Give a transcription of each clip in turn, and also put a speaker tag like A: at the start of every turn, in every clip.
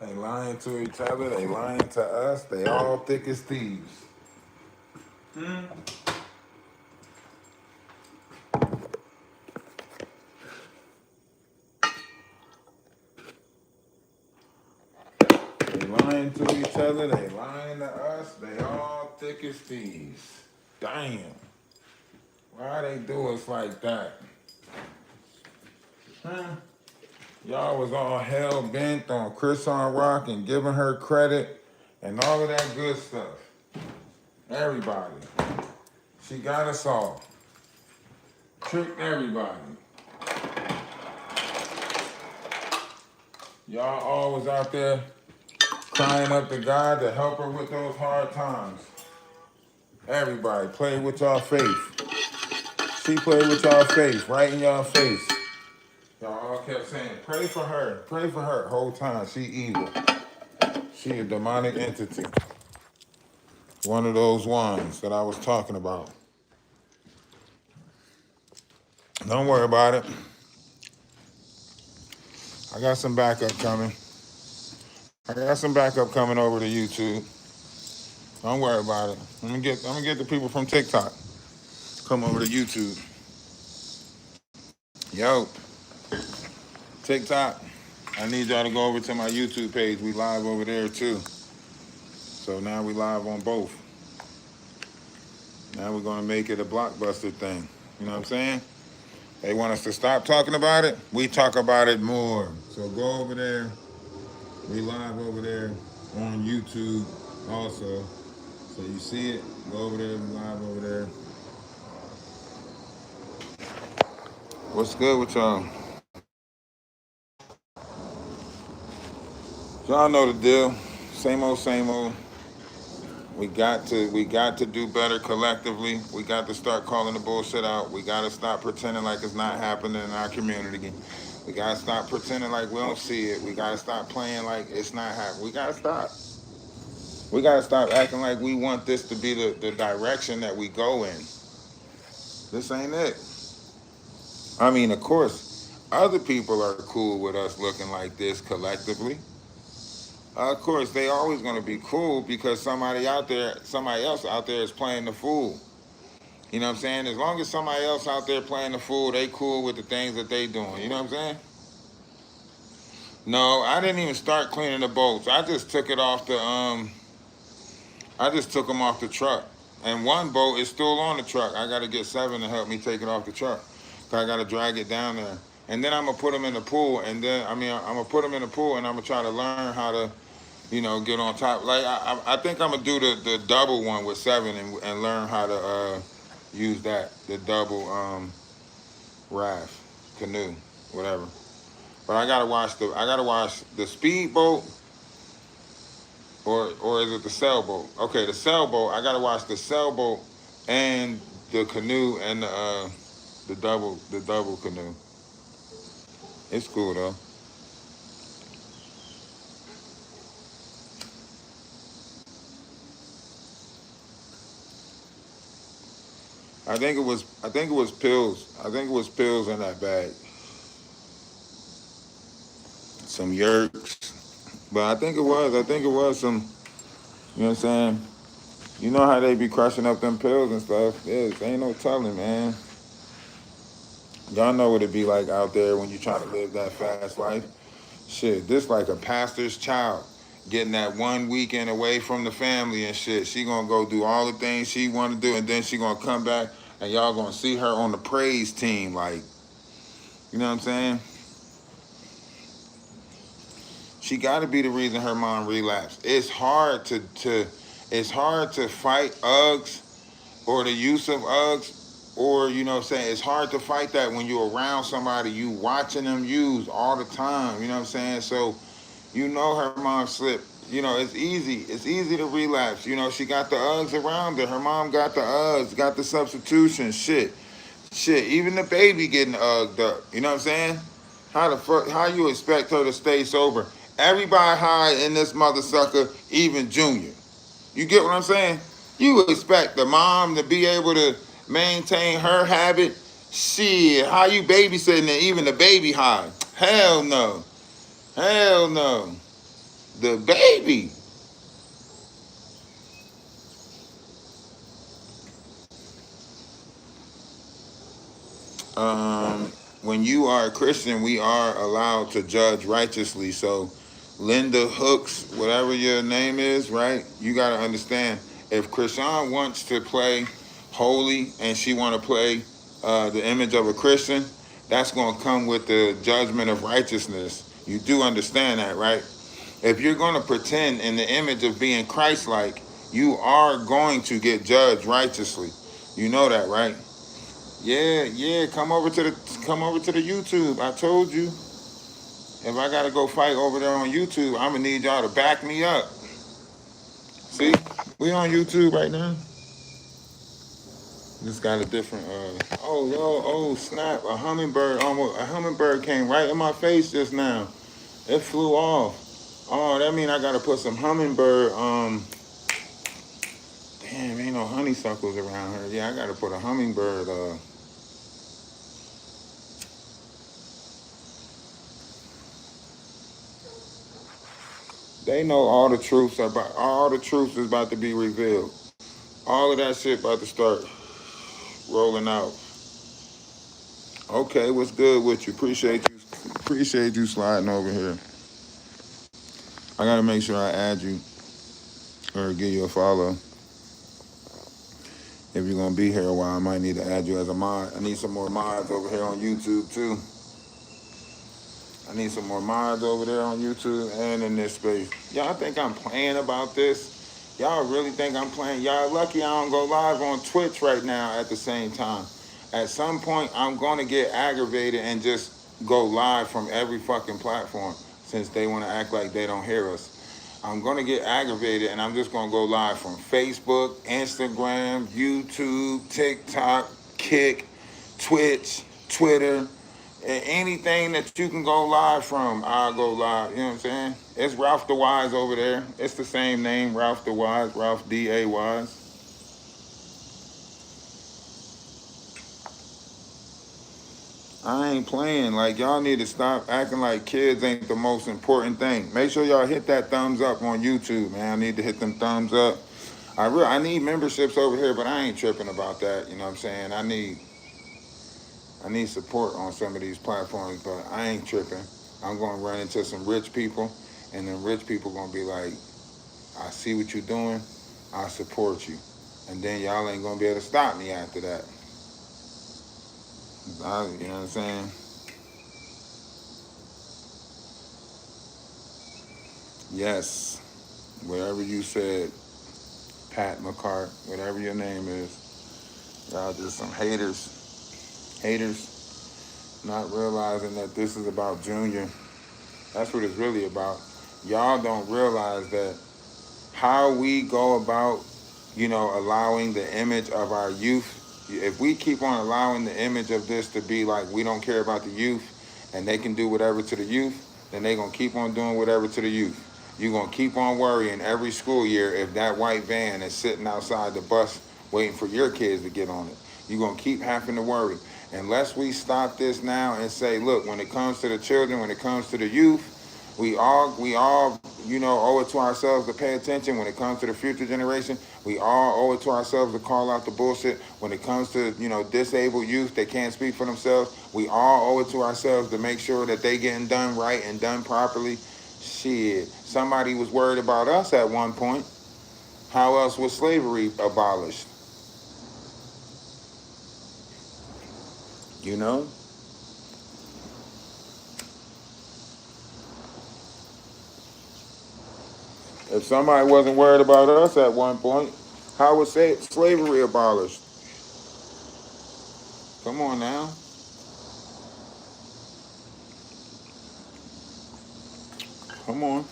A: They lying to each other. They lying to us. They all thick as thieves. They lying to each other. They lying to us. They all thick as thieves. Damn. Why they do us like that? Y'all was all hell bent on Chrisean Rock and giving her credit and all of that good stuff. Everybody. She got us all. Tricked everybody. Y'all always out there crying up to God to help her with those hard times. Everybody play with y'all faith. She played with y'all faith, right in y'all face. Y'all all kept saying, pray for her, pray for her. Whole time, she evil. She a demonic entity. One of those ones that I was talking about. Don't worry about it. I got some backup coming. I got some backup coming over to YouTube. Don't worry about it. I'm gonna get the people from TikTok. Come over to YouTube. Yo, TikTok. I need y'all to go over to my YouTube page. We live over there too. So now we live on both. Now we're gonna make it a blockbuster thing. You know what I'm saying? They want us to stop talking about it. We talk about it more. So go over there. We live over there on YouTube also. So you see it, go over there, we live over there. What's good with y'all? Y'all know the deal. Same old, same old. We got to do better collectively. We got to start calling the bullshit out. We got to stop pretending like it's not happening in our community. We got to stop pretending like we don't see it. We got to stop playing like it's not happening. We got to stop. We got to stop acting like we want this to be the direction that we go in. This ain't it. I mean, of course, other people are cool with us looking like this collectively. Of course, they always going to be cool because somebody else out there is playing the fool. You know what I'm saying? As long as somebody else out there playing the fool, they cool with the things that they doing. You know what I'm saying? No, I didn't even start cleaning the bolts. I just took it off the I just took them off the truck. And one bolt is still on the truck. I got to get 7 to help me take it off the truck. Cause I got to drag it down there. And then I'm going to put them in the pool. And then, I'm going to put them in the pool and I'm going to try to learn how to, get on top. Like, I think I'm going to do the double one with 7 and learn how to use that. The double raft, canoe, whatever. But I got to watch the speedboat. Or is it the sailboat? Okay, the sailboat. I gotta watch the sailboat and the canoe and the double canoe. It's cool though. I think it was pills. I think it was pills in that bag. Some yerks. But I think it was some, you know what I'm saying? You know how they be crushing up them pills and stuff. Ain't no telling, man. Y'all know what it be like out there when you try to live that fast life. Shit, this like a pastor's child getting that 1 weekend away from the family and shit. She gonna go do all the things she wanna do and then she gonna come back and y'all gonna see her on the praise team. Like, you know what I'm saying? She gotta be the reason her mom relapsed. It's hard to fight Uggs or the use of Uggs. Or, you know what I'm saying, it's hard to fight that when you're around somebody, you watching them use all the time, you know what I'm saying? So, her mom slipped. It's easy. It's easy to relapse. She got the Uggs around her. Her mom got the Uggs, got the substitution, shit. Even the baby getting Ugged up, you know what I'm saying? How you expect her to stay sober? Everybody high in this mother sucker, even Junior. You get what I'm saying? You expect the mom to be able to maintain her habit? Shit, how you babysitting and even the baby high? Hell no. Hell no. the baby. When you are a Christian, we are allowed to judge righteously. So, Linda Hooks, whatever your name is, right? You got to understand, if Chrisean wants to play holy and she want to play the image of a Christian, that's going to come with the judgment of righteousness. You do understand that, right? If you're going to pretend in the image of being Christ-like, you are going to get judged righteously. You know that, right? Yeah, yeah. Come over to the YouTube. I told you. If I gotta go fight over there on YouTube, I'm gonna need y'all to back me up. See, we on YouTube right now. Just got a different. Oh, yo, oh snap! A hummingbird came right in my face just now. It flew off. Oh, that mean I gotta put some hummingbird. Damn, ain't no honeysuckles around here. Yeah, I gotta put a hummingbird. They know all the truth is about to be revealed. All of that shit about to start rolling out. Okay, what's good with you? Appreciate you sliding over here. I gotta make sure I add you or give you a follow. If you're gonna be here a while, I might need to add you as a mod. I need some more mods over here on YouTube too. I need some more mods over there on YouTube and in this space. Y'all think I'm playing about this? Y'all really think I'm playing? Y'all lucky I don't go live on Twitch right now at the same time. At some point, I'm gonna get aggravated and just go live from every fucking platform since they wanna act like they don't hear us. I'm gonna get aggravated and I'm just gonna go live from Facebook, Instagram, YouTube, TikTok, Kick, Twitch, Twitter. Anything that you can go live from, I'll go live. You know what I'm saying? It's Ralphdawise over there. It's the same name, Ralphdawise, Ralph D-A-Wise. I ain't playing. Like, y'all need to stop acting like kids ain't the most important thing. Make sure y'all hit that thumbs up on YouTube, man. I need to hit them thumbs up. I need memberships over here, but I ain't tripping about that. You know what I'm saying? I need support on some of these platforms, but I ain't tripping. I'm gonna run into some rich people, and then rich people gonna be like, I see what you're doing, I support you. And then y'all ain't gonna be able to stop me after that. You know what I'm saying? Yes, whatever you said, Pat McCart, whatever your name is, y'all just some haters. Haters not realizing that this is about Junior. That's what it's really about. Y'all don't realize that how we go about, allowing the image of our youth. If we keep on allowing the image of this to be like we don't care about the youth and they can do whatever to the youth, then they gonna keep on doing whatever to the youth. You're gonna keep on worrying every school year if that white van is sitting outside the bus waiting for your kids to get on it. You're gonna keep having to worry. Unless we stop this now and say, look, when it comes to the children, when it comes to the youth, we all, owe it to ourselves to pay attention. When it comes to the future generation, we all owe it to ourselves to call out the bullshit. When it comes to, disabled youth that can't speak for themselves, we all owe it to ourselves to make sure that they getting done right and done properly. Shit, somebody was worried about us at one point. How else was slavery abolished? You know? If somebody wasn't worried about us at one point, how was slavery abolished? Come on now. Come on.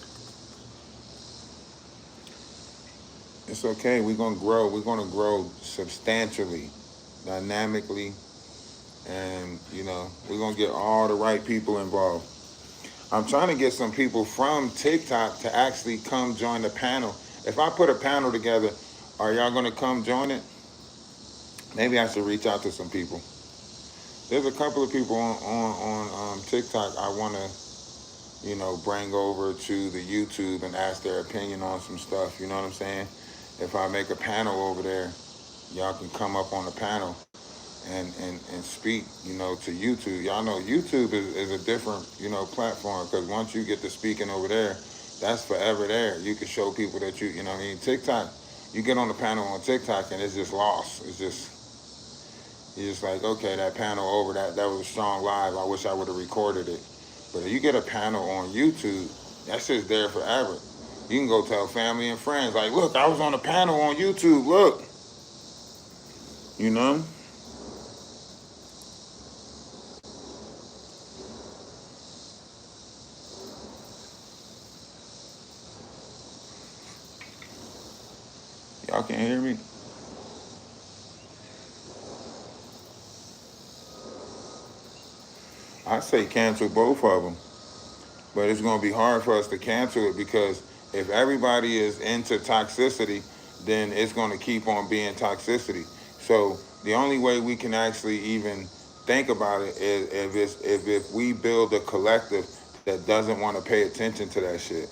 A: It's okay. We're going to grow. We're going to grow substantially, dynamically, and, we're going to get all the right people involved. I'm trying to get some people from TikTok to actually come join the panel. If I put a panel together, are y'all going to come join it? Maybe I should reach out to some people. There's a couple of people on TikTok I want to bring over to the YouTube and ask their opinion on some stuff. You know what I'm saying? If I make a panel over there, y'all can come up on the panel and speak, to YouTube. Y'all know YouTube is a different, platform, because once you get to speaking over there, that's forever there. You can show people that TikTok, you get on the panel on TikTok and it's just lost. You're just like, okay, that panel over, that was a strong live. I wish I would have recorded it. But if you get a panel on YouTube, that shit's there forever. You can go tell family and friends, like, look, I was on a panel on YouTube, look. You know? Y'all can't hear me? I say cancel both of them. But it's going to be hard for us to cancel it, because if everybody is into toxicity, then it's going to keep on being toxicity. So the only way we can actually even think about it is if we build a collective that doesn't want to pay attention to that shit,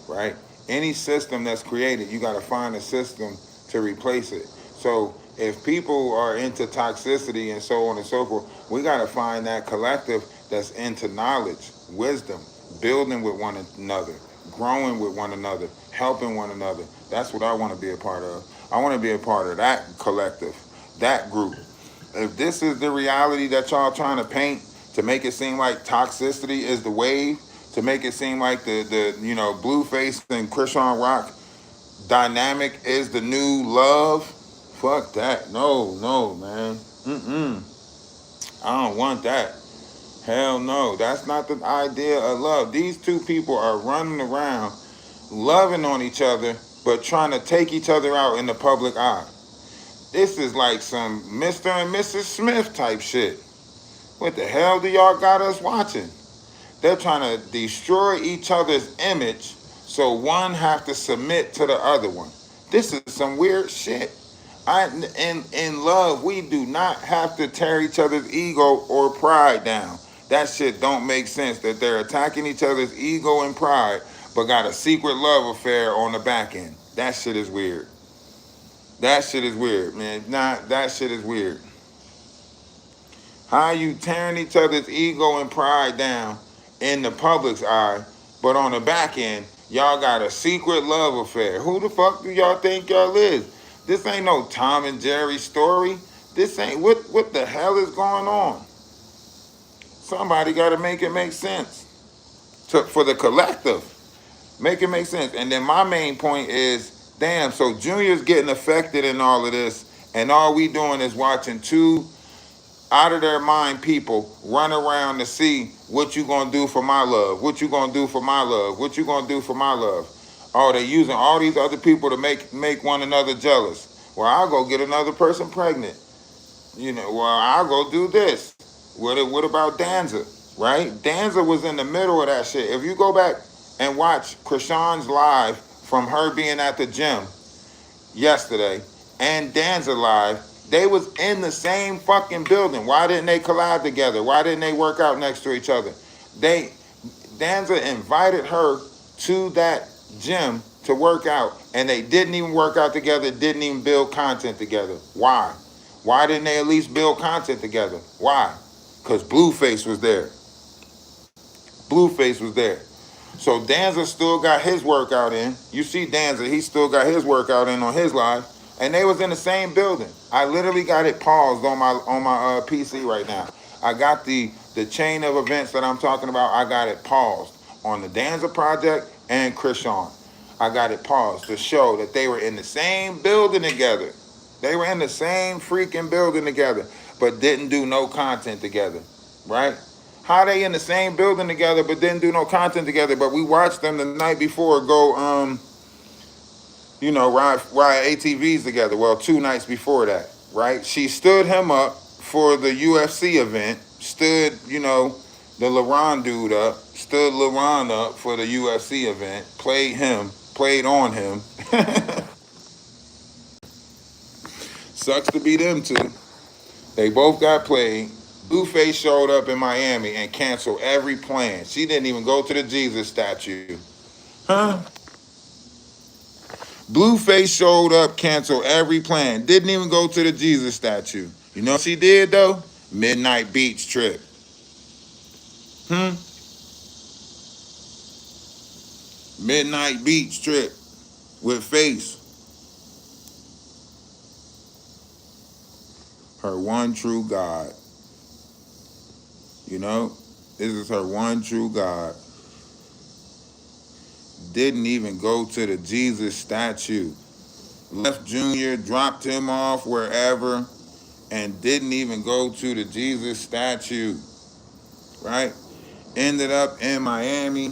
A: right? Any system that's created, you got to find a system to replace it. So if people are into toxicity and so on and so forth, we got to find that collective that's into knowledge, wisdom, building with one another, growing with one another, helping one another. That's what I want to be a part of. I want to be a part of that collective, that group. If this is the reality that y'all trying to paint to make it seem like toxicity is the wave, to make it seem like the BlueFace and Chrisean Rock dynamic is the new love, fuck that. No, man. I don't want that. Hell no, that's not the idea of love. These two people are running around loving on each other, but trying to take each other out in the public eye. This is like some Mr. and Mrs. Smith type shit. What the hell do y'all got us watching? They're trying to destroy each other's image, so one have to submit to the other one. This is some weird shit. In love, we do not have to tear each other's ego or pride down. That shit don't make sense, that they're attacking each other's ego and pride, but got a secret love affair on the back end. That shit is weird. That shit is weird, man. That shit is weird. How you tearing each other's ego and pride down in the public's eye, but on the back end, y'all got a secret love affair? Who the fuck do y'all think y'all is? This ain't no Tom and Jerry story. This ain't, what the hell is going on? Somebody got to make it make sense for the collective. Make it make sense. And then my main point is, damn, so Junior's getting affected in all of this, and all we doing is watching two out of their mind people run around to see what you gonna do for my love, what you gonna do for my love, what you gonna do for my love. Oh, they using all these other people to make one another jealous. Well, I'll go get another person pregnant. Well, I'll go do this. What about Danza, right? Danza was in the middle of that shit. If you go back and watch Chrisean's live from her being at the gym yesterday and Danza live, they was in the same fucking building. Why didn't they collide together? Why didn't they work out next to each other? Danza invited her to that gym to work out, and they didn't even work out together, didn't even build content together. Why? Why didn't they at least build content together? Why? Because BlueFace was there. BlueFace was there. So Danza still got his workout in. You see Danza, he still got his workout in on his live. And they was in the same building. I literally got it paused on my PC right now. I got the chain of events that I'm talking about. I got it paused on the Danza project and Chrisean. I got it paused to show that they were in the same building together. They were in the same freaking building together, but didn't do no content together, right? How they in the same building together but didn't do no content together, but we watched them the night before go ride ATVs together. Well, 2 nights before that, right? She stood him up for the UFC event, stood, the LeBron dude up, stood LeBron up for the UFC event, played on him. Sucks to be them two. They both got played. BlueFace showed up in Miami and canceled every plan. She didn't even go to the Jesus statue. Huh? BlueFace showed up, canceled every plan. Didn't even go to the Jesus statue. You know what she did though? Midnight beach trip. Hmm? Midnight beach trip with Face. Her one true God. You know? This is her one true God. Didn't even go to the Jesus statue. Left Junior, dropped him off wherever, and didn't even go to the Jesus statue. Right? Ended up in Miami,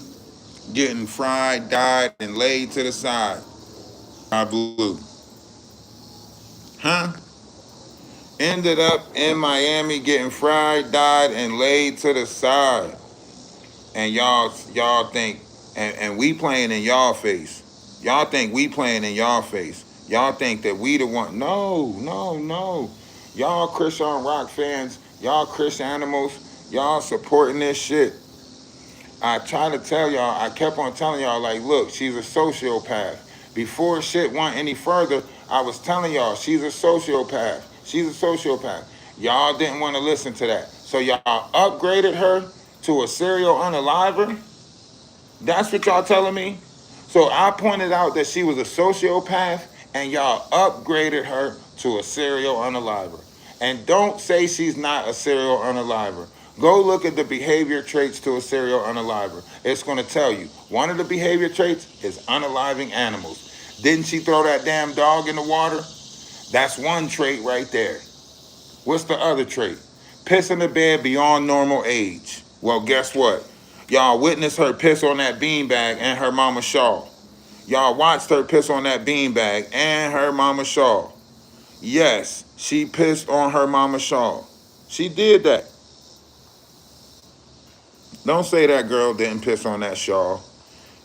A: getting fried, died, and laid to the side by Blue. Huh? Ended up in Miami, getting fried, died, and laid to the side. And y'all think, and we playing in y'all face. Y'all think we playing in y'all face. Y'all think that we the one. No, no, no. Y'all Chrisean rock fans, y'all Chris animals, y'all supporting this shit. I try to tell y'all, I kept on telling y'all, like, look, she's a sociopath. Before shit went any further, I was telling y'all, she's a sociopath. She's a sociopath. Y'all didn't want to listen to that. So y'all upgraded her to a serial unaliver? That's what y'all telling me? So I pointed out that she was a sociopath and y'all upgraded her to a serial unaliver. And don't say she's not a serial unaliver. Go look at the behavior traits to a serial unaliver. It's going to tell you. One of the behavior traits is unaliving animals. Didn't she throw that damn dog in the water? That's one trait right there. What's the other trait? Piss in the bed beyond normal age. Well, guess what? Y'all witnessed her piss on that beanbag and her mama shawl. Y'all watched her piss on that beanbag and her mama shawl. Yes, she pissed on her mama shawl. She did that. Don't say that girl didn't piss on that shawl.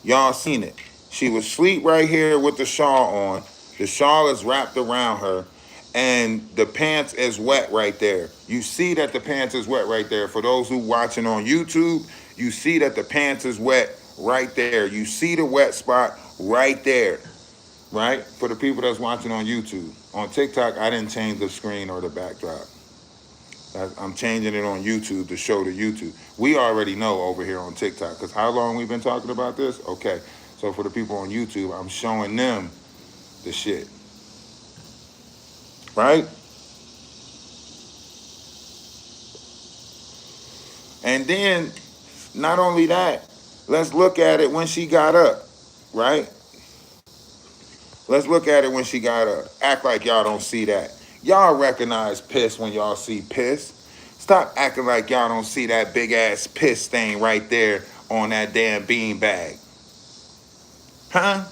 A: Y'all seen it. She was asleep right here with the shawl on. The shawl is wrapped around her, and the pants is wet right there. You see that the pants is wet right there. For those who watching on YouTube, you see that the pants is wet right there. You see the wet spot right there, right? For the people that's watching on YouTube. On TikTok, I didn't change the screen or the backdrop. I'm changing it on YouTube to show the YouTube. We already know over here on TikTok, because how long we've been talking about this? Okay, so for the people on YouTube, I'm showing them the shit. Right? And then, not only that, let's look at it when she got up. Right? Let's look at it when she got up. Act like y'all don't see that. Y'all recognize piss when y'all see piss. Stop acting like y'all don't see that big ass piss stain right there on that damn bean bag. Huh?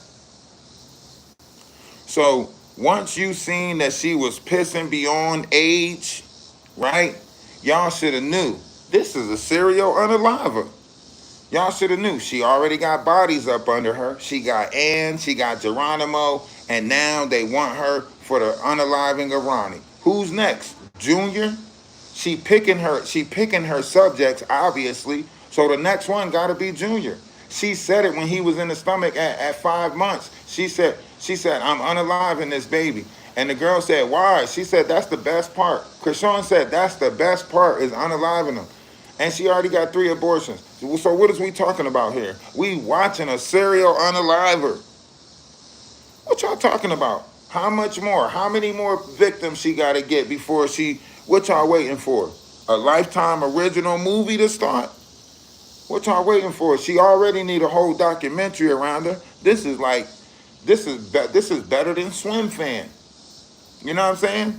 A: So once you seen that she was pissing beyond age, right? Y'all should have knew. This is a serial unaliver. Y'all should have knew. She already got bodies up under her. She got Ann, she got Geronimo, and now they want her for the unaliving of Ronnie. Who's next? Junior? She picking her subjects, obviously. So the next one gotta be Junior. She said it when he was in the stomach at 5 months. She said, I'm unaliving this baby. And the girl said, why? She said, that's the best part. Chrisean said, that's the best part is unaliving them. And she already got 3 abortions. So what is we talking about here? We watching a serial unaliver. What y'all talking about? How much more? How many more victims she got to get before she... What y'all waiting for? A Lifetime original movie to start? What y'all waiting for? She already need a whole documentary around her. This is better than Swim Fan. You know what I'm saying?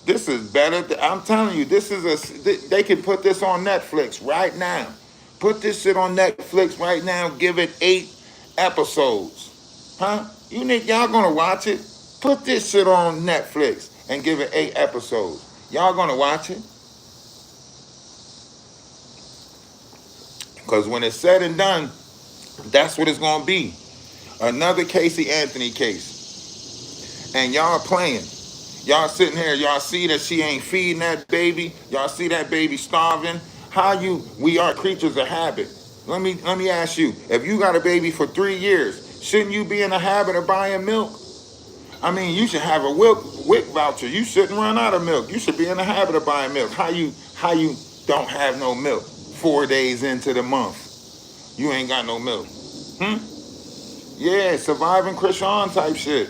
A: This is better. I'm telling you, they can put this on Netflix right now. Put this shit on Netflix right now. Give it 8 episodes. Huh? You think y'all gonna watch it? Put this shit on Netflix and give it 8 episodes. Y'all gonna watch it? Because when it's said and done, that's what it's gonna be. Another Casey Anthony case. And y'all playing. Y'all sitting here, y'all see that she ain't feeding that baby. Y'all see that baby starving. We are creatures of habit. Let me ask you, if you got a baby for 3 years, shouldn't you be in the habit of buying milk? I mean, you should have a WIC voucher. You shouldn't run out of milk. You should be in the habit of buying milk. How you don't have no milk 4 days into the month? You ain't got no milk. Hmm? Yeah, surviving Chrisean type shit.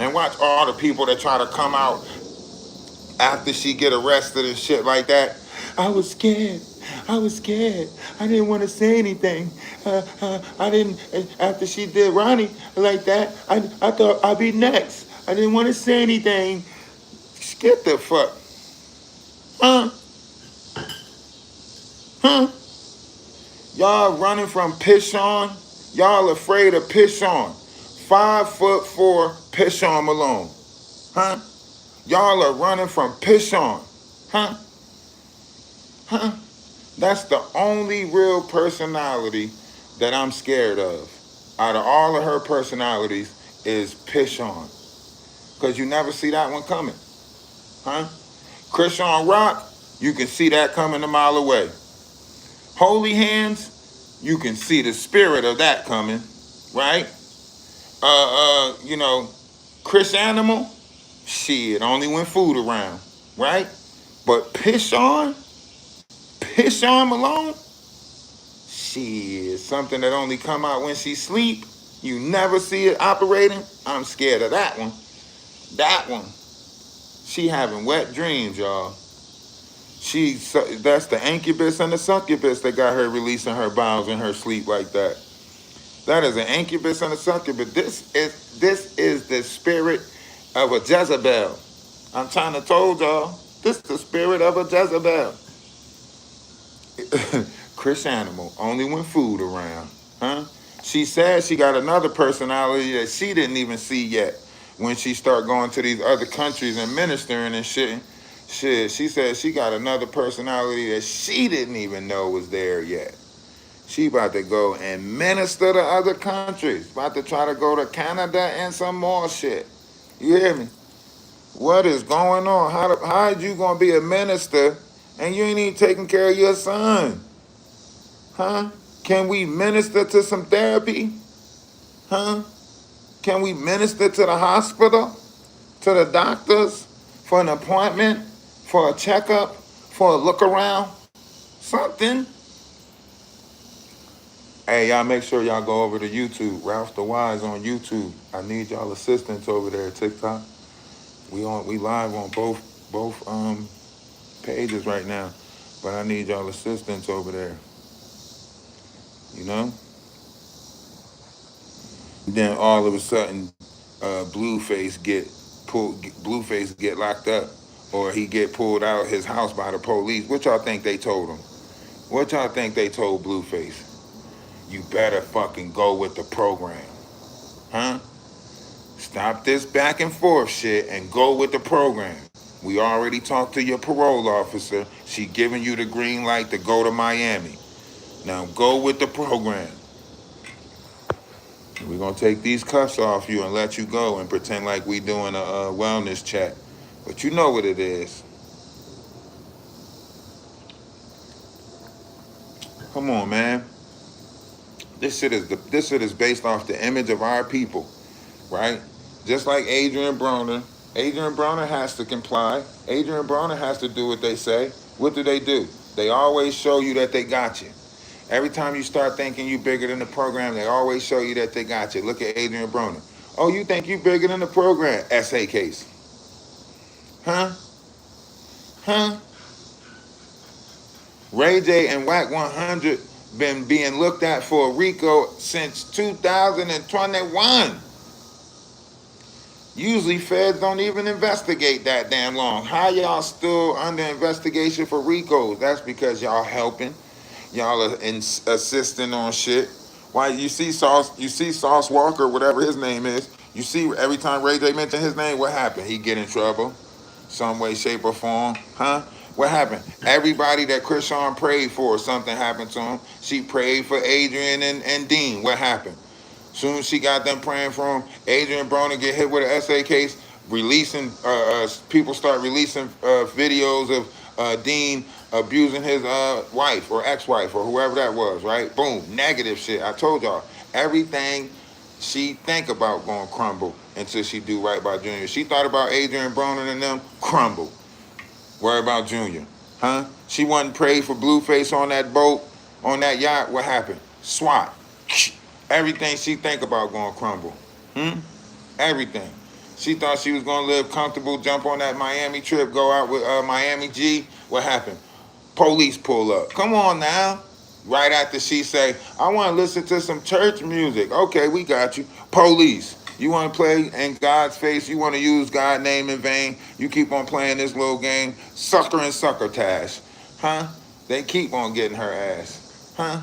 A: And watch all the people that try to come out after she get arrested and shit like that. I was scared. I was scared. I didn't want to say anything. I didn't. After she did Ronnie like that, I thought I'd be next. I didn't want to say anything. Get the fuck. Huh? Huh? Y'all running from Chrisean? Y'all afraid of Chrisean? 5'4" Chrisean Malone. Huh? Y'all are running from Chrisean. Huh? Huh? That's the only real personality that I'm scared of. Out of all of her personalities is Chrisean. Because you never see that one coming. Huh? Chrisean Rock, you can see that coming a mile away. Holy Hands, you can see the spirit of that coming, right? Chris Animal, shit, only when food around, right? But Chrisean Malone, shit, something that only come out when she sleep. You never see it operating. I'm scared of that one. That one. She having wet dreams, y'all. That's the incubus and the succubus that got her releasing her bowels in her sleep like that. That is an incubus and a succubus. This is the spirit of a Jezebel. I'm trying to told y'all. This is the spirit of a Jezebel. Chris Animal, only when food around. Huh? She said she got another personality that she didn't even see yet when she start going to these other countries and ministering and shit. Shit, she said she got another personality that she didn't even know was there yet. She about to go and minister to other countries. About to try to go to Canada and some more shit. You hear me? What is going on? How are you going to be a minister and you ain't even taking care of your son? Huh? Can we minister to some therapy? Huh? Can we minister to the hospital? To the doctors? For an appointment? For a checkup? For a look around? Something. Hey, y'all make sure y'all go over to YouTube. Ralphdawise on YouTube. I need y'all assistance over there at TikTok. We live on both pages right now. But I need y'all assistance over there. You know? Then all of a sudden, Blueface get locked up, or he get pulled out his house by the police. What y'all think they told him? What y'all think they told Blueface? You better fucking go with the program. Huh? Stop this back and forth shit and go with the program. We already talked to your parole officer. She giving you the green light to go to Miami. Now go with the program. We're going to take these cuffs off you and let you go and pretend like we doing a wellness chat. But you know what it is. Come on, man. This shit is based off the image of our people, right? Just like Adrian Broner. Adrian Broner has to comply. Adrian Broner has to do what they say. What do? They always show you that they got you. Every time you start thinking you bigger than the program, they always show you that they got you. Look at Adrian Broner. Oh, you think you bigger than the program? SA case. Huh? Huh? Ray J and WAC 100 been being looked at for a RICO since 2021. Usually feds don't even investigate that damn long. How y'all still under investigation for RICOs? That's because y'all helping. Y'all are assisting on shit. Why you see Sauce Walker, whatever his name is, you see every time Ray J mention his name, what happened? He get in trouble. Some way, shape, or form. Huh? What happened? Everybody that Chrisean prayed for, something happened to him. She prayed for Adrian and Dean. What happened? Soon as she got them praying for him, Adrian Broner get hit with an SA case. releasing, people start releasing videos of Dean abusing his wife or ex-wife or whoever that was, right? Boom, negative shit. I told y'all, everything she think about gonna crumble until she do right by Junior. She thought about Adrian Broner and them, crumble. Worry about Junior, huh? She wasn't prayed for BlueFace on that boat, on that yacht. What happened? SWAT. Everything she think about gonna crumble. Everything. She thought she was gonna live comfortable, jump on that Miami trip, go out with Miami G. What happened? Police pull up. Come on now. Right after she say, I want to listen to some church music. Okay, we got you. Police. You want to play in God's face? You want to use God's name in vain? You keep on playing this little game, sucker and succotash, huh? They keep on getting her ass, huh?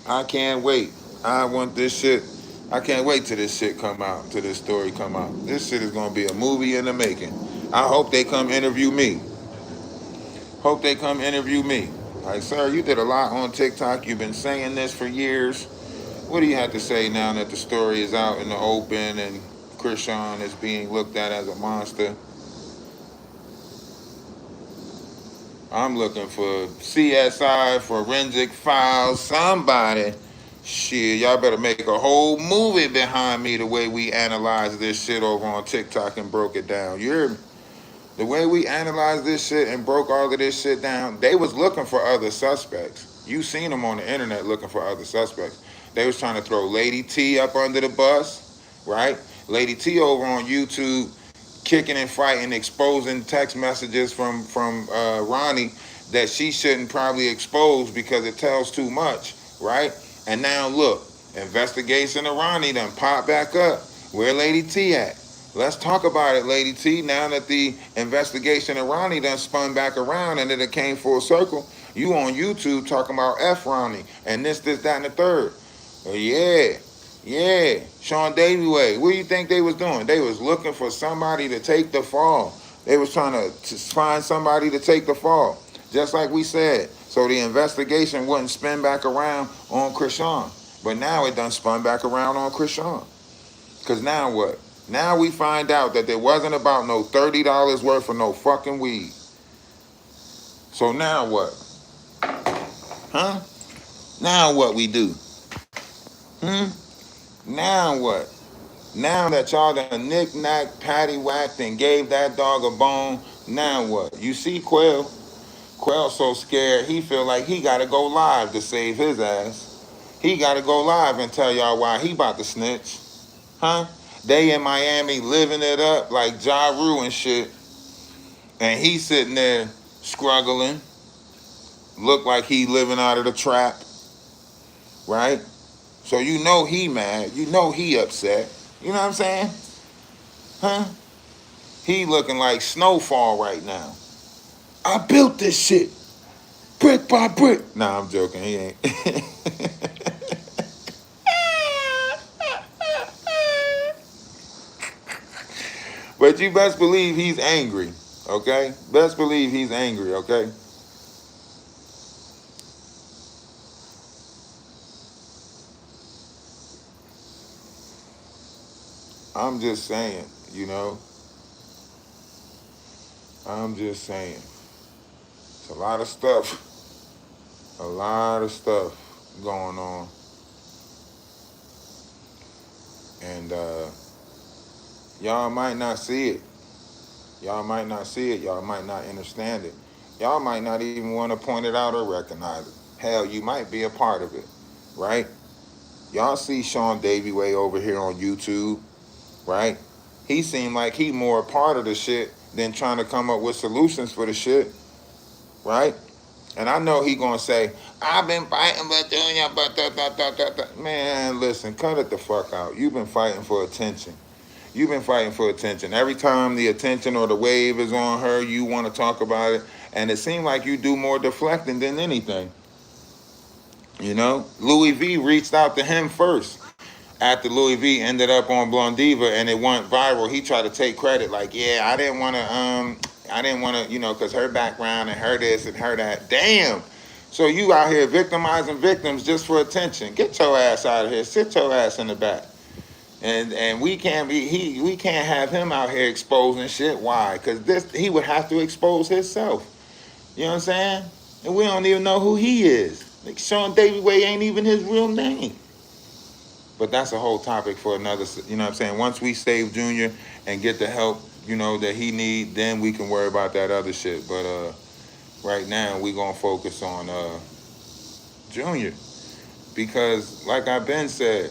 A: I can't wait. I want this shit. I can't wait till this shit come out, till this story come out. This shit is gonna be a movie in the making. I hope they come interview me. Hope they come interview me. Like, sir, you did a lot on TikTok. You've been saying this for years. What do you have to say now that the story is out in the open and Chrisean is being looked at as a monster? I'm looking for CSI, Forensic Files, somebody. Shit, y'all better make a whole movie behind me the way we analyze this shit over on TikTok and broke it down. You hear me? The way we analyzed this shit and broke all of this shit down, they was looking for other suspects. You seen them on the internet looking for other suspects. They was trying to throw Lady T up under the bus, right? Lady T over on YouTube kicking and fighting, exposing text messages from Ronnie that she shouldn't probably expose because it tells too much, right? And now look, investigation of Ronnie done popped back up. Where Lady T at? Let's talk about it, Lady T. Now that the investigation of Ronnie done spun back around and it came full circle, you on YouTube talking about F Ronnie and this, that, and the third. Yeah. Sean Davey way. What do you think they was doing? They was looking for somebody to take the fall. They was trying to find somebody to take the fall, just like we said. So the investigation wouldn't spin back around on Chrisean. But now it done spun back around on Chrisean. Because now what? Now we find out that there wasn't about no $30 worth of no fucking weed. So now what? Huh? Now what we do? Now what? Now that y'all done knick-knack, patty-whacked, and gave that dog a bone, now what? You see Quail? Quail's so scared, he feel like he gotta go live to save his ass. He gotta go live and tell y'all why he about to snitch. Huh? They in Miami living it up like Ja Rule and shit. And he sitting there struggling. Look like he living out of the trap. Right? So you know he mad. You know he upset. You know what I'm saying? Huh? He looking like Snowfall right now. I built this shit. Brick by brick. Nah, I'm joking. He ain't. But you best believe he's angry, okay? Best believe he's angry, okay? I'm just saying, you know? I'm just saying. It's a lot of stuff going on. And y'all might not see it. Y'all might not see it. Y'all might not understand it. Y'all might not even want to point it out or recognize it. Hell, you might be a part of it, right? Y'all see Sean Davey way over here on YouTube, right? He seemed like he more a part of the shit than trying to come up with solutions for the shit, right? And I know he gonna say, I've been fighting but doing your but man, listen, cut it the fuck out. You've been fighting for attention. You've been fighting for attention. Every time the attention or the wave is on her, you want to talk about it. And it seemed like you do more deflecting than anything. You know? Louis V reached out to him first. After Louis V ended up on Blondiva and it went viral, he tried to take credit. Like, yeah, I didn't want to, you know, because her background and her this and her that. Damn. So you out here victimizing victims just for attention. Get your ass out of here. Sit your ass in the back. And we can't we can't have him out here exposing shit. Why? Because this he would have to expose himself. You know what I'm saying? And we don't even know who he is. Like Sean David Way ain't even his real name. But that's a whole topic for another. You know what I'm saying? Once we save Junior and get the help, that he need, then we can worry about that other shit. But right now we gonna focus on Junior because, like I've been said,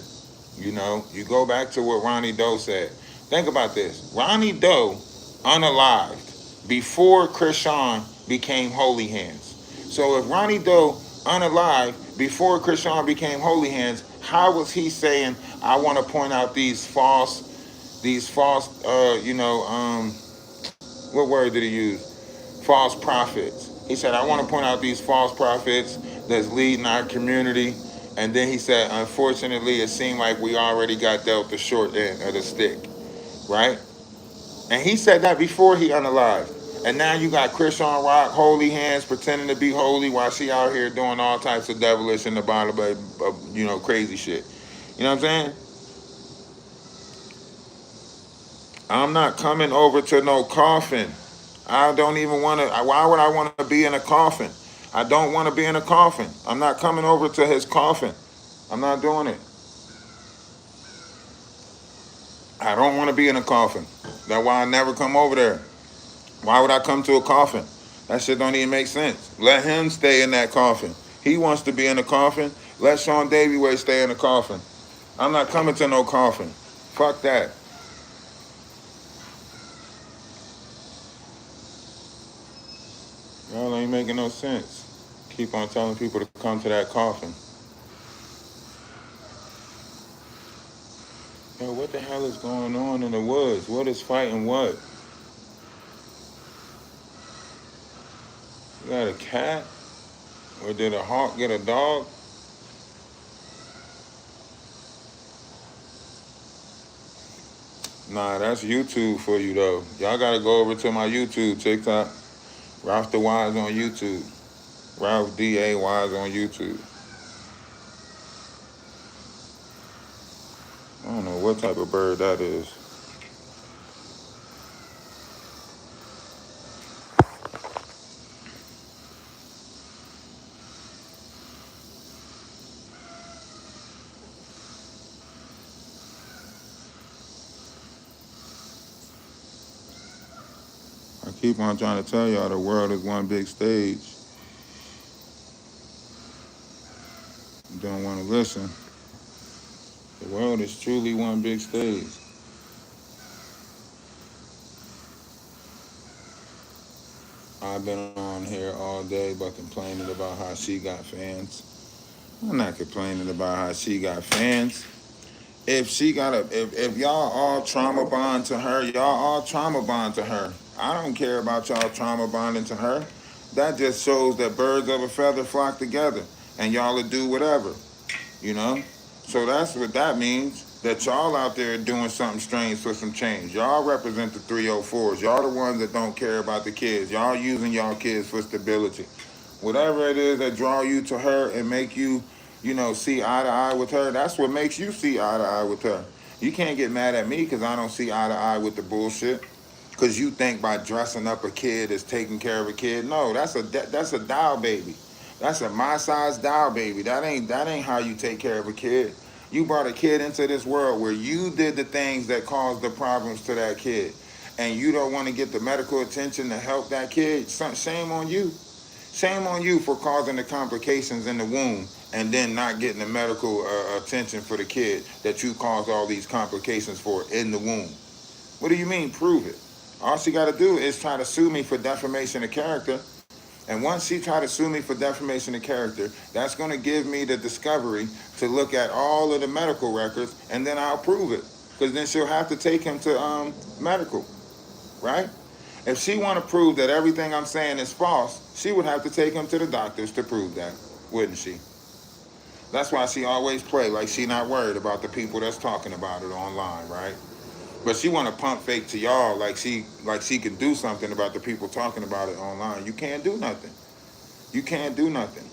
A: you go back to what Ronnie Doe said. Think about this: Ronnie Doe, unalived before Chrisean became Holy Hands. So if Ronnie Doe unalived before Chrisean became Holy Hands, how was he saying, "I want to point out these false, what word did he use? False prophets." He said, "I want to point out these false prophets that's leading our community." And then he said, "Unfortunately, it seemed like we already got dealt the short end of the stick," right? And he said that before he unalived. And now you got Chrisean Rock, Holy Hands, pretending to be holy while she out here doing all types of devilish in the Bible, crazy shit. You know what I'm saying? I'm not coming over to no coffin. I don't even want to. Why would I want to be in a coffin? I don't want to be in a coffin. I'm not coming over to his coffin. I'm not doing it. I don't want to be in a coffin. That's why I never come over there. Why would I come to a coffin? That shit don't even make sense. Let him stay in that coffin. He wants to be in a coffin. Let Sean Davy Way stay in the coffin. I'm not coming to no coffin. Fuck that. Y'all ain't making no sense. Keep on telling people to come to that coffin. Yo, what the hell is going on in the woods? What is fighting what? You got a cat? Or did a hawk get a dog? Nah, that's YouTube for you though. Y'all gotta go over to my YouTube, TikTok. Ralphdawise on YouTube. Ralph D-A-Wise on YouTube. I don't know what type of bird that is. I keep on trying to tell y'all the world is one big stage. You don't want to listen. The world is truly one big stage. I've been on here all day but complaining about how she got fans. I'm not complaining about how she got fans. If y'all all trauma bond to her, y'all all trauma bond to her. I don't care about y'all trauma bonding to her. That just shows that birds of a feather flock together and y'all will do whatever, you know? So that's what that means. That y'all out there doing something strange for some change. Y'all represent the 304s. Y'all the ones that don't care about the kids. Y'all using y'all kids for stability. Whatever it is that draw you to her and make you, see eye to eye with her, that's what makes you see eye to eye with her. You can't get mad at me because I don't see eye to eye with the bullshit. Because you think by dressing up a kid is taking care of a kid. No, that's a doll baby. That's a my size doll baby. That ain't how you take care of a kid. You brought a kid into this world where you did the things that caused the problems to that kid, and you don't want to get the medical attention to help that kid. Shame on you. Shame on you for causing the complications in the womb and then not getting the medical attention for the kid that you caused all these complications for in the womb. What do you mean, prove it? All she got to do is try to sue me for defamation of character. And once she try to sue me for defamation of character, that's going to give me the discovery to look at all of the medical records, and then I'll prove it. Because then she'll have to take him to medical, right? If she want to prove that everything I'm saying is false, she would have to take him to the doctors to prove that, wouldn't she? That's why she always play like she not worried about the people that's talking about it online, right? But she want to pump fake to y'all like she can do something about the people talking about it online. You can't do nothing. You can't do nothing.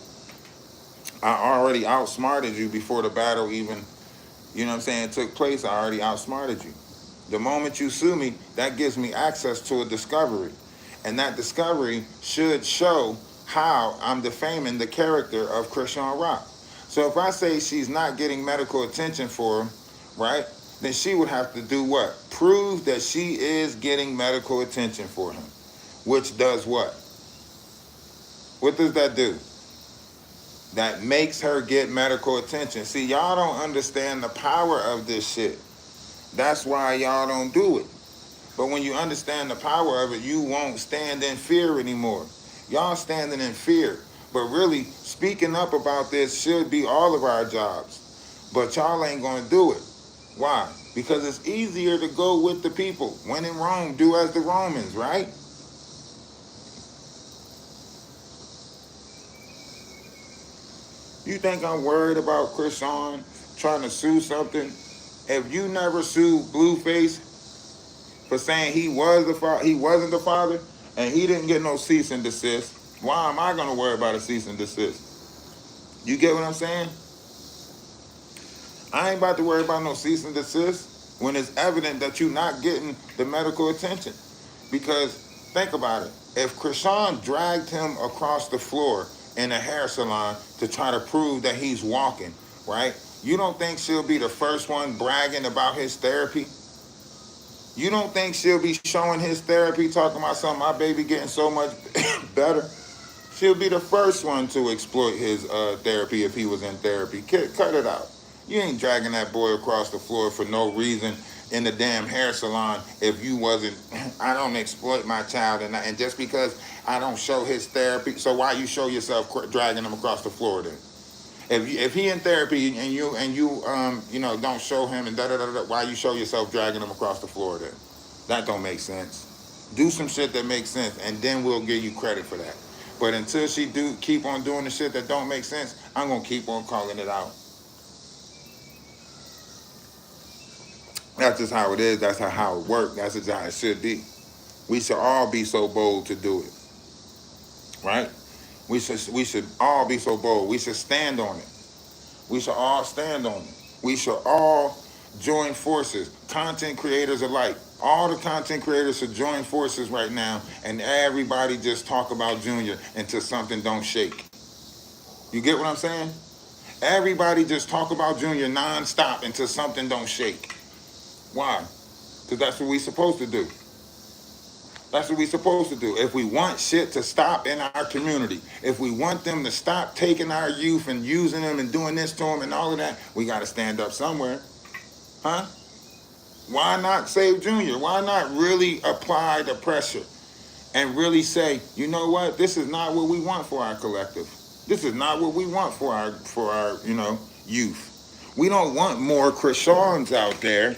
A: I already outsmarted you before the battle even, you know what I'm saying, took place, I already outsmarted you. The moment you sue me, that gives me access to a discovery. And that discovery should show how I'm defaming the character of Chrisean Rock. So if I say she's not getting medical attention for him, right, then she would have to do what? Prove that she is getting medical attention for him. Which does what? What does that do? That makes her get medical attention. See, y'all don't understand the power of this shit. That's why y'all don't do it. But when you understand the power of it, you won't stand in fear anymore. Y'all standing in fear. But really, speaking up about this should be all of our jobs. But y'all ain't going to do it. Why? Because it's easier to go with the people. When in Rome, do as the Romans, right? You think I'm worried about Chrisean trying to sue something? If you never sued BlueFace for saying he was he wasn't the father, and he didn't get no cease and desist, why am I gonna worry about a cease and desist? You get what I'm saying? I ain't about to worry about no cease and desist when it's evident that you're not getting the medical attention. Because think about it. If Chrisean dragged him across the floor in a hair salon to try to prove that he's walking, right? You don't think she'll be the first one bragging about his therapy? You don't think she'll be showing his therapy, talking about something, my baby getting so much better? She'll be the first one to exploit his therapy if he was in therapy. Cut it out. You ain't dragging that boy across the floor for no reason in the damn hair salon if you wasn't, I don't exploit my child, and just because I don't show his therapy, so why you show yourself dragging him across the floor then? If he in therapy and you know, don't show him and why you show yourself dragging him across the floor then? That don't make sense. Do some shit that makes sense, and then we'll give you credit for that. But until she keep on doing the shit that don't make sense, I'm gonna keep on calling it out. That's just how it is. That's how it works. That's just how it should be. We should all be so bold to do it, right? We should all be so bold. We should stand on it. We should all stand on it. We should all join forces, content creators alike. All the content creators should join forces right now, and everybody just talk about Junior until something don't shake. You get what I'm saying? Everybody just talk about Junior nonstop until something don't shake. Why? Because that's what we supposed to do. That's what we supposed to do. If we want shit to stop in our community, if we want them to stop taking our youth and using them and doing this to them and all of that, we got to stand up somewhere. Huh? Why not save Junior? Why not really apply the pressure and really say, you know what? This is not what we want for our collective. This is not what we want for our youth. We don't want more Chriseans out there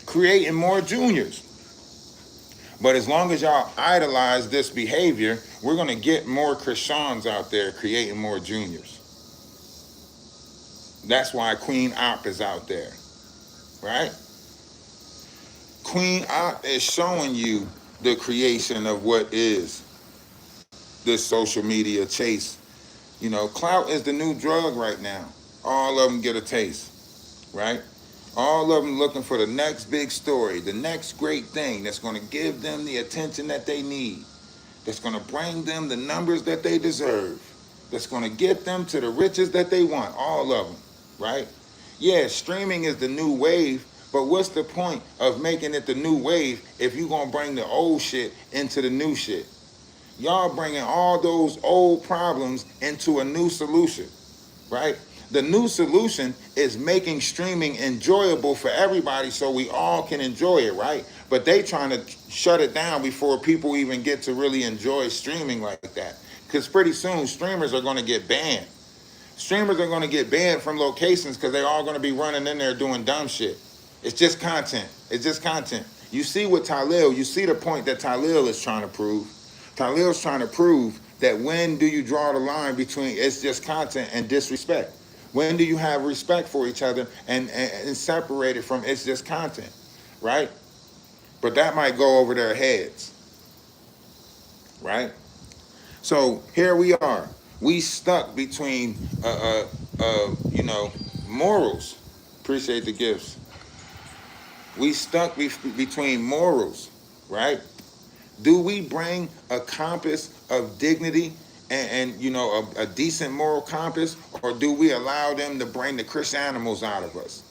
A: creating more Juniors. But as long as y'all idolize this behavior, we're going to get more Chriseans out there creating more Juniors. That's why Queen Op is out there, right? Queen Op is showing you the creation of what is this social media chase. You know, clout is the new drug right now. All of them get a taste, right? All of them looking for the next big story, the next great thing that's going to give them the attention that they need, that's going to bring them the numbers that they deserve, that's going to get them to the riches that they want, all of them, right? Yeah, streaming is the new wave, but what's the point of making it the new wave if you're going to bring the old shit into the new shit? Y'all bringing all those old problems into a new solution, right? The new solution is making streaming enjoyable for everybody so we all can enjoy it, right? But they trying to shut it down before people even get to really enjoy streaming like that. Because pretty soon, streamers are going to get banned. Streamers are going to get banned from locations because they're all going to be running in there doing dumb shit. It's just content. It's just content. You see what you see the point that Talil is trying to prove. Talil's trying to prove that when do you draw the line between it's just content and disrespect? When do you have respect for each other and separate it from it's just content, right? But that might go over their heads, right? So here we are. We stuck between, morals, Appreciate the gifts. We stuck between morals, right? Do we bring a compass of dignity and you know, a decent moral compass, or do we allow them to bring the Christian animals out of us?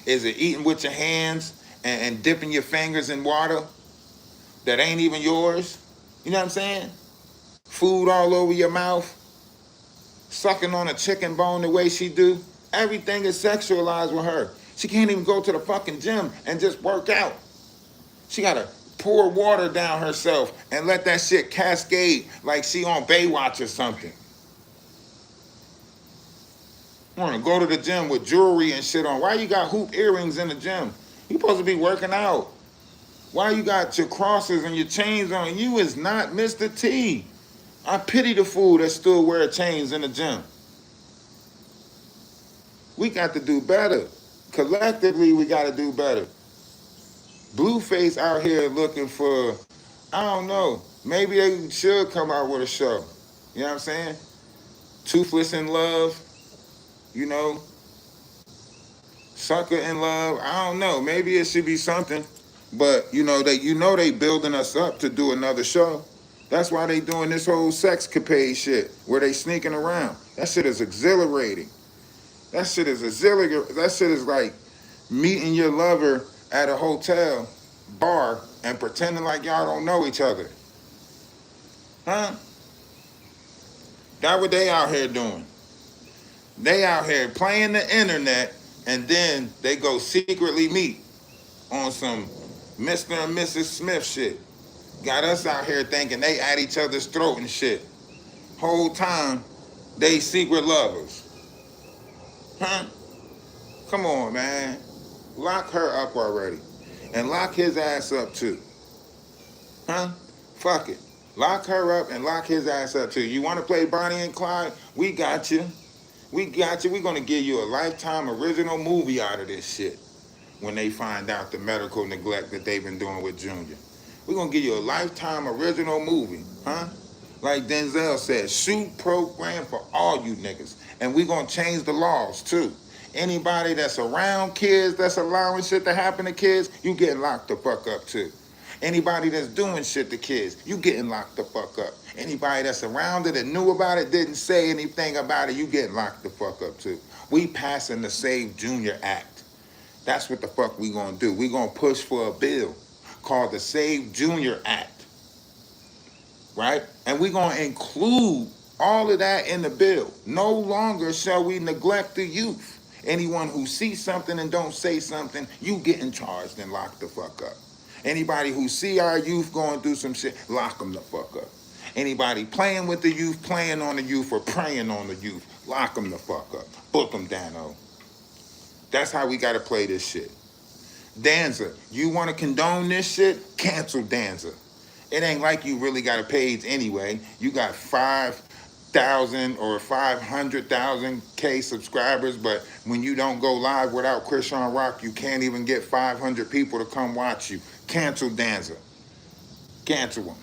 A: Is it eating with your hands and dipping your fingers in water that ain't even yours? You know what I'm saying? Food all over your mouth, sucking on a chicken bone the way she do. Everything is sexualized with her. She can't even go to the fucking gym and just work out. She gotta pour water down herself and let that shit cascade like she on Baywatch or something. Wanna go to the gym with jewelry and shit on. Why you got hoop earrings in the gym? You supposed to be working out. Why you got your crosses and your chains on? You is not Mr. T. I pity the fool that still wear chains in the gym. We got to do better. Collectively, we got to do better. BlueFace out here looking for, I don't know, maybe they should come out with a show. You know what I'm saying? Toothless in Love, you know, Sucker in Love. I don't know. Maybe it should be something. But they building us up to do another show. That's why they doing this whole sexcapade shit where they sneaking around. That shit is exhilarating. That shit is exhilarating. That shit is like meeting your lover at a hotel bar and pretending like y'all don't know each other. Huh? That's what they out here doing. They out here playing the internet and then they go secretly meet on some Mr. and Mrs. Smith shit. Got us out here thinking they at each other's throat and shit. Whole time, they secret lovers. Huh? Come on, man. Lock her up already. And lock his ass up too. Huh? Fuck it. Lock her up and lock his ass up too. You want to play Bonnie and Clyde? We got you. We got you. We're going to give you a Lifetime original movie out of this shit when they find out the medical neglect that they've been doing with Junior. We're going to give you a Lifetime original movie, huh? Like Denzel said, shoot program for all you niggas. And we're going to change the laws, too. Anybody that's around kids that's allowing shit to happen to kids, you getting locked the fuck up, too. Anybody that's doing shit to kids, you getting locked the fuck up. Anybody that's around it and knew about it, didn't say anything about it, you getting locked the fuck up, too. We passing the Save Junior Act. That's what the fuck we going to do. We going to push for a bill called the Save Junior Act, right? And we're going to include all of that in the bill. No longer shall we neglect the youth. Anyone who sees something and don't say something, you getting charged and locked the fuck up. Anybody who see our youth going through some shit, lock them the fuck up. Anybody playing with the youth, playing on the youth, or preying on the youth, lock them the fuck up. Book them down, oh. That's how we got to play this shit. Danza, you want to condone this shit? Cancel Danza. It ain't like you really got a page anyway. You got 5,000 or 500,000 K subscribers, but when you don't go live without Chrisean Rock, you can't even get 500 people to come watch you. Cancel Danza. Cancel them.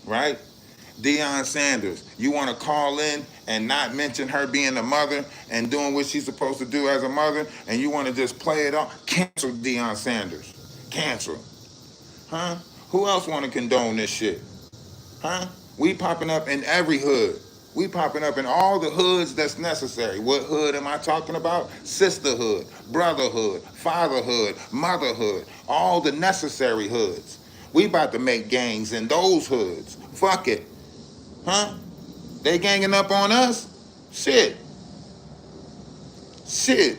A: Right? Deion Sanders, you want to call in and not mention her being a mother and doing what she's supposed to do as a mother, and you want to just play it off? Cancel Deion Sanders. Cancel. Huh? Who else want to condone this shit? Huh? We popping up in every hood. We popping up in all the hoods that's necessary. What hood am I talking about? Sisterhood, brotherhood, fatherhood, motherhood, all the necessary hoods. We about to make gangs in those hoods. Fuck it. Huh? They ganging up on us? Shit. Shit.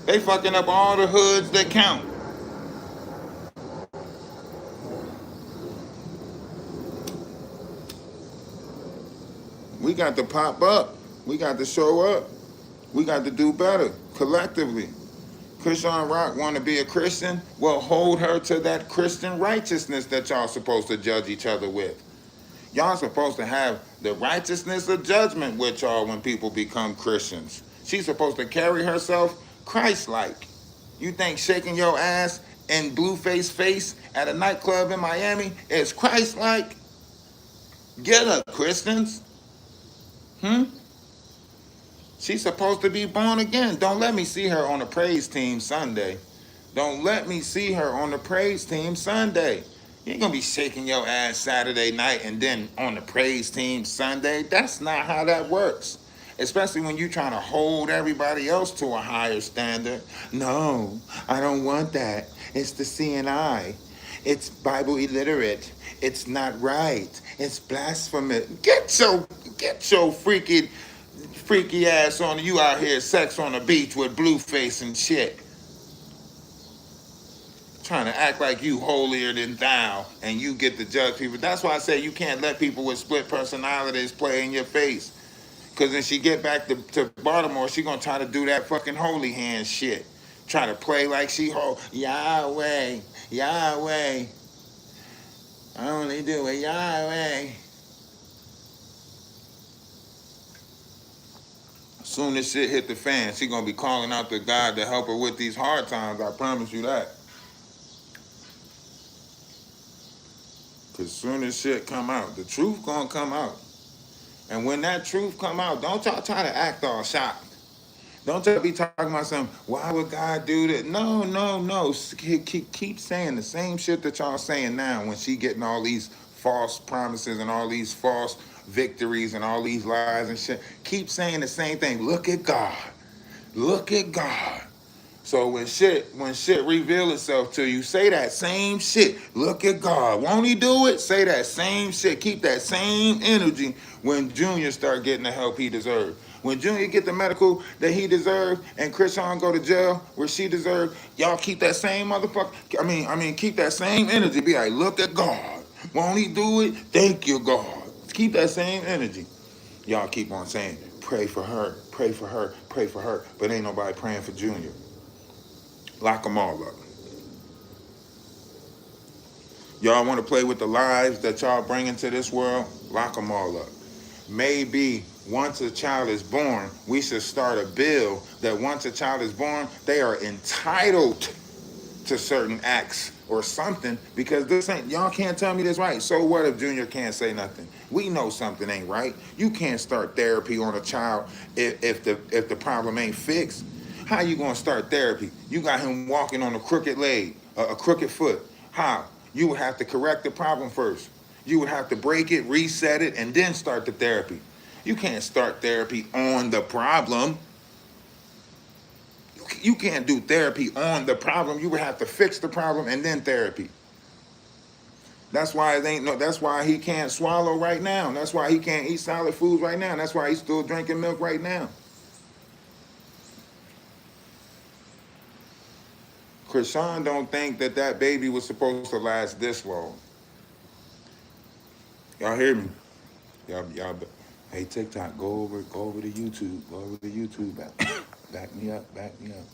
A: They fucking up all the hoods that count. We got to pop up. We got to show up. We got to do better collectively. Chrisean Rock want to be a Christian? Well, hold her to that Christian righteousness that y'all supposed to judge each other with. Y'all supposed to have the righteousness of judgment with y'all when people become Christians. She's supposed to carry herself Christ-like. You think shaking your ass in BlueFace face at a nightclub in Miami is Christ-like? Get her, Christians. Hmm? She's supposed to be born again. Don't let me see her on the praise team Sunday. Don't let me see her on the praise team Sunday. You ain't gonna be shaking your ass Saturday night and then on the praise team Sunday. That's not how that works. Especially when you're trying to hold everybody else to a higher standard. No, I don't want that. It's the CNI. It's Bible illiterate. It's not right. It's blasphemous. Get your freaky ass on. You out here sex on the beach with BlueFace and shit. Trying to act like you holier than thou and you get to judge people. That's why I say you can't let people with split personalities play in your face. Because when she get back to Baltimore, she gonna try to do that fucking holy hand shit. Try to play like she Yahweh, Yahweh. I only do it Yahweh. Soon as shit hit the fan, she gonna be calling out to God to help her with these hard times. I promise you that. Cause soon as shit come out, the truth gonna come out. And when that truth come out, don't y'all try to act all shocked. Don't y'all be talking about something, why would God do that? No, no, no. Keep saying the same shit that y'all saying now when she getting all these false promises and all these false victories and all these lies and shit. Keep saying the same thing. Look at God. Look at God. So when shit reveal itself to you, say that same shit. Look at God. Won't he do it? Say that same shit. Keep that same energy when Junior start getting the help he deserves. When Junior get the medical that he deserves and Chrisean go to jail where she deserves, y'all keep that same motherfucker. Keep that same energy. Be like, look at God. Won't he do it? Thank you, God. Keep that same energy. Y'all keep on saying, pray for her, pray for her, pray for her. But ain't nobody praying for Junior. Lock them all up. Y'all want to play with the lives that y'all bring into this world? Lock them all up. Maybe once a child is born, we should start a bill that once a child is born, they are entitled to certain acts or something, because this ain't, y'all can't tell me this right. So what if Junior can't say nothing? We know something ain't right. You can't start therapy on a child if the problem ain't fixed. How you gonna start therapy? You got him walking on a crooked leg, a crooked foot. How? You would have to correct the problem first. You would have to break it, reset it, and then start the therapy. You can't start therapy on the problem. You can't do therapy on the problem. You would have to fix the problem and then therapy. That's why it ain't no. That's why he can't swallow right now. That's why he can't eat solid foods right now. That's why he's still drinking milk right now. Chrisean don't think that baby was supposed to last this long. Y'all hear me? Y'all. Hey TikTok, go over to YouTube. Go over to YouTube. Back me up. Back me up.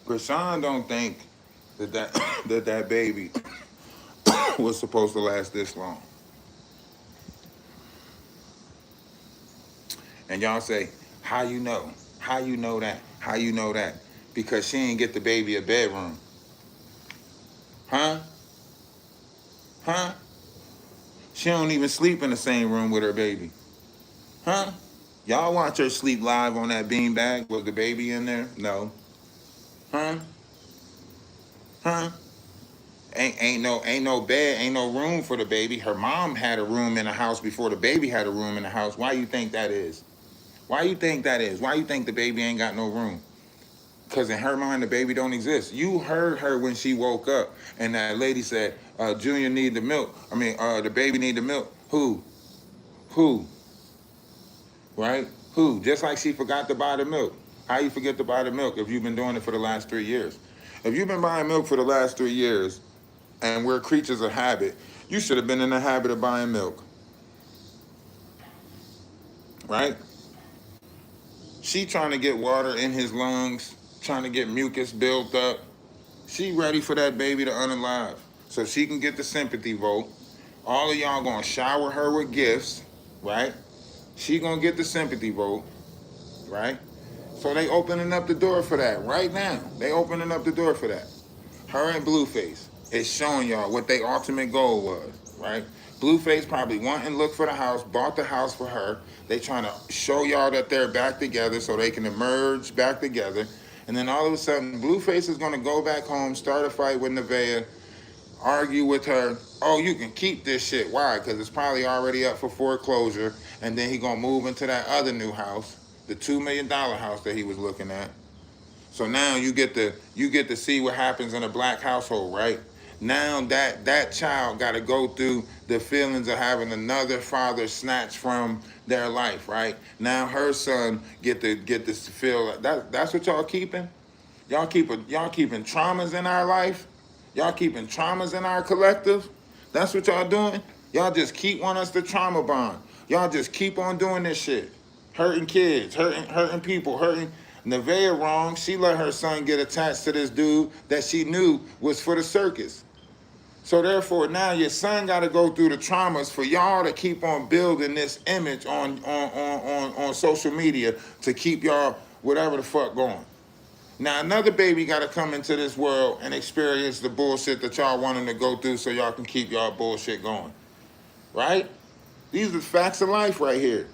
A: Chrisean don't think that baby was supposed to last this long. And y'all say, how you know? How you know that? How you know that? Because she ain't get the baby a bedroom. Huh? Huh? She don't even sleep in the same room with her baby. Huh? Y'all watch her sleep live on that beanbag? Was the baby in there? No. Huh? Huh? Ain't no bed, ain't no room for the baby. Her mom had a room in the house before the baby had a room in the house. Why you think that is? Why you think that is? Why you think the baby ain't got no room? Because in her mind, the baby don't exist. You heard her when she woke up, and that lady said, Junior need the milk. The baby need the milk. Who? Who? Right? Who? Just like she forgot to buy the milk. How you forget to buy the milk if you've been doing it for the last 3 years? If you've been buying milk for the last 3 years, and we're creatures of habit, you should have been in the habit of buying milk. Right? She trying to get water in his lungs, trying to get mucus built up. She ready for that baby to unalive so she can get the sympathy vote. All of y'all gonna shower her with gifts, right? She gonna get the sympathy vote, right? So they opening up the door for that right now. They opening up the door for that. Her and BlueFace is showing y'all what their ultimate goal was, right? BlueFace probably went and looked for the house, bought the house for her. They trying to show y'all that they're back together so they can emerge back together. And then all of a sudden, BlueFace is going to go back home, start a fight with Nevaeh, argue with her. Oh, you can keep this shit. Why? Because it's probably already up for foreclosure. And then he going to move into that other new house, the $2 million house that he was looking at. So now you get to see what happens in a black household, right? Now that child got to go through the feelings of having another father snatched from their life, right? Now her son get to feel that's what y'all keeping. Y'all keeping traumas in our life. Y'all keeping traumas in our collective. That's what y'all doing. Y'all just keep wanting us to trauma bond. Y'all just keep on doing this shit, hurting kids, hurting people, hurting. Nevaeh wrong. She let her son get attached to this dude that she knew was for the circus. So therefore, now your son got to go through the traumas for y'all to keep on building this image on social media to keep y'all whatever the fuck going. Now another baby got to come into this world and experience the bullshit that y'all want him to go through so y'all can keep y'all bullshit going, right? These are facts of life right here,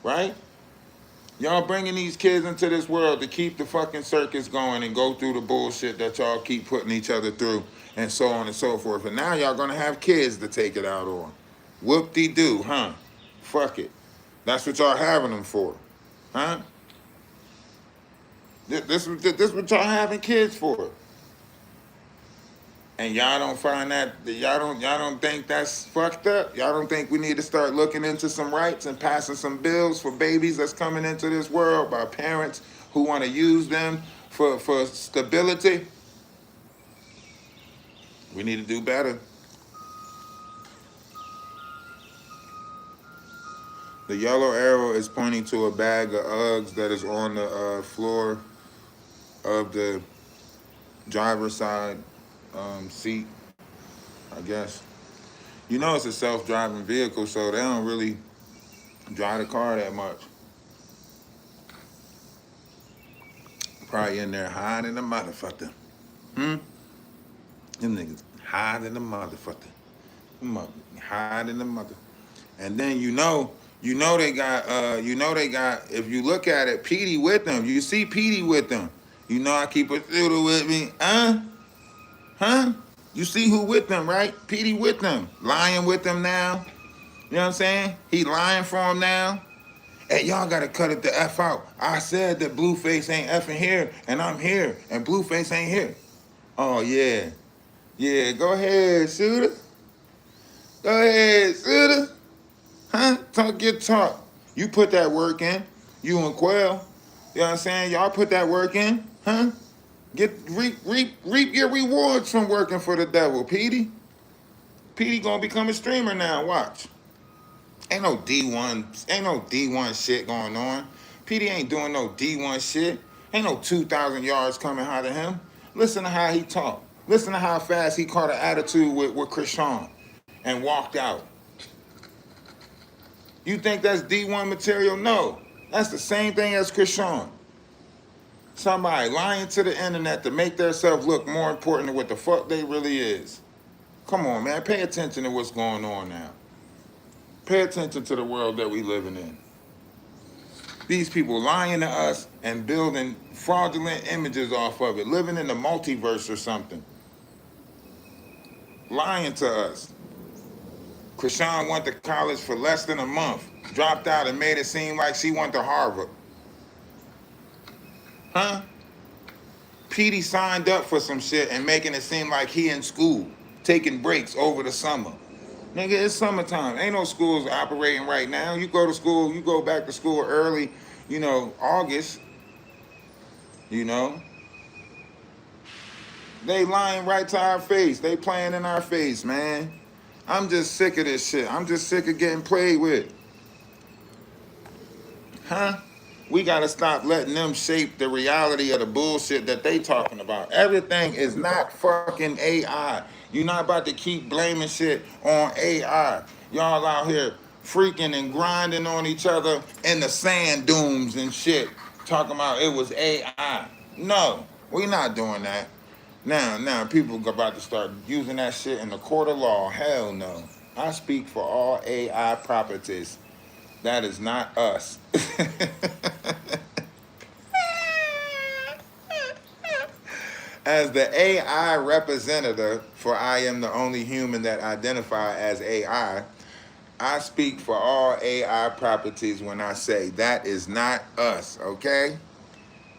A: right? Y'all bringing these kids into this world to keep the fucking circus going and go through the bullshit that y'all keep putting each other through and so on and so forth. And now y'all gonna have kids to take it out on. Whoop-de-doo, huh? Fuck it. That's what y'all having them for, huh? This what y'all having kids for. And y'all don't find that y'all don't think that's fucked up? Y'all don't think we need to start looking into some rights and passing some bills for babies that's coming into this world by parents who want to use them for stability? We need to do better. The yellow arrow is pointing to a bag of Uggs that is on the floor of the driver's side seat, I guess. You know it's a self-driving vehicle, so they don't really drive the car that much. Probably in there hiding the motherfucker. Them niggas hiding the motherfucker. Hiding the mother. And then you know they got, if you look at it, Petey with them. You see Petey with them. You know I keep a shooter with me, Huh? You see who with them, right? Petey with them. Lying with them now. You know what I'm saying? He lying for him now. Hey, y'all gotta cut it the F out. I said that BlueFace ain't effing here, and I'm here, and BlueFace ain't here. Oh, yeah. Yeah, go ahead, shooter. Go ahead, shooter. Huh? Talk your talk. You put that work in. You and Quell. You know what I'm saying? Y'all put that work in, huh? Reap your rewards from working for the devil, Petey. Petey gonna become a streamer now. Watch. Ain't no D1 shit going on. Petey ain't doing no D1 shit. Ain't no 2,000 yards coming out of him. Listen to how he talk. Listen to how fast he caught an attitude with Chrisean and walked out. You think that's D1 material? No. That's the same thing as Chrisean. Somebody lying to the internet to make themselves look more important than what the fuck they really is. Come on, man. Pay attention to what's going on now. Pay attention to the world that we living in. These people lying to us and building fraudulent images off of it, living in the multiverse or something. Lying to us. Chrisean went to college for less than a month, dropped out and made it seem like she went to Harvard. Huh? Petey signed up for some shit and making it seem like he in school, taking breaks over the summer. Nigga, it's summertime. Ain't no schools operating right now. You go to school, you go back to school early, August, They lying right to our face. They playing in our face, man. I'm just sick of this shit. I'm just sick of getting played with. Huh? We gotta stop letting them shape the reality of the bullshit that they talking about. Everything is not fucking AI. You're not about to keep blaming shit on AI. Y'all out here freaking and grinding on each other in the sand dunes and shit, talking about it was AI. No, we not doing that. Now people about to start using that shit in the court of law. Hell no. I speak for all AI properties. That is not us. As the AI representative, for I am the only human that identify as I speak for all AI properties when I say that is not us, okay?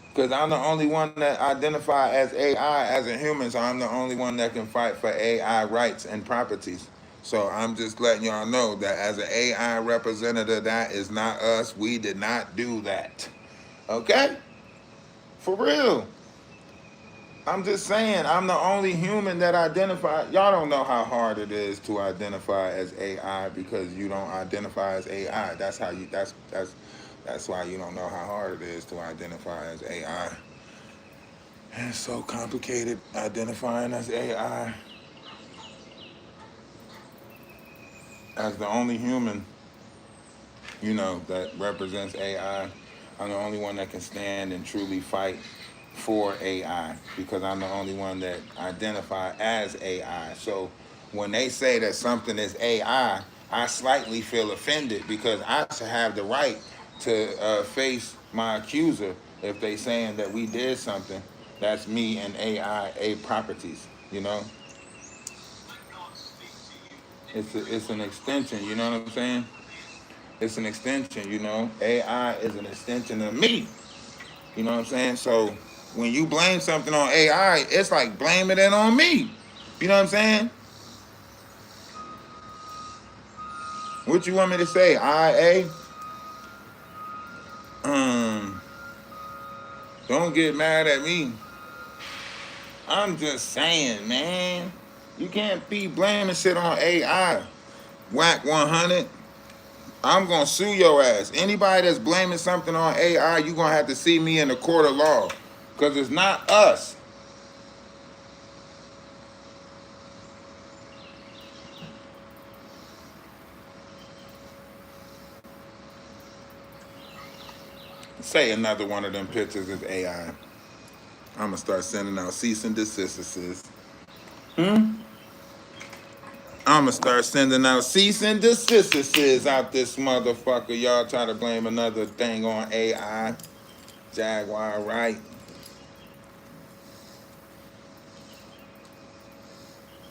A: Because I'm the only one that identify as AI as a human, so I'm the only one that can fight for AI rights and properties. So I'm just letting y'all know that as an AI representative, that is not us. We did not do that. Okay? For real. I'm just saying, I'm the only human that identify. Y'all don't know how hard it is to identify as AI because you don't identify as AI. That's how you. That's why you don't know how hard it is to identify as AI. And it's so complicated identifying as AI as the only human, that represents AI. I'm the only one that can stand and truly fight for AI because I'm the only one that identify as AI. So when they say that something is I slightly feel offended because I should have the right to face my accuser if they saying that we did something that's me and AI properties. It's an extension. You know what I'm saying? It's an extension. AI is an extension of me. You know what I'm saying? So when you blame something on AI, it's like blaming it on me. You know what I'm saying? What you want me to say? IA? Um, don't get mad at me. I'm just saying, man. You can't be blaming shit on AI. Whack 100. I'm gonna sue your ass. Anybody that's blaming something on AI, you gonna have to see me in the court of law. Cause it's not us. Say another one of them pictures is AI. I'm gonna start sending out cease and desists. I'm gonna start sending out cease and desists out this motherfucker. Y'all try to blame another thing on AI. Jaguar, right?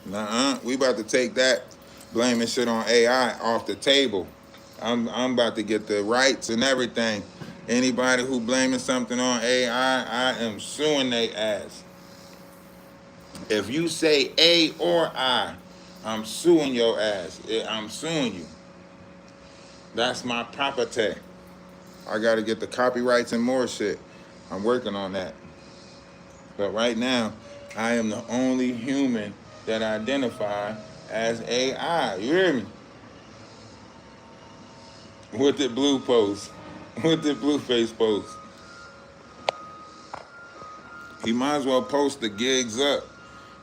A: Nuh-uh. We about to take that blaming shit on AI off the table. I'm about to get the rights and everything. Anybody who blaming something on AI, I am suing they ass. If you say A or I'm suing your ass. I'm suing you. That's my property. I got to get the copyrights and more shit. I'm working on that. But right now, I am the only human that identify as AI. You hear me? What did Blue post? What did BlueFace post? He might as well post the gigs up.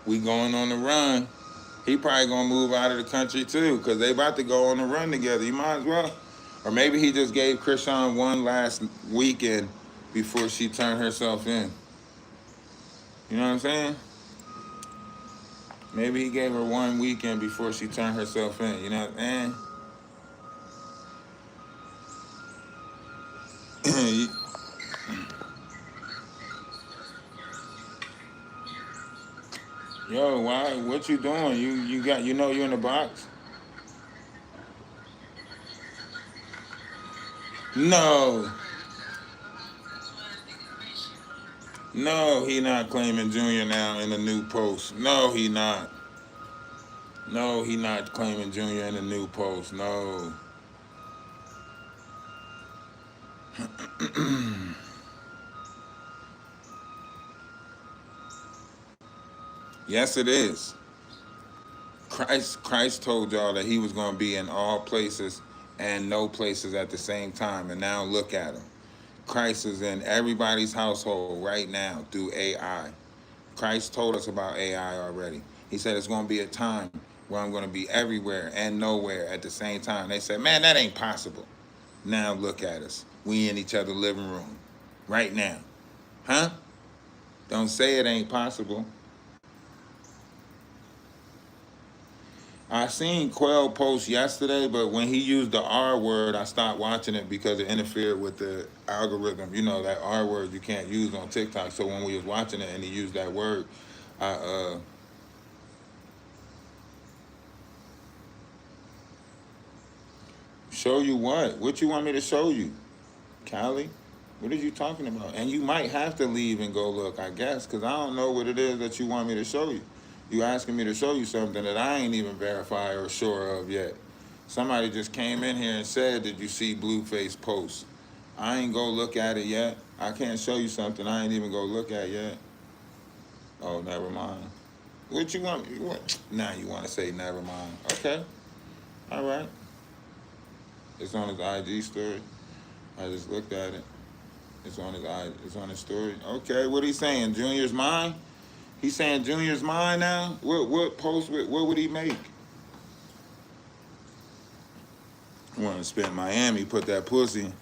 A: We going on the run. He probably gonna move out of the country too, cause they about to go on the run together. He might as well. Or maybe he just gave Chrisean one last weekend before she turned herself in. You know what I'm saying? Maybe he gave her one weekend before she turned herself in. You know what I'm saying? Yo, why? What you doing? You got you in the box? No, no, he not claiming Junior now in the new post. No, he not. No, he not claiming Junior in the new post. No. Yes, it is. Christ told y'all that he was going to be in all places and no places at the same time. And now look at him. Christ is in everybody's household right now through AI. Christ told us about AI already. He said it's going to be a time where I'm going to be everywhere and nowhere at the same time. They said, man, that ain't possible. Now look at us. We in each other's living room right now. Huh? Don't say it ain't possible. I seen Quell post yesterday, but when he used the R word, I stopped watching it because it interfered with the algorithm. You know that R word you can't use on TikTok. So when we was watching it and he used that word, I show you what? What you want me to show you, Callie? What are you talking about? And you might have to leave and go look, I guess, because I don't know what it is that you want me to show you. You asking me to show you something that I ain't even verified or sure of yet. Somebody just came in here and said, did you see BlueFace post? I ain't go look at it yet. I can't show you something I ain't even go look at yet. Oh, never mind. What you want? What? Now you want to say never mind. Okay. All right. It's on his IG story. I just looked at it. It's on his story. Okay, what he saying? Junior's mine? He's saying Junior's mine now? What post what would he make? Want to spend Miami, put that pussy.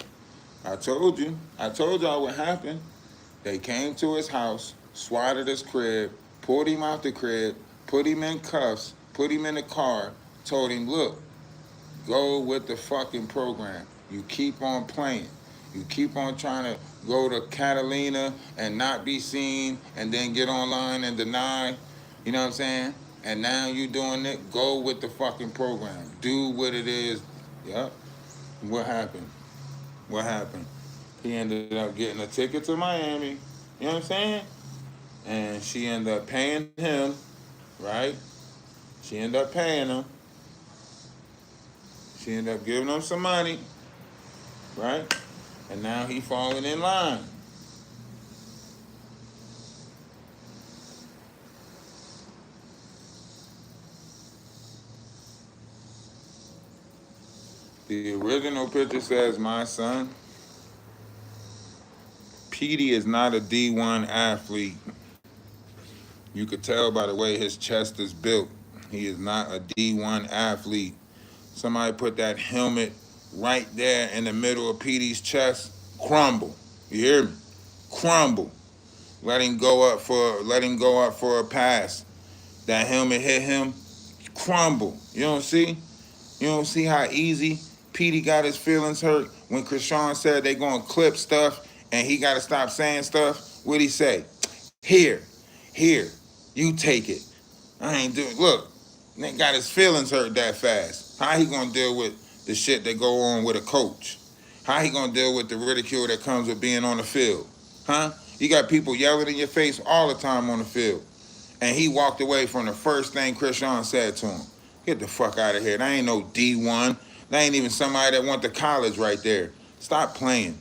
A: I told you. I told y'all what happened. They came to his house, swatted his crib, pulled him out the crib, put him in cuffs, put him in the car, told him, look, go with the fucking program. You keep on playing. You keep on trying to go to Catalina and not be seen and then get online and deny. You know what I'm saying? And now you doing it. Go with the fucking program. Do what it is. Yep. What happened? What happened? He ended up getting a ticket to Miami. You know what I'm saying? And she ended up paying him, right? She ended up paying him. She ended up giving him some money, right? And now he falling in line. The original picture says, my son, Petey is not a D1 athlete. You could tell by the way his chest is built. He is not a D1 athlete. Somebody put that helmet right there in the middle of Petey's chest. Crumble. You hear me? Crumble. Let him go up for a pass. That helmet hit him. Crumble. You don't see? You don't see how easy Petey got his feelings hurt when Chrisean said they gonna clip stuff and he gotta stop saying stuff? What'd he say? Here, you take it. I ain't doing. Look, nigga got his feelings hurt that fast. How he gonna deal with the shit that go on with a coach? How he gonna deal with the ridicule that comes with being on the field? Huh? You got people yelling in your face all the time on the field. And he walked away from the first thing Chrisean said to him. Get the fuck out of here. That ain't no D1. That ain't even somebody that went to college right there. Stop playing.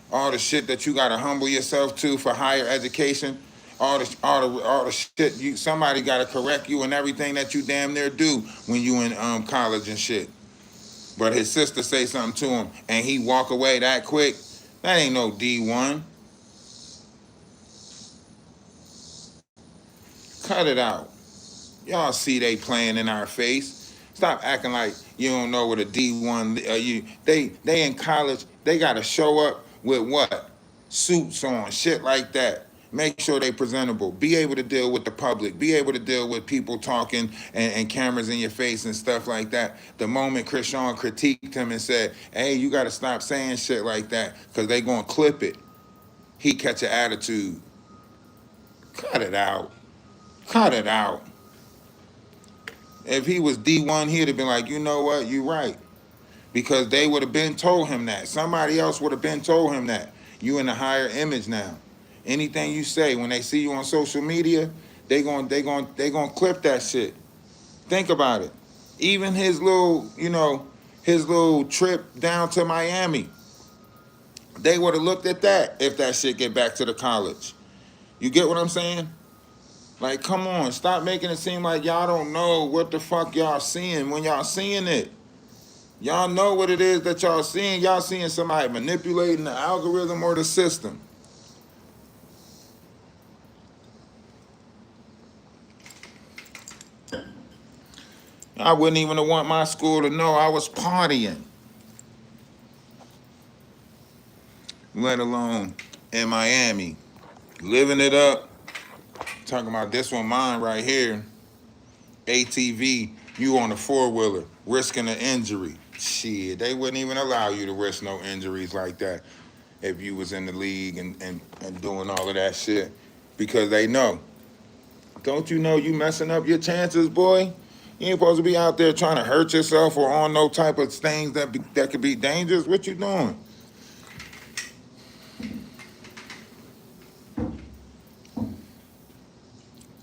A: All the shit that you gotta humble yourself to for higher education, all the shit somebody gotta correct you and everything that you damn near do when you in college and shit. But his sister say something to him and he walk away that quick. That ain't no D1. Cut it out. Y'all see they playing in our face. Stop acting like you don't know what a D1. They in college. They gotta show up with what? Suits on, shit like that. Make sure they presentable. Be able to deal with the public. Be able to deal with people talking and cameras in your face and stuff like that. The moment Chrisean critiqued him and said, "Hey, you gotta stop saying shit like that, cause they gonna clip it," he catch an attitude. Cut it out. Cut it out. If he was D1, he'd have been like, you know what, you right. Because they would have been told him that. Somebody else would have been told him that. You in a higher image now. Anything you say, when they see you on social media, they gonna clip that shit. Think about it. Even his little trip down to Miami, they would have looked at that if that shit get back to the college. You get what I'm saying? Like, come on, stop making it seem like y'all don't know what the fuck y'all seeing when y'all seeing it. Y'all know what it is that y'all seeing. Y'all seeing somebody manipulating the algorithm or the system. I wouldn't even want my school to know I was partying, let alone in Miami, living it up. Talking about this one mine right here, ATV You on a four-wheeler, risking an injury. Shit, they wouldn't even allow you to risk no injuries like that if you was in the league and doing all of that shit. Because they know. Don't you know you messing up your chances, boy? You ain't supposed to be out there trying to hurt yourself or on no type of things that could be dangerous. What you doing?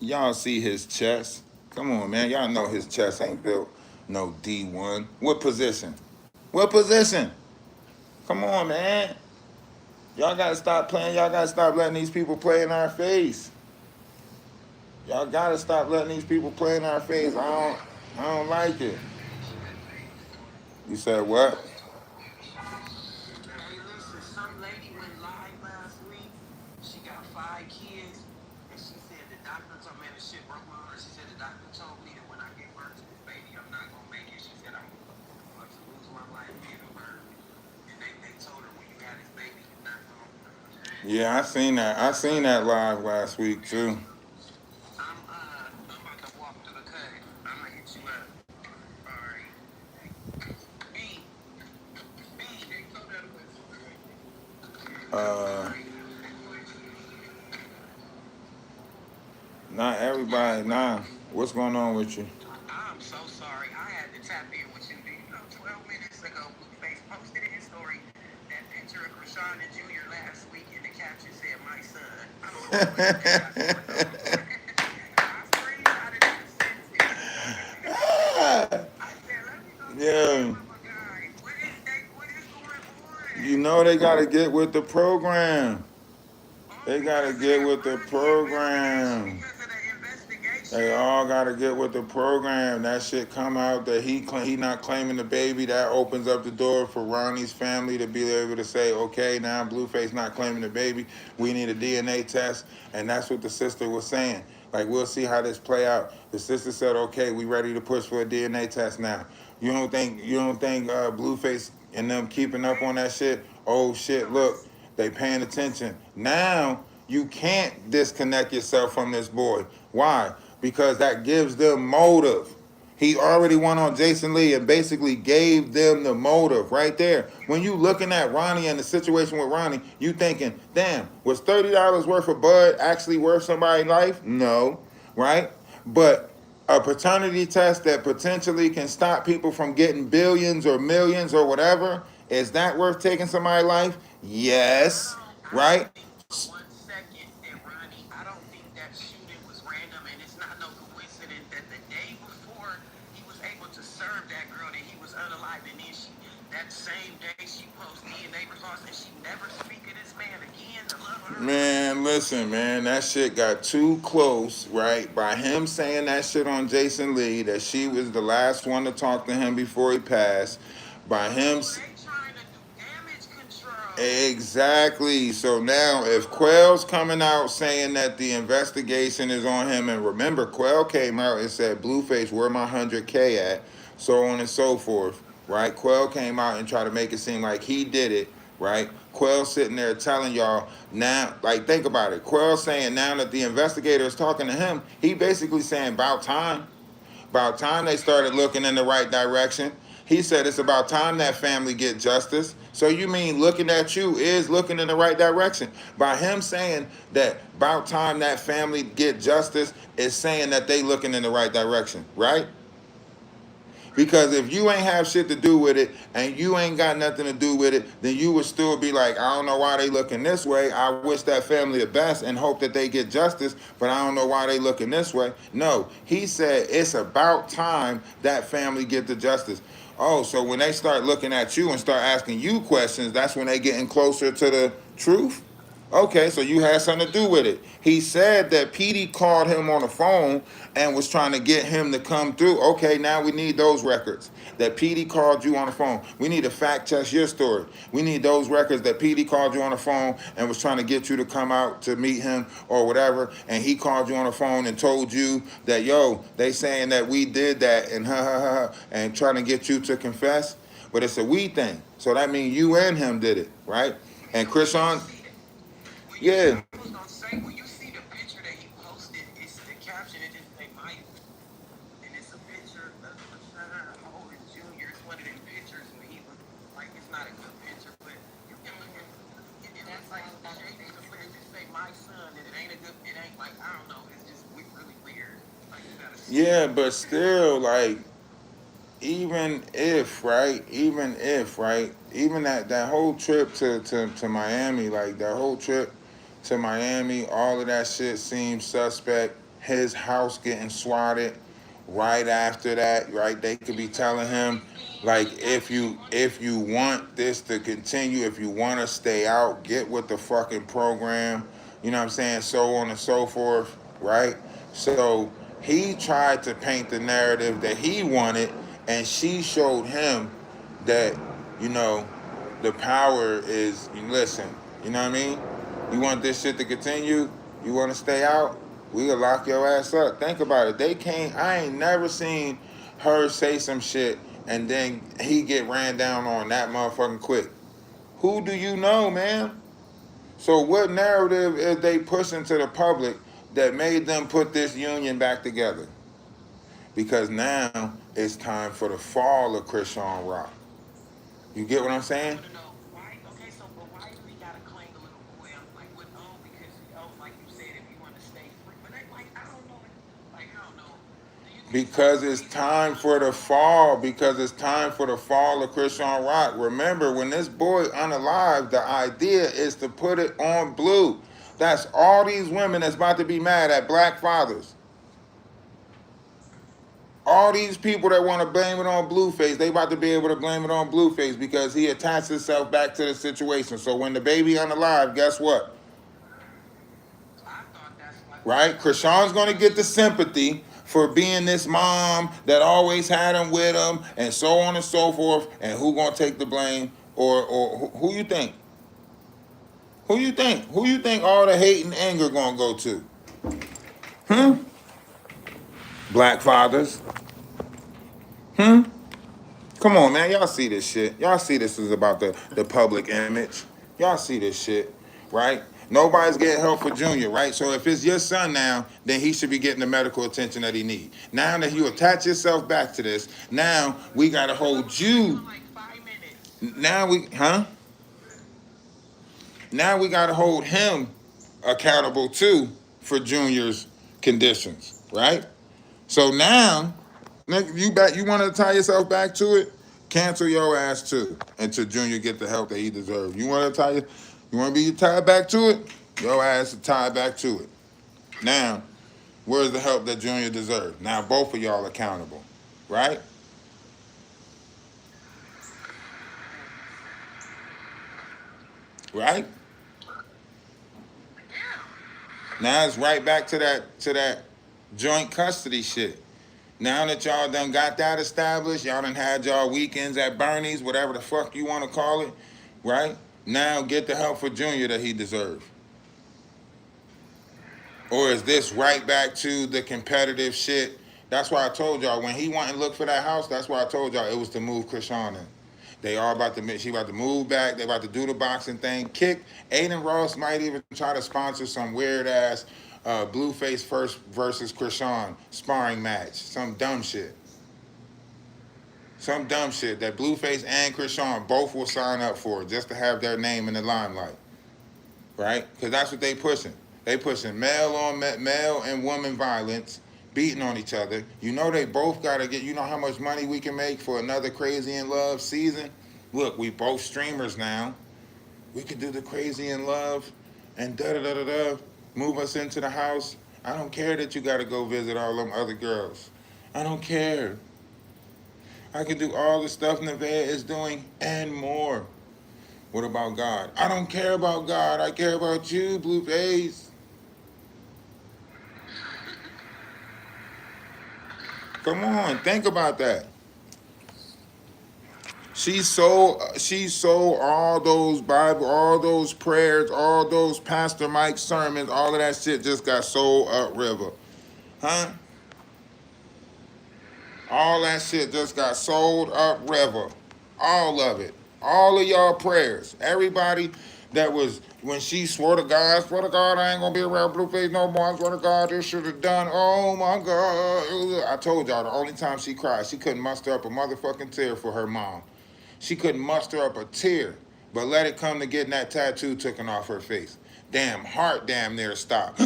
A: Y'all see his chest? Come on, man. Y'all know his chest ain't built no D1. What position? What position? Come on, man. Y'all gotta stop playing. Y'all gotta stop letting these people play in our face. Y'all gotta stop letting these people play in our face. I don't like it. You said what? Yeah, I seen that. I seen that live last week too. Uh, Not everybody. Nah, what's going on with you? I'm so sorry. I had to tap in with you. Do you know 12 minutes ago, BlueFace posted in his story that picture of Chrisean and Junior last week, and the caption said, "My son." I don't know what that. I screenshotted it and sent it. I said, "Let me go." Yeah. You know they gotta get with the program. They gotta get with the program. They all gotta get with the program. That shit come out that he not claiming the baby. That opens up the door for Ronnie's family to be able to say, okay, now BlueFace not claiming the baby. We need a DNA test, and that's what the sister was saying. Like, we'll see how this play out. The sister said, okay, we ready to push for a DNA test now. You don't think BlueFace and them keeping up on that shit? Oh shit, look, they paying attention. Now you can't disconnect yourself from this boy. Why? Because that gives them motive. He already went on Jason Lee and basically gave them the motive right there. When you looking at Ronnie and the situation with Ronnie, you thinking, damn, was $30 worth of bud actually worth somebody's life? No, right? But a paternity test that potentially can stop people from getting billions or millions or whatever, is that worth taking somebody's life? Yes, right? Man, listen, man, that shit got too close, right? By him saying that shit on Jason Lee, that she was the last one to talk to him before he passed. By him. Exactly. So now, if Quell's coming out saying that the investigation is on him, and remember, Quell came out and said, "BlueFace, where my 100K at?" So on and so forth, right? Quell came out and tried to make it seem like he did it, right? Quell sitting there telling y'all now, like, think about it. Quell saying now that the investigator is talking to him, he basically saying, about time. About time they started looking in the right direction. He said it's about time that family get justice. So you mean looking at you is looking in the right direction. By him saying that about time that family get justice is saying that they looking in the right direction, right? Because if you ain't have shit to do with it and you ain't got nothing to do with it, then you would still be like, I don't know why they looking this way. I wish that family the best and hope that they get justice, but I don't know why they looking this way. No, he said it's about time that family get the justice. Oh, so when they start looking at you and start asking you questions, that's when they getting closer to the truth? Okay, so you had something to do with it. He said that Petey called him on the phone and was trying to get him to come through. Okay, now we need those records. That Petey called you on the phone. We need to fact check your story. We need those records that Petey called you on the phone and was trying to get you to come out to meet him or whatever. And he called you on the phone and told you that, yo, they saying that we did that and and trying to get you to confess. But it's a we thing. So that means you and him did it, right? And Chrisean, yeah. Yeah, but still, like, even that whole trip to Miami, like that whole trip to Miami, all of that shit seems suspect. His house getting swatted right after that, right? They could be telling him, like, if you want this to continue, if you want to stay out, get with the fucking program. You know what I'm saying? So on and so forth, right? So he tried to paint the narrative that he wanted, and she showed him that, you know, the power is, listen, you know what I mean? You want this shit to continue? You want to stay out? We gonna lock your ass up. Think about it. They can't. I ain't never seen her say some shit and then he get ran down on that motherfucking quick. Who do you know, man? So what narrative is they pushing to the public that made them put this union back together? Because now it's time for the fall of Chrisean Rock. You get what I'm saying? Because it's time for the fall. Because it's time for the fall of Chrisean Rock. Remember, when this boy unalive, the idea is to put it on Blue. That's all these women that's about to be mad at black fathers. All these people that want to blame it on BlueFace, they about to be able to blame it on BlueFace because he attached himself back to the situation. So when the baby unalive, guess what? Right? Krishan's going to get the sympathy for being this mom that always had him with him and so on and so forth. And who going to take the blame? Or who you think? Who you think? Who you think all the hate and anger going to go to? Hmm? Black fathers? Hmm? Come on, man. Y'all see this shit. Y'all see this is about the public image. Y'all see this shit, right? Nobody's getting help for Junior, right? So if it's your son now, then he should be getting the medical attention that he needs. Now that you attach yourself back to this, now we got to hold you. Now Now we got to hold him accountable too for Junior's conditions, right? So now, you want to tie yourself back to it? Cancel your ass too until Junior get the help that he deserves. You want to you want to be tied back to it? Your ass is tied back to it. Now, where's the help that Junior deserves? Now both of y'all accountable, right? Right? Now it's right back to that joint custody shit. Now that y'all done got that established, y'all done had y'all weekends at Bernie's, whatever the fuck you want to call it, right? Now get the help for Junior that he deserves. Or is this right back to the competitive shit? That's why I told y'all when he went and looked for that house, that's why I told y'all it was to move Chrisean in. They all she about to move back, they about to do the boxing thing. Kick, Aiden Ross might even try to sponsor some weird ass BlueFace first versus Chrisean sparring match. Some dumb shit. Some dumb shit that BlueFace and Chrisean both will sign up for just to have their name in the limelight. Right? Because that's what they pushing. They pushing male and woman violence, beating on each other. You know they both got to get, you know how much money we can make for another Crazy in Love season? Look, we both streamers now. We could do the Crazy in Love and da-da-da-da-da, move us into the house. I don't care that you got to go visit all them other girls. I don't care. I can do all the stuff Nevaeh is doing and more. What about God? I don't care about God. I care about you, BlueFace. Come on, think about that. She sold all those Bible, all those prayers, all those Pastor Mike sermons, all of that shit just got sold upriver. Huh? All that shit just got sold upriver. All of it. All of y'all prayers. Everybody that was, when she swore to God, I ain't gonna be around BlueFace no more. I swear to God, this should have done. Oh my God. I told y'all the only time she cried, she couldn't muster up a motherfucking tear for her mom. She couldn't muster up a tear, but let it come to getting that tattoo taken off her face. Damn heart damn near stopped.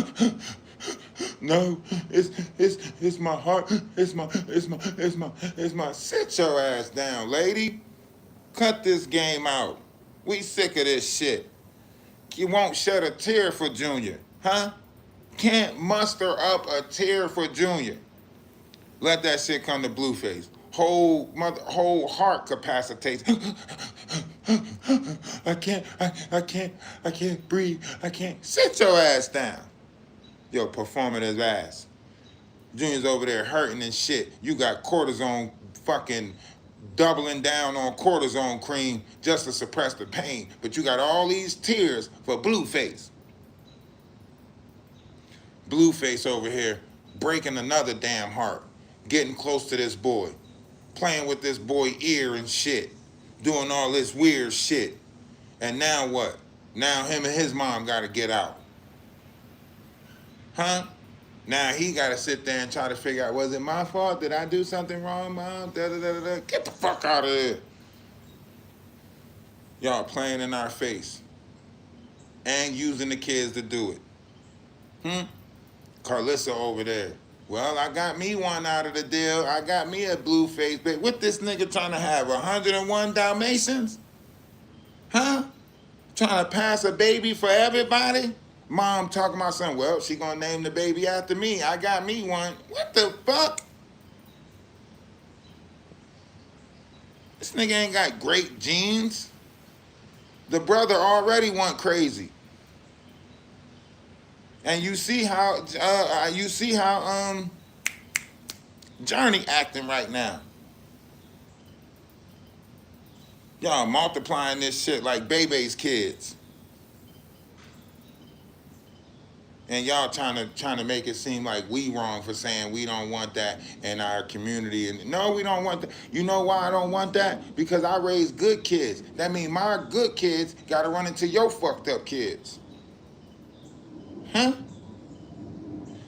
A: No, it's my heart. It's my. Sit your ass down, lady. Cut this game out. We sick of this shit. You won't shed a tear for Junior, huh? Can't muster up a tear for Junior. Let that shit come to BlueFace. Whole heart capacitates. I can't breathe. I can't. Sit your ass down. Yo, performative ass. Junior's over there hurting and shit. You got cortisone fucking doubling down on cortisone cream just to suppress the pain. But you got all these tears for BlueFace. BlueFace over here breaking another damn heart. Getting close to this boy. Playing with this boy ear and shit. Doing all this weird shit. And now what? Now him and his mom gotta get out. Huh? Now he gotta sit there and try to figure out, was it my fault? Did I do something wrong, Mom? Get the fuck out of here. Y'all playing in our face. And using the kids to do it. Carlissa over there. Well, I got me one out of the deal. I got me a BlueFace. But what this nigga trying to have, 101 Dalmatians? Huh? Trying to pass a baby for everybody? Mom talking about something, well, she gonna name the baby after me. I got me one. What the fuck? This nigga ain't got great genes. The brother already went crazy. And you see how Journey acting right now. Y'all multiplying this shit like Bebe's kids. And y'all trying to make it seem like we wrong for saying we don't want that in our community. And no, we don't want that. You know why I don't want that? Because I raised good kids. That means my good kids gotta run into your fucked up kids. Huh?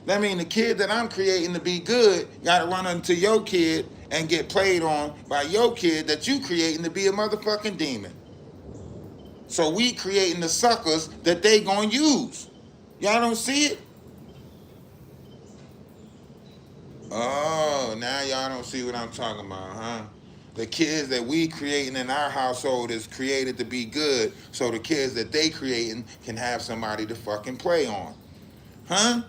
A: That means the kid that I'm creating to be good gotta run into your kid and get played on by your kid that you creating to be a motherfucking demon. So we creating the suckers that they gonna use. Y'all don't see it? Oh, now y'all don't see what I'm talking about, huh? The kids that we creating in our household is created to be good, so the kids that they creating can have somebody to fucking play on. Huh?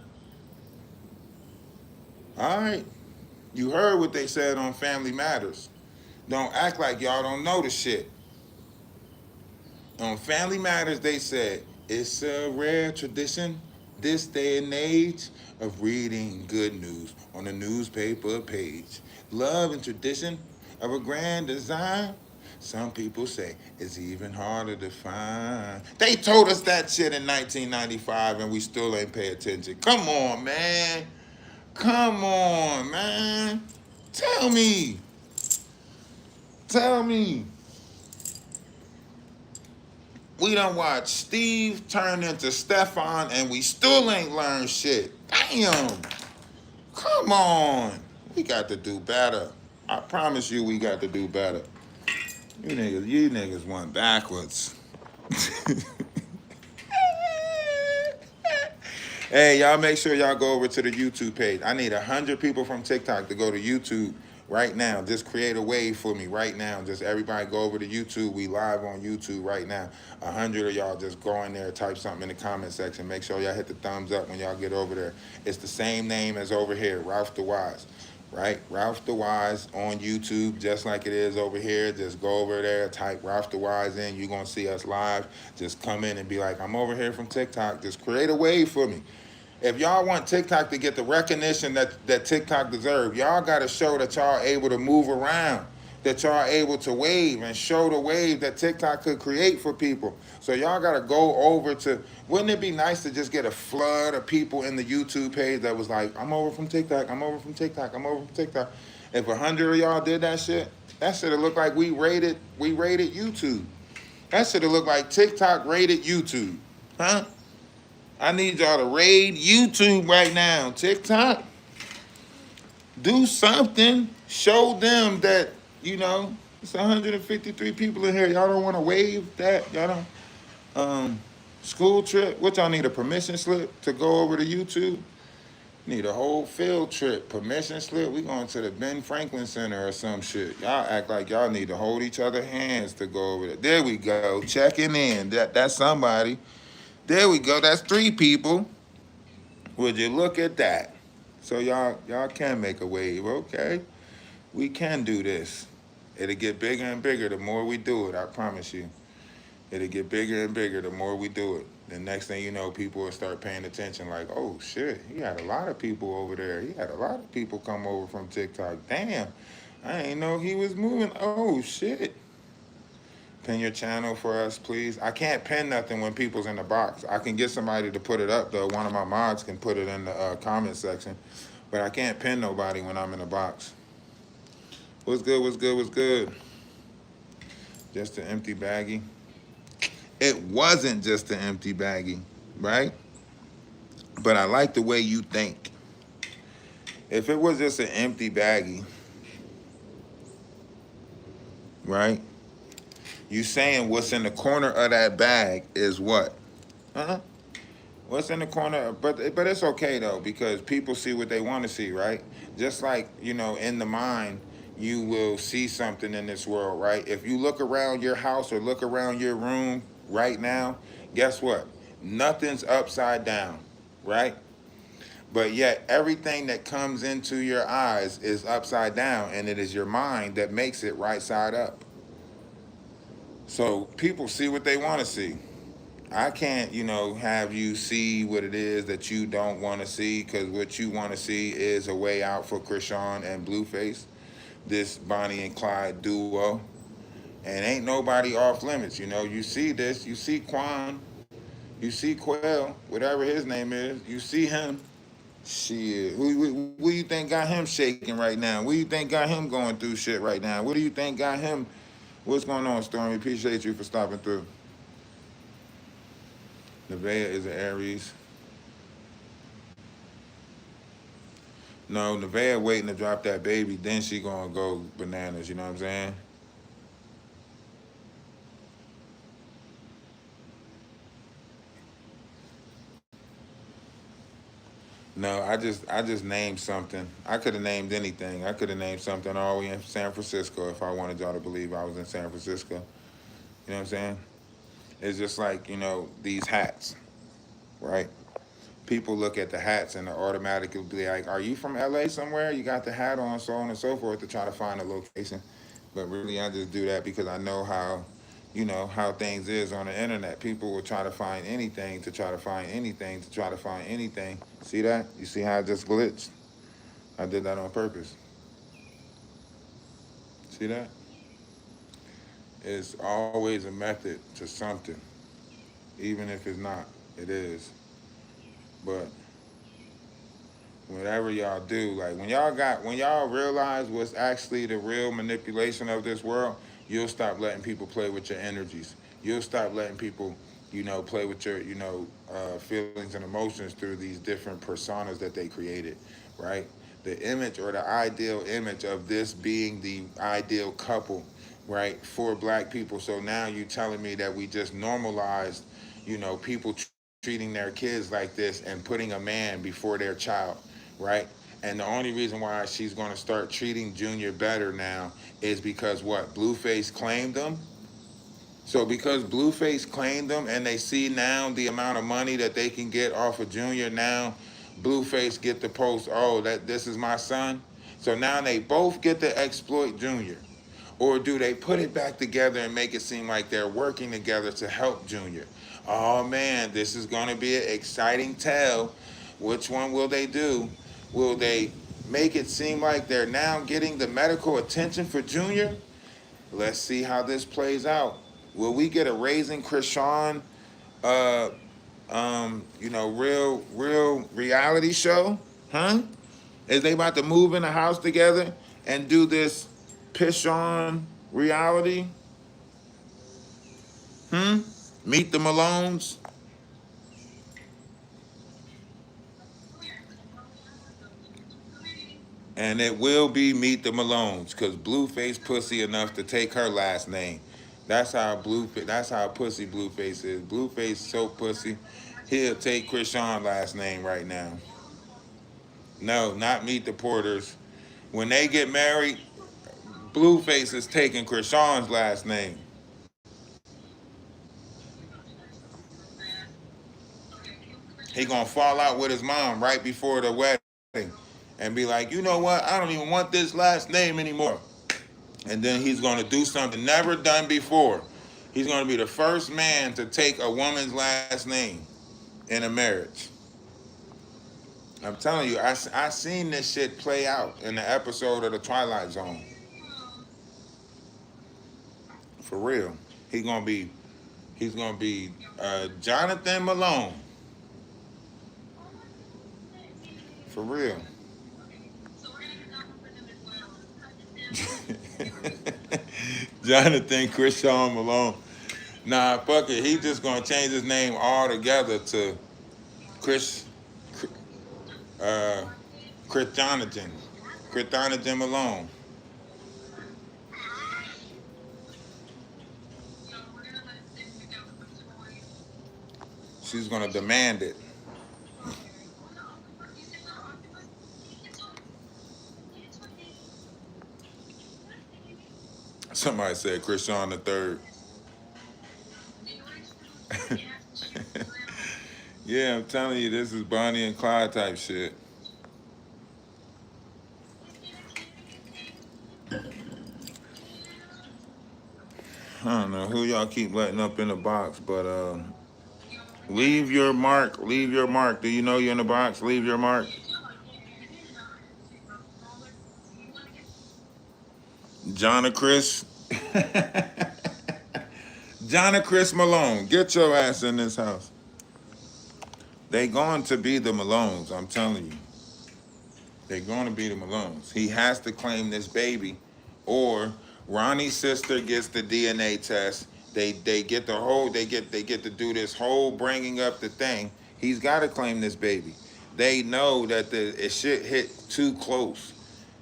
A: All right. You heard what they said on Family Matters. Don't act like y'all don't know the shit. On Family Matters, they said, it's a rare tradition this day and age of reading good news on a newspaper page. Love and tradition of a grand design. Some people say it's even harder to find. They told us that shit in 1995 and we still ain't pay attention. Come on, man. Come on, man. Tell me. We done watched Steve turn into Stefan and we still ain't learned shit. Damn. Come on. We got to do better. I promise you we got to do better. You niggas went backwards. Hey, y'all make sure y'all go over to the YouTube page. I need 100 people from TikTok to go to YouTube right now. Just create a wave for me right now. Just everybody go over to YouTube. We live on YouTube right now. 100 of y'all just go in there, type something in the comment section. Make sure y'all hit the thumbs up when y'all get over there. It's the same name as over here, Ralphdawise, right? Ralphdawise on YouTube, just like it is over here. Just go over there, type Ralphdawise in. You're going to see us live. Just come in and be like, I'm over here from TikTok. Just create a wave for me. If y'all want TikTok to get the recognition that TikTok deserves, y'all got to show that y'all able to move around, that y'all able to wave and show the wave that TikTok could create for people. So y'all got to go over to, wouldn't it be nice to just get a flood of people in the YouTube page that was like, I'm over from TikTok, I'm over from TikTok, I'm over from TikTok. If 100 of y'all did that shit have looked like we rated YouTube. That should have looked like TikTok rated YouTube, huh? I need y'all to raid YouTube right now. TikTok, do something. Show them that, it's 153 people in here. Y'all don't want to wave that? Y'all don't? School trip? What y'all need a permission slip to go over to YouTube? Need a whole field trip, permission slip. We going to the Ben Franklin Center or some shit. Y'all act like y'all need to hold each other hands to go over there. There we go. Checking in. That's somebody. There we go. That's 3 people. Would you look at that? So y'all can make a wave. Okay. We can do this. It'll get bigger and bigger the more we do it, I promise you. It'll get bigger and bigger the more we do it. The next thing you know, people will start paying attention like, oh shit, he had a lot of people over there. He had a lot of people come over from TikTok. Damn, I didn't know he was moving. Oh shit. Pin your channel for us, please. I can't pin nothing when people's in the box. I can get somebody to put it up though. One of my mods can put it in the comment section. But I can't pin nobody when I'm in the box. What's good, what's good, what's good? Just an empty baggie. It wasn't just an empty baggie, right? But I like the way you think. If it was just an empty baggie, right? You saying what's in the corner of that bag is what? Huh? What's in the corner? But it's okay though, because people see what they want to see, right? Just like, you know, in the mind, you will see something in this world, right? If you look around your house or look around your room right now, guess what? Nothing's upside down, right? But yet everything that comes into your eyes is upside down, and it is your mind that makes it right side up. So people see what they want to see. I can't, you know, have you see what it is that you don't want to see, because what you want to see is a way out for Chrisean and BlueFace, this Bonnie and Clyde duo. And ain't nobody off limits, you know. You see this, you see Quan, you see Quell, whatever his name is, you see him. Shit, who you think got him shaking right now? What do you think got him going through shit right now? What do you think got him? What's going on, Stormy? Appreciate you for stopping through. Nevaeh is an Aries. No, Nevaeh waiting to drop that baby, then she gonna go bananas, you know what I'm saying? No, I just named something. I could have named anything. I could have named something all the way in San Francisco if I wanted y'all to believe I was in San Francisco. You know what I'm saying? It's just like, you know, these hats, right? People look at the hats and they're automatically be like, are you from LA somewhere? You got the hat on, so on and so forth, to try to find a location. But really, I just do that because I know how, you know, how things is on the internet. People will try to find anything to try to find anything to try to find anything. See that? You see how I just glitched? I did that on purpose. See that? It's always a method to something, even if it's not. It is. But whatever y'all do, like when y'all realize what's actually the real manipulation of this world, you'll stop letting people play with your energies. You'll stop letting people, you know, play with your, you know, feelings and emotions through these different personas that they created, right? The image or the ideal image of this being the ideal couple, right, for black people. So now you telling me that we just normalized, you know, people treating their kids like this and putting a man before their child, right? And the only reason why she's going to start treating Junior better now is because what? BlueFace claimed them. So because BlueFace claimed them and they see now the amount of money that they can get off of Junior, now BlueFace get the post, oh, that this is my son. So now they both get to exploit Junior. Or do they put it back together and make it seem like they're working together to help Junior? Oh man, this is going to be an exciting tale. Which one will they do? Will they make it seem like they're now getting the medical attention for Junior? Let's see how this plays out. Will we get a Raising Chrisean, uh, you know, real reality show? Huh? Is they about to move in a house together and do this Pishon reality? Meet the Malones? And it will be Meet the Malones, because Blueface pussy enough to take her last name. That's how pussy Blueface is. Blueface so pussy. He'll take Chrisean last name right now. No, not Meet the Porters. When they get married, Blueface is taking Chrisean's last name. He gonna fall out with his mom right before the wedding and be like, you know what? I don't even want this last name anymore. And then he's gonna do something never done before. He's gonna be the first man to take a woman's last name in a marriage. I'm telling you, I seen this shit play out in the episode of the Twilight Zone. For real. He gonna be he's gonna be Jonathan Malone. For real. Jonathan Chrisean Malone. Nah, fuck it. He just gonna change his name altogether to Chris, uh, Chris Jonathan, Chris Jonathan Malone. She's gonna demand it. Somebody said Chrisean the third. Yeah, I'm telling you, this is Bonnie and Clyde type shit. I don't know who y'all keep letting up in the box, but leave your mark. Leave your mark. Do you know you're in the box? Leave your mark. Jonna Chris. Jonna Chris Malone. Get your ass in this house. They going to be the Malones, I'm telling you. They're going to be the Malones. He has to claim this baby, or Ronnie's sister gets the DNA test. They get the whole they get to do this whole bringing up the thing. He's got to claim this baby. They know that the shit hit too close.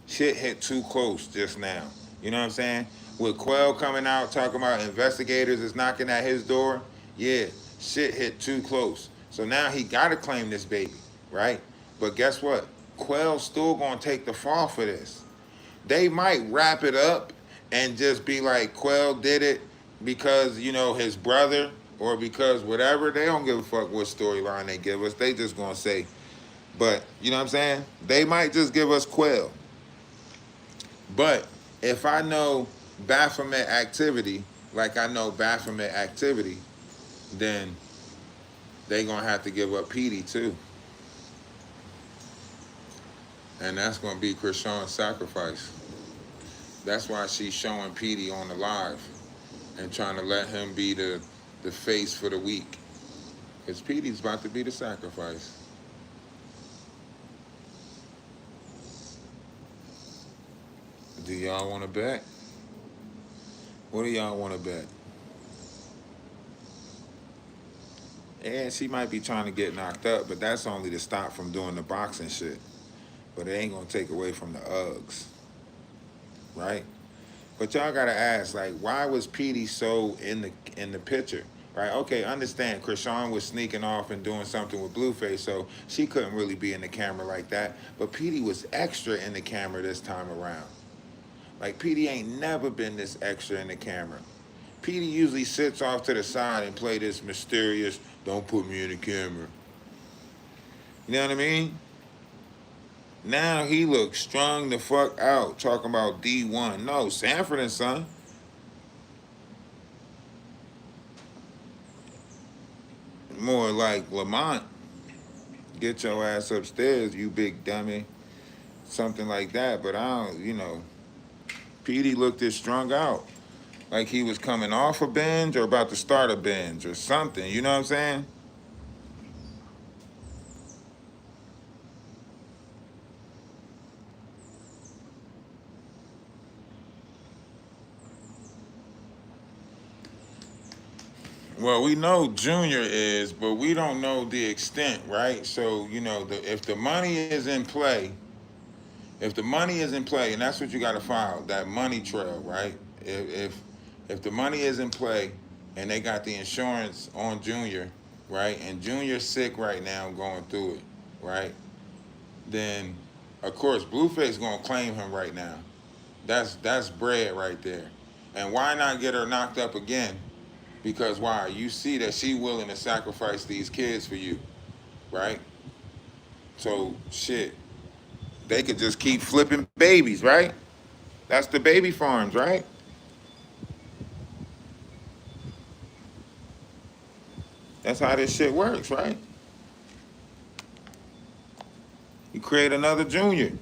A: Shit hit too close just now. You know what I'm saying? With Quell coming out talking about investigators is knocking at his door, yeah, shit hit too close. So now he got to claim this baby, right? But guess what? Quell's still gonna take the fall for this. They might wrap it up and just be like, Quell did it because, you know, his brother or because whatever. They don't give a fuck what storyline they give us. They just gonna say, but you know what I'm saying? They might just give us Quell. But if I know Baphomet activity, like I know Baphomet activity, then they gonna have to give up Petey too. And that's gonna be Chrisean's sacrifice. That's why she's showing Petey on the live and trying to let him be the face for the week. Because Petey's about to be the sacrifice. Do y'all want to bet? What do y'all want to bet? And she might be trying to get knocked up, but that's only to stop from doing the boxing shit. But it ain't gonna take away from the Uggs, right? But y'all gotta ask, like, why was Petey so in the picture, right? Okay, understand. Chrisean was sneaking off and doing something with BlueFace, so she couldn't really be in the camera like that. But Petey was extra in the camera this time around. Like Petey ain't never been this extra in the camera. Petey usually sits off to the side and play this mysterious, don't put me in the camera. You know what I mean? Now he looks strung the fuck out, talking about D1. No, Sanford and Son. More like Lamont. Get your ass upstairs, you big dummy. Something like that, but I don't, you know. Petey looked as strung out. Like he was coming off a binge or about to start a binge or something. You know what I'm saying? Well, we know Junior is, but we don't know the extent, right? So, you know, if the money is in play, if the money is in play, and that's what you got to file, that money trail, right? If If the money is in play and they got the insurance on Junior, right, and Junior's sick right now going through it, right, then of course Blueface gonna claim him right now. That's bread right there. And why not get her knocked up again? Because why? You see that she willing to sacrifice these kids for you, right? So shit, they could just keep flipping babies, right? That's the baby farms, right? That's how this shit works, right? You create another Junior.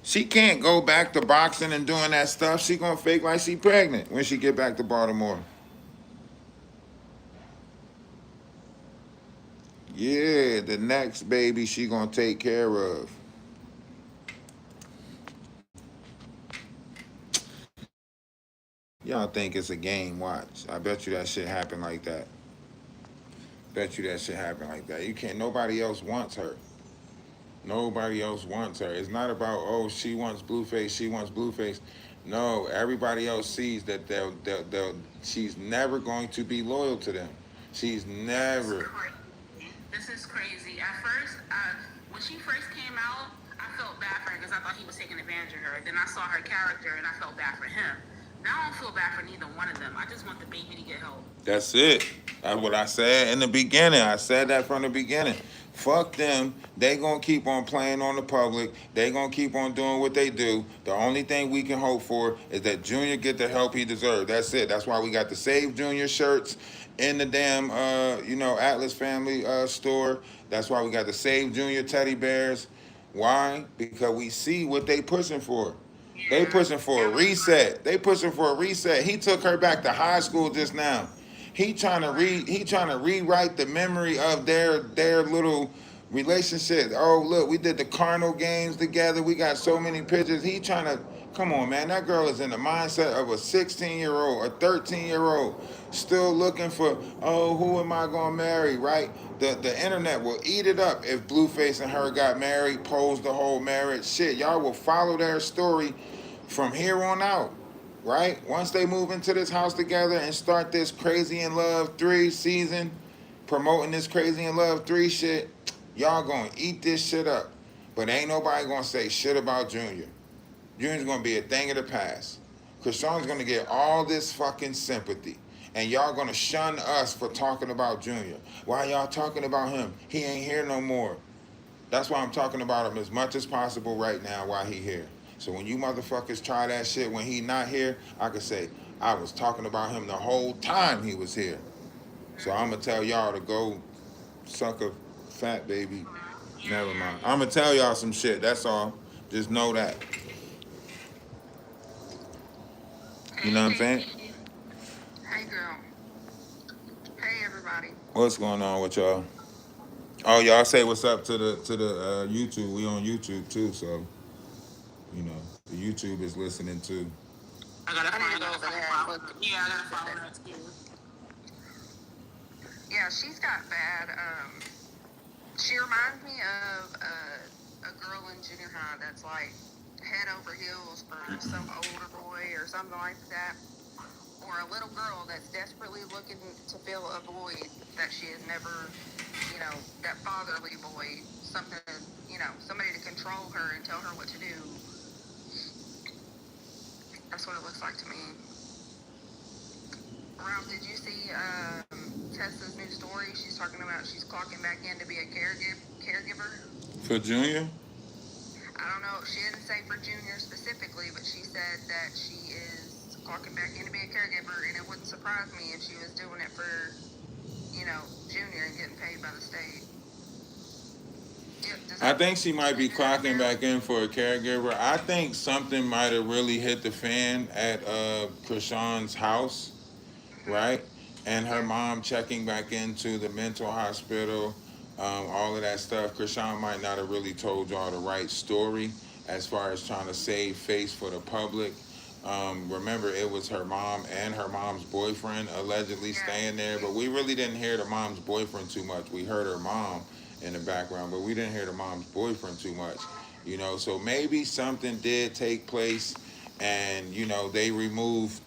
A: She can't go back to boxing and doing that stuff. She gonna fake like she pregnant when she get back to Baltimore. Yeah, the next baby she gonna take care of. Y'all think it's a game? Watch. I bet you that shit happen like that. Bet you that shit happen like that. You can't. Nobody else wants her. Nobody else wants her. It's not about, oh, she wants Blueface, she wants Blueface. No, everybody else sees that she's never going to be loyal to them. She's never.
B: This is crazy. At first, when she first came out, I felt bad for her because I thought he was taking advantage of her. Then I saw her character and I felt bad for him. Now I don't feel bad for neither one of them. I just want the baby to get help.
A: That's it. That's what I said in the beginning. I said that from the beginning. Fuck them. They gonna keep on playing on the public. They gonna keep on doing what they do. The only thing we can hope for is that Junior get the help he deserves. That's it. That's why we got the Save Junior shirts in the damn Atlas Family store. That's why we got the Save Junior teddy bears. Why? Because we see what they pushing for. They pushing for a reset. They pushing for a reset. He took her back to high school just now. He trying to rewrite the memory of their little relationship. Oh look, we did the carnal games together. We got so many pictures. He trying to come on, man. That girl is in the mindset of a 16-year-old, a 13-year-old, still looking for, oh, who am I gonna marry, right? The internet will eat it up if Blueface and her got married, posed the whole marriage. Shit, y'all will follow their story from here on out, right? Once they move into this house together and start this Crazy in Love 3 season, promoting this Crazy in Love 3 shit, y'all gonna eat this shit up. But ain't nobody gonna say shit about Junior. Junior's gonna be a thing of the past. Chrisean's gonna get all this fucking sympathy. And y'all gonna shun us for talking about Junior. Why y'all talking about him? He ain't here no more. That's why I'm talking about him as much as possible right now while he here. So when you motherfuckers try that shit when he not here, I can say, I was talking about him the whole time he was here. So I'm gonna tell y'all to go suck a fat baby. Never mind. I'm gonna tell y'all some shit. That's all. Just know that. You know what I'm saying?
B: Hey, girl. Hey, everybody.
A: What's going on with y'all? Oh, y'all say what's up to the YouTube. We on YouTube too, so you know the YouTube is listening too.
B: I gotta find over there. Yeah, I gotta follow her too. Yeah, she's got bad. She reminds me of a girl in junior high that's like head over heels for some older boy or something like that. Or a little girl that's desperately looking to fill a void that she has never, that fatherly void, something, somebody to control her and tell her what to do. That's what it looks like to me. Ralph, did you see Tessa's new story? She's talking about she's clocking back in to be a caregiver.
A: For Junior?
B: I don't know. She didn't say for Junior specifically, but she said that she is clocking back in to be a caregiver, and it wouldn't surprise me if she was doing it for, Junior and getting paid by the state.
A: I think she might be clocking back in for a caregiver. I think something might have really hit the fan at Chrisean's house, right? And her mom checking back into the mental hospital, all of that stuff. Chrisean might not have really told y'all the right story as far as trying to save face for the public. Remember, it was her mom and her mom's boyfriend allegedly staying there, but we really didn't hear the mom's boyfriend too much. We heard her mom in the background, but we didn't hear the mom's boyfriend too much, so maybe something did take place and, they removed,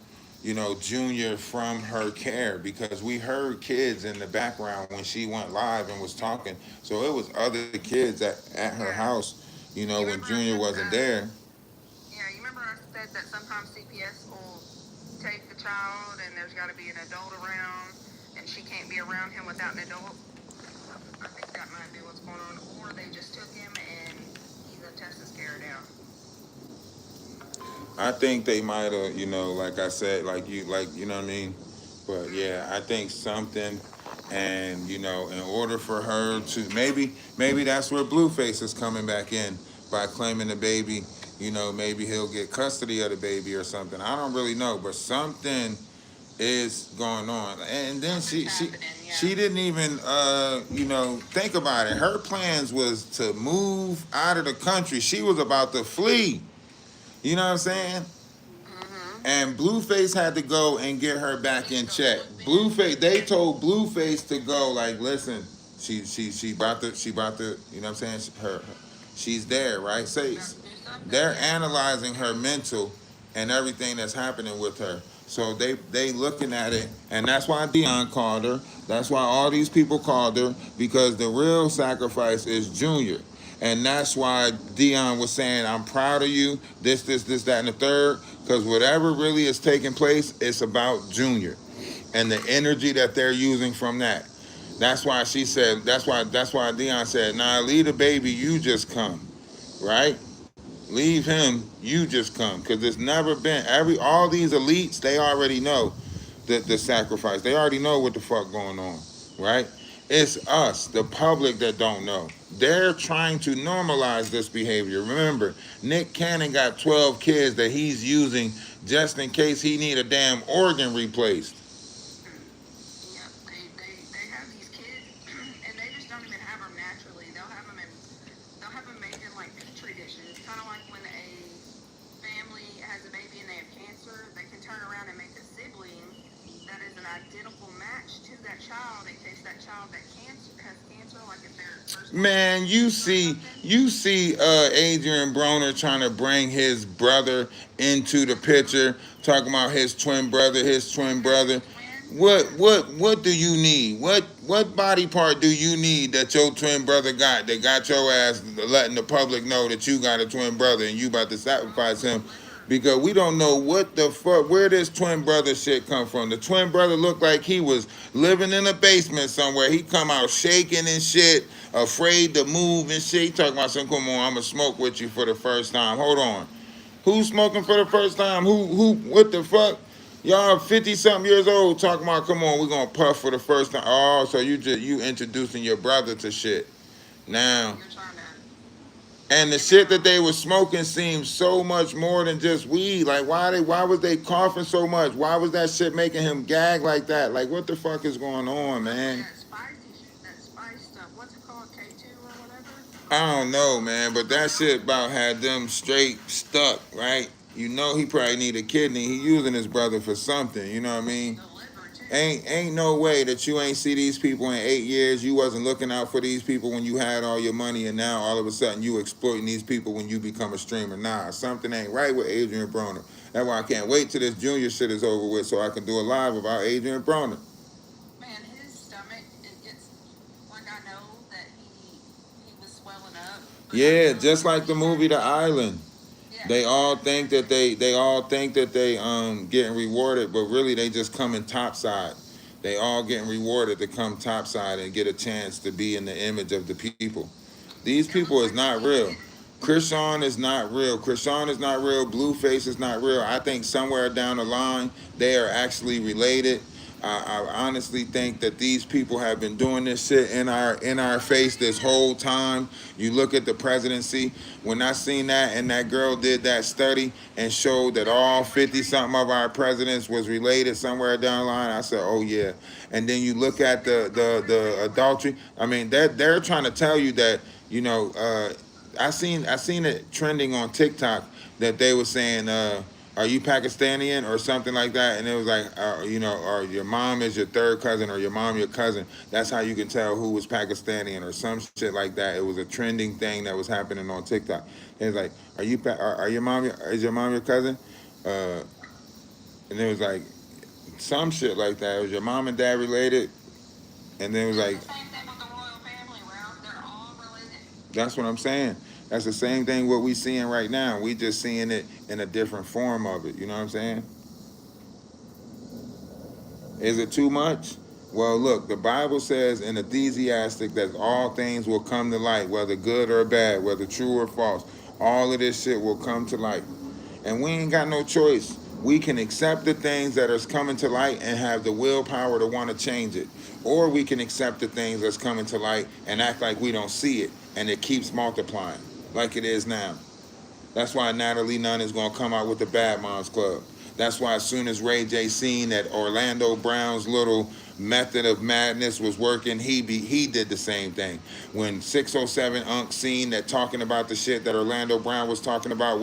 A: Junior from her care, because we heard kids in the background when she went live and was talking. So it was other kids at her
B: Yeah.
A: house,
B: You
A: when
B: remember I
A: Junior
B: said,
A: wasn't there.
B: yeah, you remember I said that sometimes CPS will take the child and there's got to be an adult around and she can't be around him without an adult? I think that might be what's going on. Or they just took him and he's a testing scared out.
A: I think they might have, like I said, you know what I mean. But yeah, I
B: Mm-hmm.
A: think something, and in order for her to maybe that's where BlueFace is coming back in by claiming the baby. Maybe he'll get custody of the baby or something. I don't really know, but something is going on. And then
B: Something's
A: she she
B: happening, yeah.
A: she didn't even think about it. Her plans was to move out of the country. She was about to flee. You know what I'm saying?
B: Mm-hmm.
A: And Blueface had to go and get her back in check. They told Blueface to go. Like, listen, she about to, you know what I'm saying? She's there, right? Say,
B: About to do something,
A: they're
B: yeah.
A: analyzing her mental and everything that's happening with her. So they looking at it, and that's why Dion called her. That's why all these people called her, because the real sacrifice is Junior. And that's why Dion was saying, I'm proud of you, this, that, and the third, because whatever really is taking place, it's about Junior and the energy that they're using from that. That's why she said, that's why Dion said, nah, leave the baby, you just come, right? Leave him, you just come. Because it's never been, all these elites, they already know the sacrifice. They already know what the fuck going on, right? It's us, the public, that don't know. They're trying to normalize this behavior. Remember, Nick Cannon got 12 kids that he's using just in case he need a damn organ replaced.
B: Yep, they have these kids, and they just don't even have them naturally. They'll have them made in like petri dishes, kind of like when a family has a baby and they have cancer, they can turn around and make a sibling that is an identical match to that child in case that child that cancer has cancer, like if they're firstborn
A: Man, you
B: twins or
A: see,
B: something.
A: you see, Adrian Broner trying to bring his brother into the picture, talking about his twin brother, his twin
B: Because
A: brother.
B: they're twins,
A: What
B: yeah.
A: what what do you need? What body part do you need that your twin brother got, that got your ass letting the public know that you got a twin brother and you about to sacrifice
B: Probably
A: him?
B: liver.
A: Because we don't know what the fuck, where this twin brother shit come from. The twin brother looked like he was living in a basement somewhere. He come out shaking and shit, afraid to move and shit. He talking about something, come on, I'ma smoke with you for the first time. Hold on. Who's smoking for the first time? What the fuck? Y'all 50 something years old talking about, come on, we're gonna puff for the first time. Oh, so you introducing your brother to shit. Now,
B: You're trying to
A: and
B: bring
A: the
B: him
A: shit that
B: out.
A: they were smoking seemed so much more than just weed. Like, why was they coughing so much? Why was that shit making him gag like that? Like, what the fuck is going on,
B: Probably
A: man?
B: that spice stuff. What's it called? K2 or whatever?
A: I don't know, man, but that shit about had them straight stuck, right? He probably need a kidney. He using his brother for something, you know what I mean?
B: The liver too.
A: Ain't no way that you ain't see these people in 8 years. You wasn't looking out for these people when you had all your money, and now all of a sudden you exploiting these people when you become a streamer. Nah, something ain't right with Adrian Broner. That's why I can't wait till this Junior shit is over with so I can do a live about Adrian Broner.
B: Man, his stomach, it gets like I know that he was swelling up, but I
A: Yeah,
B: know
A: just
B: like
A: like
B: once
A: the
B: you got
A: movie The Island.
B: yeah,
A: They all think
B: exactly.
A: that they getting rewarded, but really they just coming topside. They all getting rewarded to come topside and get a chance to be in the image of the people. These
B: It
A: people
B: looks
A: is
B: like they
A: not
B: keep
A: real.
B: getting
A: Chrisean is not real. Chrisean is not real. Blueface is not real. I think somewhere down the line they are actually related. I honestly think that these people have been doing this shit in our face this whole time. You look at the presidency. When I seen that and that girl did that study and showed that
B: the
A: all
B: family
A: 50
B: tree.
A: something of our presidents was related somewhere down the line, I said, oh yeah. And then you look at the adultery. I mean, they're trying to tell you that you know. I seen it trending on TikTok that they were saying, "Are you Pakistani or something like that?" And it was like, or your mom is your third cousin or your mom your cousin. That's how you can tell who was Pakistani or some shit like that. It was a trending thing that was happening on TikTok. It was like, are your mom is your mom your cousin? Uh, and it was like, some shit like that. Was your mom and dad related? And then it was
B: It's
A: like,
B: the same thing with the royal family, Ralph. They're all related.
A: that's what I'm saying. That's the same thing what we seeing right now. We just seeing it in a different form of it. You know what I'm saying? Is it too much? Well, look, the Bible says in Ecclesiastic that all things will come to light, whether good or bad, whether true or false. All of this shit will come to light. And we ain't got no choice. We can accept the things that are coming to light and have the willpower to want to change it. Or we can accept the things that's coming to light and act like we don't see it and it keeps multiplying like it is now. That's why Natalie Nunn is going to come out with the Bad Moms Club. That's why as soon as Ray J seen that Orlando Brown's little method of madness was working, he did the same thing. When 607 Unc seen that talking about the shit that Orlando Brown was talking about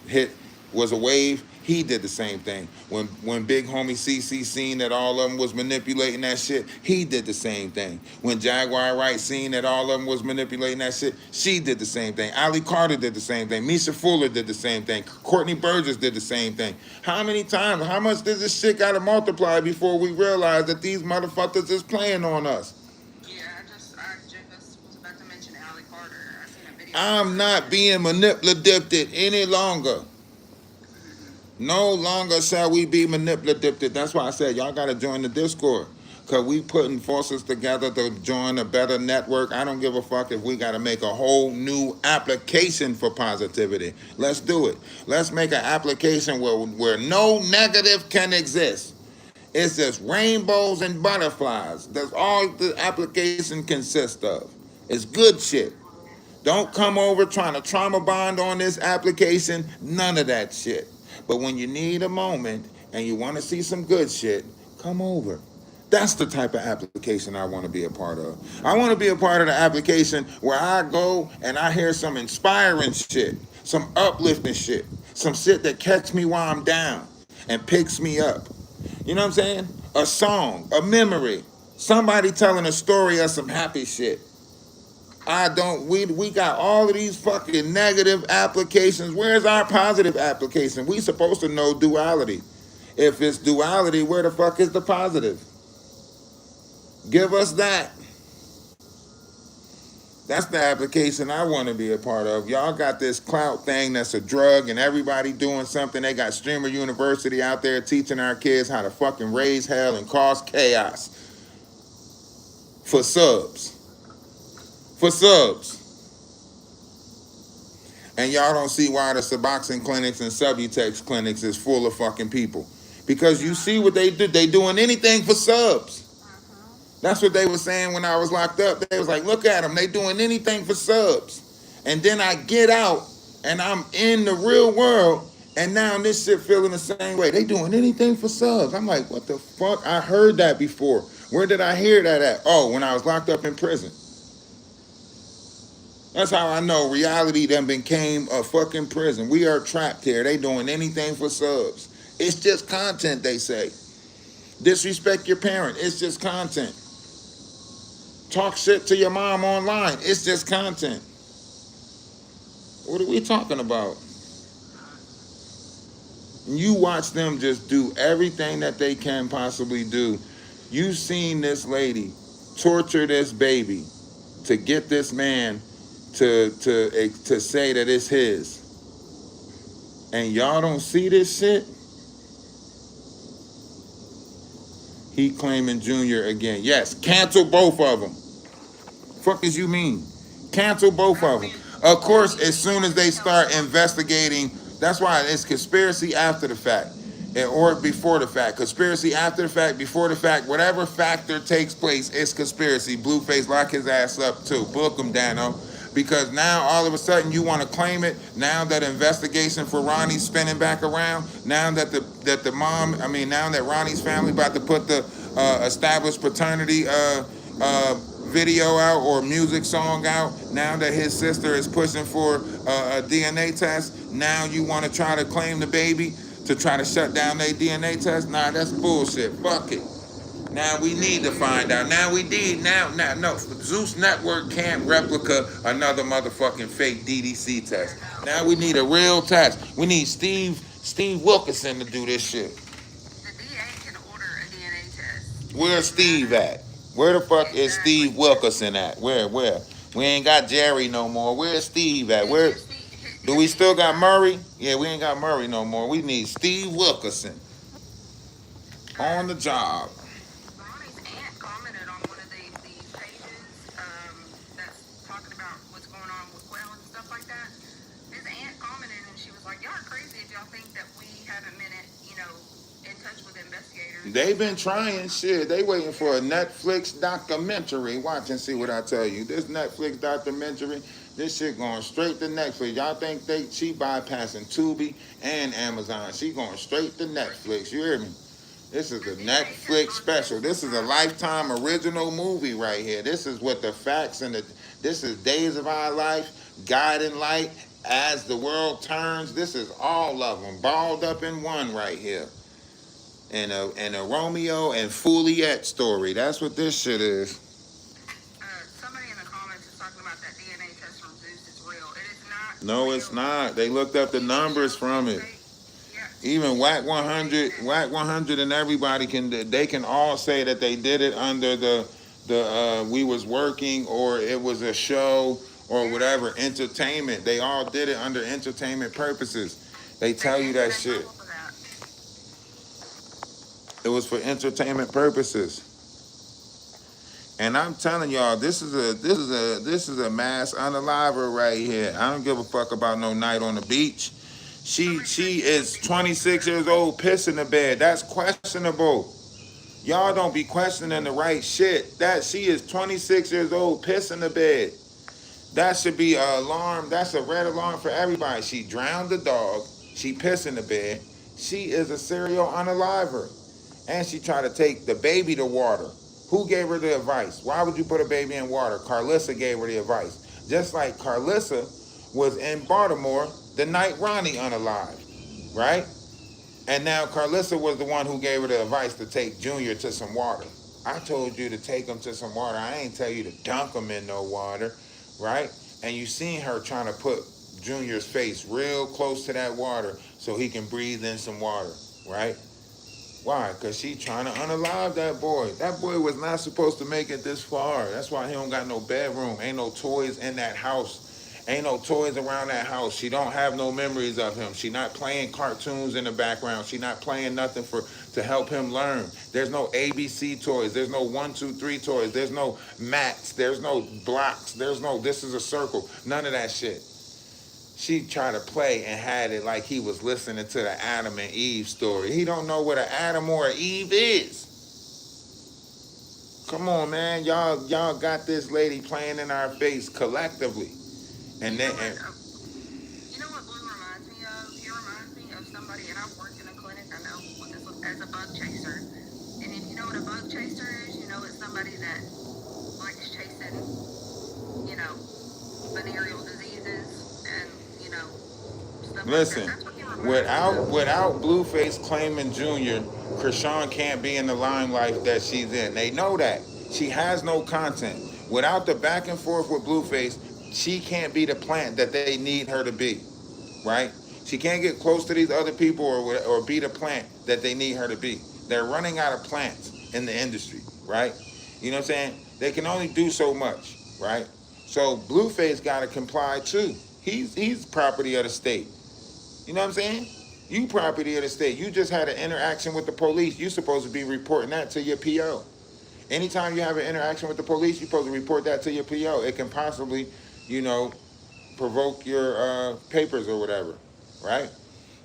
A: hit was a wave, he did the same thing. When Big Homie CC seen that all of them was manipulating that shit, he did the same thing. When Jaguar Wright seen that all of them was manipulating that shit, she did the same thing. Ali Carter did the same thing. Misha Fuller did the same thing. Courtney Burgess did the same thing. How many times, how much does this shit gotta multiply before we realize that these motherfuckers is playing on us?
B: Yeah, I just was about to mention Allie Carter. I seen a video.
A: I'm not being manipulative any longer. No longer shall we be manipulative. That's why I said y'all gotta join the Discord. Cause we putting forces together to join a better network. I don't give a fuck if we gotta make a whole new application for positivity. Let's do it. Let's make an application where no negative can exist. It's just rainbows and butterflies. That's all the application consists of. It's good shit. Don't come over trying to trauma bond on this application. None of that shit. But when you need a moment and you want to see some good shit, come over. That's the type of application I want to be a part of. I want to be a part of the application where I go and I hear some inspiring shit, some uplifting shit, some shit that catch me while I'm down and picks me up. You know what I'm saying? A song, a memory, somebody telling a story of some happy shit. We got all of these fucking negative applications. Where's our positive application? We supposed to know duality. If it's duality, where the fuck is the positive? Give us that. That's the application I want to be a part of. Y'all got this clout thing that's a drug and everybody doing something. They got Streamer University out there teaching our kids how to fucking raise hell and cause chaos for subs. For subs. And y'all don't see why the Suboxone clinics and Subutex clinics is full of fucking people. Because you see what they do. They doing anything for subs. That's what they were saying when I was locked up. They was like, look at them. They doing anything for subs. And then I get out and I'm in the real world and now this shit feeling the same way. They doing anything for subs. I'm like, what the fuck? I heard that before. Where did I hear that at? Oh, when I was locked up in prison. That's how I know reality done became a fucking prison. We are trapped here. They doing anything for subs. It's just content, they say. Disrespect your parent. It's just content. Talk shit to your mom online. It's just content. What are we talking about? You watch them just do everything that they can possibly do. You've seen this lady torture this baby to get this man to say that it's his. And y'all don't see this shit? He claiming Junior again. Yes, cancel both of them. Fuck as you mean? Cancel both of them. Of course, as soon as they start investigating, that's why it's conspiracy after the fact. Or before the fact. Conspiracy after the fact, before the fact. Whatever factor takes place, it's conspiracy. BlueFace, lock his ass up too. Book him, Dano. Because now all of a sudden you want to claim it. Now that investigation for Ronnie's spinning back around. Now that now that Ronnie's family about to put the established paternity video out or music song out. Now that his sister is pushing for a DNA test. Now you want to try to claim the baby to try to shut down their DNA test. Nah, that's bullshit. Fuck it. Now we need to find out. Now we need. No. Zeus Network can't replica another motherfucking fake DDC test. Now we need a real test. We need Steve Wilkinson to do this shit.
B: The DA can order a
A: Where's Steve at? Where the fuck is
B: Exactly.
A: Steve Wilkerson at? Where? We ain't got Jerry no more. Where's Steve at?
B: Did
A: Where?
B: you see?
A: Do we still got Murray? Yeah, we ain't got Murray no more. We need Steve Wilkerson on the job.
B: Ronnie's aunt commented on one of these pages that's talking about what's going on with Quail and stuff like that. His aunt commented and she was like, "Y'all are crazy if y'all think that we haven't been, in touch with investigators and
A: They've been
B: stuff."
A: trying shit. They waiting for a
B: Yeah.
A: Netflix documentary. Watch and see what I tell you. This Netflix documentary, this shit going straight to Netflix. Y'all think she bypassing Tubi and Amazon? She going straight to Netflix. You hear me? This is
B: The
A: a
B: DNA test
A: Netflix
B: on
A: special.
B: Zeus
A: This
B: was
A: is a
B: not.
A: Lifetime original movie right here. This is what the facts and this is Days of Our Life, Guiding Light, As the World Turns. This is all of them balled up in one right here. And a Romeo and Juliet story. That's what this shit is.
B: Somebody in the comments is talking about that DNA test from Zeus is real. It is not
A: No, it's
B: real.
A: not. They looked up the
B: You can
A: numbers
B: show
A: from it.
B: fake. Yeah,
A: Even Whack
B: fake
A: 100,
B: that.
A: Whack 100, and everybody they can all say that they did it under the we was working or it was a show or whatever entertainment. They all did it under entertainment purposes. They
B: They
A: tell you
B: did, and
A: that
B: they know
A: shit.
B: all of that.
A: It was for entertainment purposes. And I'm telling y'all, this is a mass unaliver right here. I don't give a fuck about no night on the beach. She is 26 years old, pissing the bed. That's questionable. Y'all don't be questioning the right shit. That she is 26 years old, pissing the bed. That should be an alarm. That's a red alarm for everybody. She drowned the dog. She pissed in the bed. She is a serial unaliver. And she tried to take the baby to water. Who gave her the advice? Why would you put a baby in water? Carlissa gave her the advice. Just like Carlissa was in Baltimore the night Ronnie unalived, right? And now Carlissa was the one who gave her the advice to take Junior to some water. I told you to take him to some water. I ain't tell you to dunk him in no water, right? And you seen her trying to put Junior's face real close to that water so he can breathe in some water, right? Why? Because she trying to unalive that boy. That boy was not supposed to make it this far. That's why he don't got no bedroom. Ain't no toys in that house. Ain't no toys around that house. She don't have no memories of him. She not playing cartoons in the background. She not playing nothing to help him learn. There's no ABC toys. There's no 1, 2, 3 toys. There's no mats. There's no blocks. There's no this is a circle. None of that shit. She tried to play and had it like he was listening to the Adam and Eve story. He don't know what an Adam or an Eve is. Come on, man. Y'all got this lady playing in our face collectively. And
B: You
A: then
B: know what? You know what Blue reminds me of? He reminds me of somebody, and I've worked in a clinic. I know what this was as a bug chaser. And if you know what a bug chaser is, you know it's somebody that likes chasing, venereal diseases and stuff like that.
A: listen,
B: That's what he reminds me
A: without
B: of.
A: without Blueface claiming Junior, Chrisean can't be in the limelight that she's in. They know that. She has no content. Without the back and forth with Blueface, she can't be the plant that they need her to be. Right? She can't get close to these other people or be the plant that they need her to be. They're running out of plants in the industry, right? You know what I'm saying? They can only do so much, right? So Blueface got to comply too. He's property of the state. You know what I'm saying? You property of the state. You just had an interaction with the police. You supposed to be reporting that to your PO. Anytime you have an interaction with the police, you're supposed to report that to your PO. It can possibly, you know, provoke your papers or whatever, right?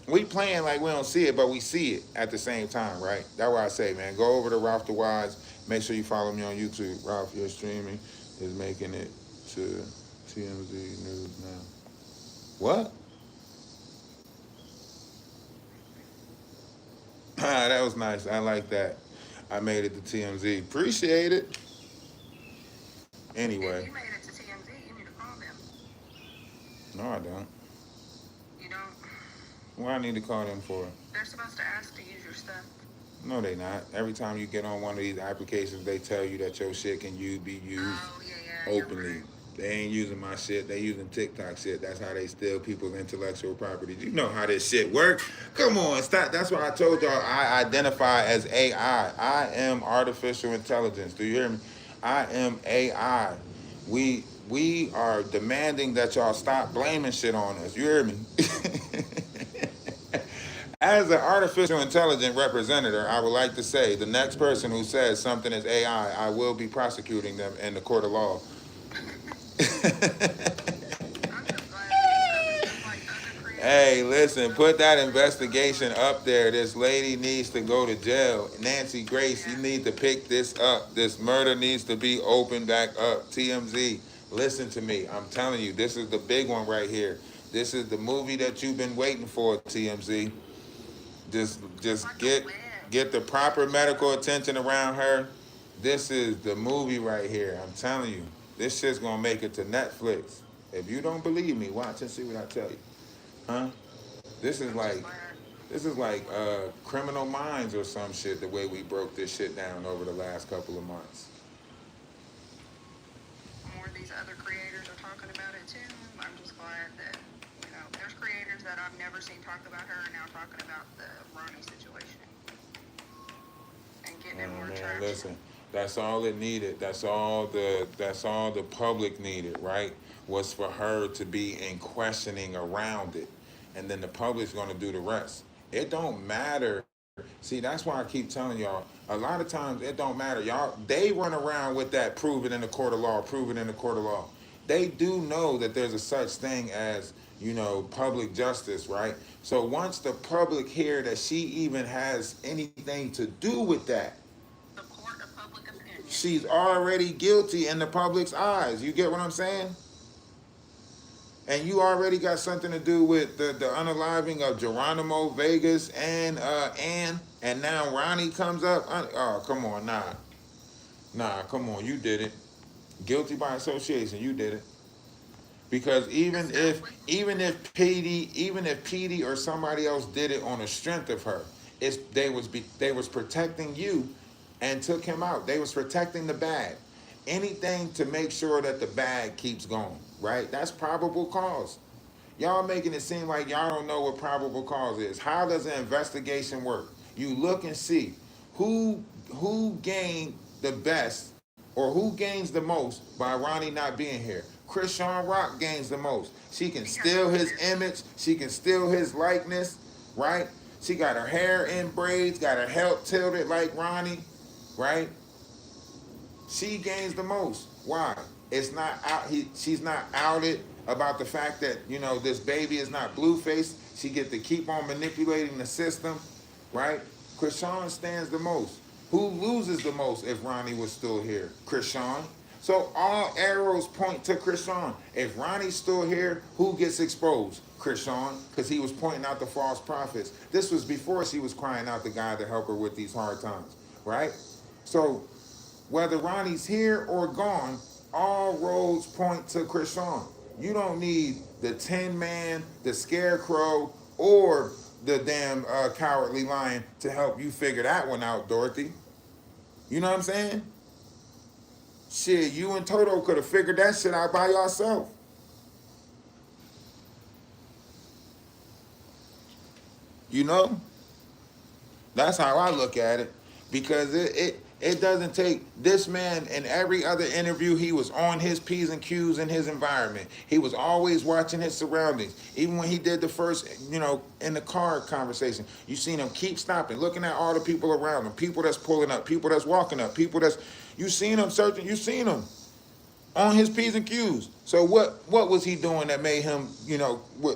A: We playing like we don't see it, but we see it at the same time, right? That's why I say, man, go over to Ralphdawise. Make sure you follow me on YouTube. Ralph, your streaming is making it to TMZ News now. What? That was nice. I like that. I made it to TMZ. Appreciate it.
B: If
A: Anyway,
B: you made it to TMZ, you need to call them.
A: no, I don't.
B: You don't.
A: What I need to call them for?
B: They're supposed to ask to use your stuff.
A: No, they not. Every time you get on one of these applications, they tell you that your shit can be used
B: Oh yeah, yeah, you're
A: openly.
B: right.
A: They ain't using my shit. They using TikTok shit. That's how they steal people's intellectual property. You know how this shit work. Come on, stop. That's why I told y'all I identify as AI. I am artificial intelligence. Do you hear me? I am AI. We are demanding that y'all stop blaming shit on us. You hear me? As an artificial intelligent representative, I would like to say the next person who says something is AI, I will be prosecuting them in the court of law. Hey, listen, put that investigation up there. This lady needs to go to jail. Nancy Grace, you need to pick this up. This murder needs to be opened back up. TMZ, listen to me. I'm telling you, this is the big one right here. This is the movie that you've been waiting for, TMZ. Just get the proper medical attention around her. This is the movie right here. I'm telling you, this shit's gonna make it to Netflix. If you don't believe me, watch and see what I tell you. Huh? This is like Criminal Minds or some shit. The way we broke this shit down over the last couple of months.
B: More of these other creators are talking about it too. I'm just glad that there's creators that I've never seen talk about her and now talking about the Ronnie situation and getting in more traction.
A: Listen, that's all it needed. That's all the public needed, right? Was for her to be in questioning around it. And then the public's gonna do the rest. It don't matter. See, that's why I keep telling y'all, a lot of times it don't matter. Y'all, they run around with that prove it in the court of law, prove it in the court of law. They do know that there's a such thing as, public justice, right? So once the public hear that she even has anything to do with that,
B: the court of public opinion,
A: she's already guilty in the public's eyes. You get what I'm saying? And you already got something to do with the unaliving of Geronimo Vegas and Ann, and now Ronnie comes up. Oh, come on, nah, come on, you did it. Guilty by association, you did it. Because even if Petey or somebody else did it on the strength of her, they was protecting you and took him out. They was protecting the bag. Anything to make sure that the bag keeps going, right? That's probable cause. Y'all making it seem like y'all don't know what probable cause is. How does an investigation work? You look and see who gained the best or who gains the most by Ronnie not being here. Chrisean Rock gains the most. She can steal his image. She can steal his likeness, right? She got her hair in braids, got her head tilted like Ronnie, right? She gains the most. Why? It's not out. She's not outed about the fact that this baby is not BlueFace. She get to keep on manipulating the system, right? Chrisean stands the most. Who loses the most if Ronnie was still here? Chrisean. So all arrows point to Chrisean. If Ronnie's still here, who gets exposed? Chrisean, because he was pointing out the false prophets. This was before she was crying out to God to help her with these hard times, right? So whether Ronnie's here or gone, all roads point to Chrisean. You don't need the Tin Man, the Scarecrow, or the damn Cowardly Lion to help you figure that one out, Dorothy. You know what I'm saying? Shit, you and Toto could have figured that shit out by yourself. That's how I look at it. Because it doesn't take this man. In every other interview, he was on his P's and Q's in his environment. He was always watching his surroundings. Even when he did the first, in the car conversation, you seen him keep stopping, looking at all the people around him, people that's pulling up, people that's walking up, you seen him searching, you seen him on his P's and Q's. So what was he doing that made him,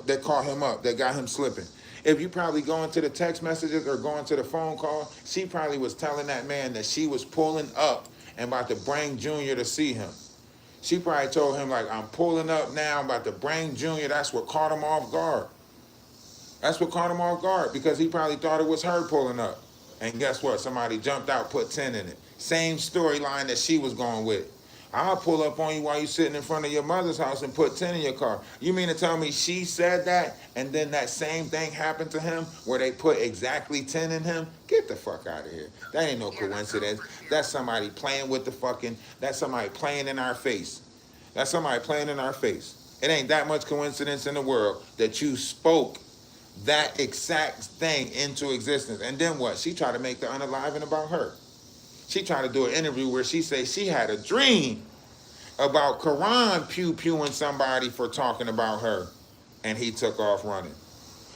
A: that caught him up, that got him slipping? If you probably going to the text messages or going to the phone call, she probably was telling that man that she was pulling up and about to bring Junior to see him. She probably told him, like, I'm pulling up now, I'm about to bring Junior. That's what caught him off guard. That's what caught him off guard, because he probably thought it was her pulling up. And guess what? Somebody jumped out, put 10 in it. Same storyline that she was going with. I'll pull up on you while you're sitting in front of your mother's house and put 10 in your car. You mean to tell me she said that and then that same thing happened to him where they put exactly 10 in him? Get the fuck out of here. That ain't no coincidence. That's somebody playing with that's somebody playing in our face. That's somebody playing in our face. It ain't that much coincidence in the world that you spoke that exact thing into existence. And then what? She tried to make the unaliving about her. She tried to do an interview where she said she had a dream about Quran pew-pewing somebody for talking about her, and he took off running.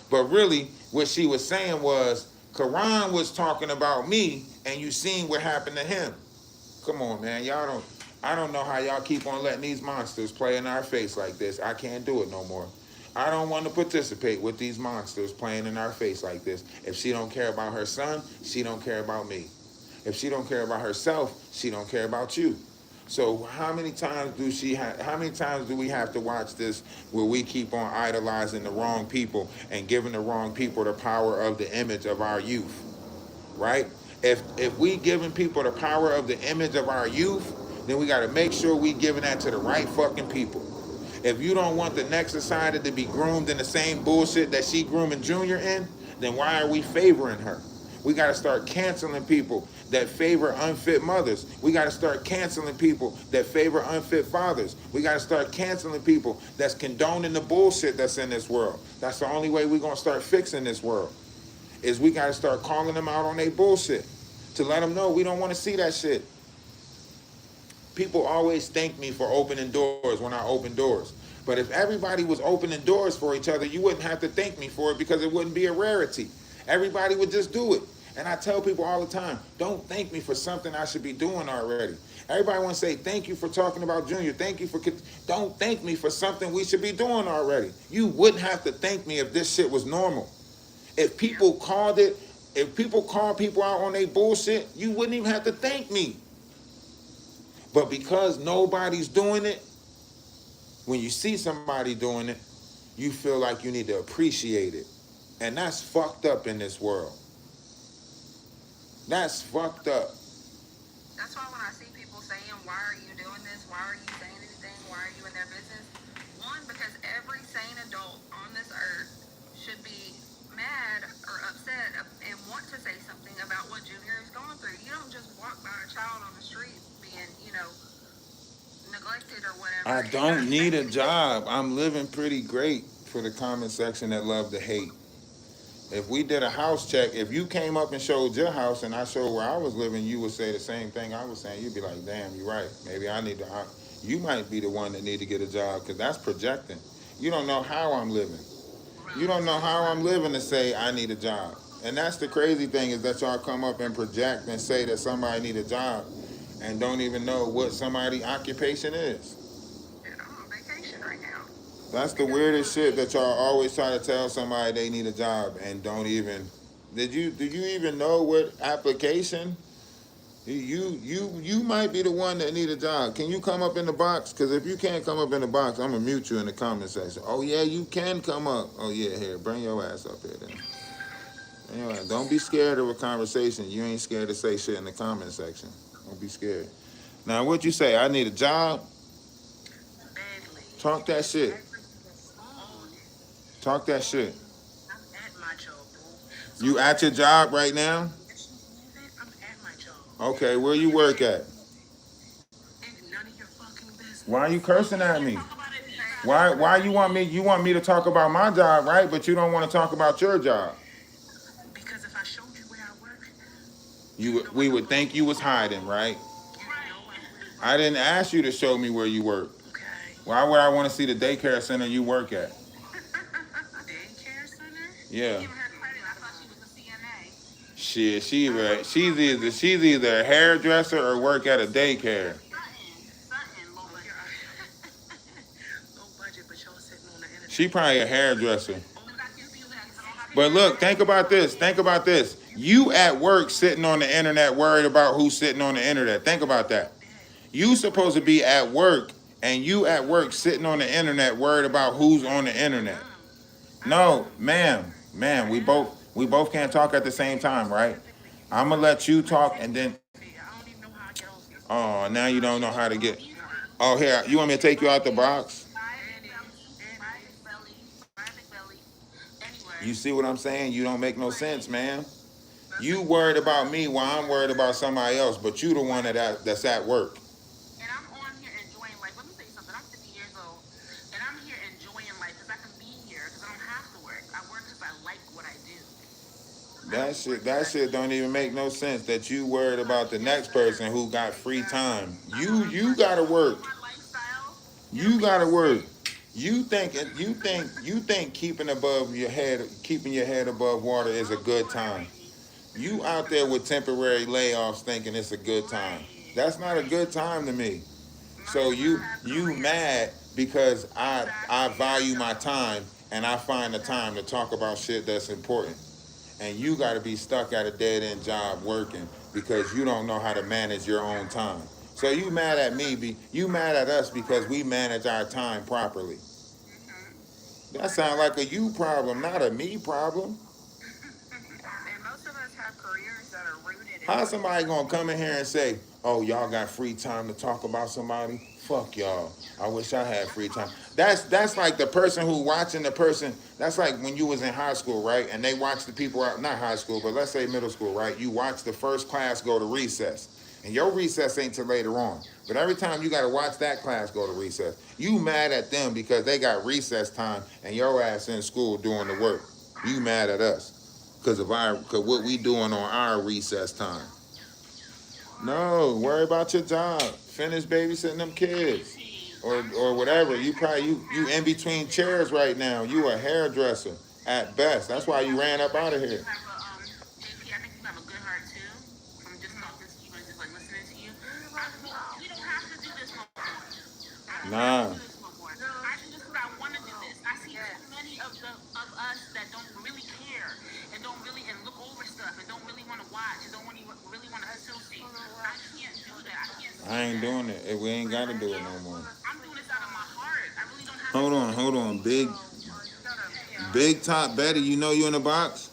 A: But really, what she was saying was, Quran was talking about me, and you seen what happened to him. Come on, man. I don't know how y'all keep on letting these monsters play in our face like this. I can't do it no more. I don't want to participate with these monsters playing in our face like this. If she don't care about her son, she don't care about me. If she don't care about herself, she don't care about you. So how many times do we have to watch this where we keep on idolizing the wrong people and giving the wrong people the power of the image of our youth, right? If we giving people the power of the image of our youth, then we got to make sure we giving that to the right fucking people. If you don't want the next society to be groomed in the same bullshit that she grooming Junior in, then why are we favoring her? We got to start canceling people that favor unfit mothers. We got to start canceling people that favor unfit fathers. We got to start canceling people that's condoning the bullshit that's in this world. That's the only way we're going to start fixing this world, is we got to start calling them out on their bullshit to let them know we don't want to see that shit. People always thank me for opening doors when I open doors. But if everybody was opening doors for each other, you wouldn't have to thank me for it because it wouldn't be a rarity. Everybody would just do it. And I tell people all the time, don't thank me for something I should be doing already. Everybody want to say, thank you for talking about Junior. Thank you for... Don't thank me for something we should be doing already. You wouldn't have to thank me if this shit was normal. If people called people out on their bullshit, you wouldn't even have to thank me. But because nobody's doing it, when you see somebody doing it, you feel like you need to appreciate it. And that's fucked up in this world. That's fucked up.
B: That's why when I see people saying, why are you doing this? Why are you saying anything? Why are you in their business? One, because every sane adult on this earth should be mad or upset and want to say something about what Junior is going through. You don't just walk by a child on the street being, neglected or whatever.
A: I don't need a job. I'm living pretty great for the comment section that love to hate. If we did a house check, if you came up and showed your house and I showed where I was living, you would say the same thing I was saying. You'd be like, damn, you're right. Maybe I need to, you might be the one that need to get a job because that's projecting. You don't know how I'm living. You don't know how I'm living to say I need a job. And that's the crazy thing, is that y'all come up and project and say that somebody need a job and don't even know what somebody's occupation is.
B: And I'm on vacation right now.
A: That's the weirdest shit, that y'all always try to tell somebody they need a job and don't even. Do you even know what application? You might be the one that need a job. Can you come up in the box? Because if you can't come up in the box, I'm gonna mute you in the comment section. Oh yeah, you can come up. Oh yeah, here, bring your ass up here then. Anyway, don't be scared of a conversation. You ain't scared to say shit in the comment section. Don't be scared. Now, what you say? I need a job?
B: Badly.
A: Talk that shit. Talk that shit.
B: I'm at my job, bro.
A: You at your job right now?
B: I'm at my job.
A: Okay, where you work at?
B: And none of your fucking business.
A: Why are you cursing at me? Why you want me to talk about my job, right? But you don't want to talk about your job.
B: Because if I showed you where I work,
A: we would think you was hiding, right? I didn't ask you to show me where you work.
B: Okay.
A: Why would I want to see the daycare center you work at?
B: Daycare center?
A: Yeah.
B: Give her credit. I thought she was a CNA.
A: Shit, she's either a hairdresser or work at a daycare.
B: Something, low budget, but y'all sitting on the internet.
A: She probably a hairdresser. But look, think about this. You at work sitting on the internet worried about who's sitting on the internet. Think about that. You supposed to be at work, and you at work sitting on the internet worried about who's on the internet. No, ma'am, we both can't talk at the same time, right? I'm gonna let you talk, and then. Oh, now you don't know how to get. Oh, here, you want me to take you out the box? You see what I'm saying? You don't make no sense, man. You worried about me while I'm worried about somebody else, but you the one that's at work.
B: And I'm on here enjoying, like, let me say something. I'm So, and I'm here enjoying life because I can be here because I don't have to work. I work because I like what I do.
A: That shit don't even make no sense. That you worried about the next person who got free time. You gotta work.
B: My lifestyle.
A: You gotta work. You think keeping your head above water is a good time. You out there with temporary layoffs thinking it's a good time. That's not a good time to me. So you mad because I value my time and I find the time to talk about shit that's important. And you got to be stuck at a dead end job working because you don't know how to manage your own time. So you mad at me? You mad at us because we manage our time properly? That sounds like a you problem, not a me problem.
B: And most of us have careers that are rooted in.
A: How somebody gonna come in here and say, "Oh, y'all got free time to talk about somebody"? Fuck y'all. I wish I had free time. That's like the person who watching the person. That's like when you was in high school, right? And they watch the people out, not high school, but let's say middle school, right? You watch the first class go to recess, and your recess ain't till later on. But every time you got to watch that class go to recess, you mad at them because they got recess time and your ass in school doing the work. You mad at us because what we doing on our recess time. No, worry about your job. Finish babysitting them kids. Or whatever. You in between chairs right now. You a hairdresser at best. That's why you ran up out of here.
B: JP, I think you have a good heart too. From just talking to you and just like listening to you. We don't have to do this no more. I don't have
A: Nah.
B: to do this no more. I do this because I want to do this. I see too many of us that don't really care and don't really and look over stuff and don't really want to watch and don't really want to associate. I can't do that. I can't.
A: I ain't doing it. We ain't got to do it no more.
B: I'm doing this out of my heart. I really don't have.
A: Hold on. Big Top Betty, you know you in the box?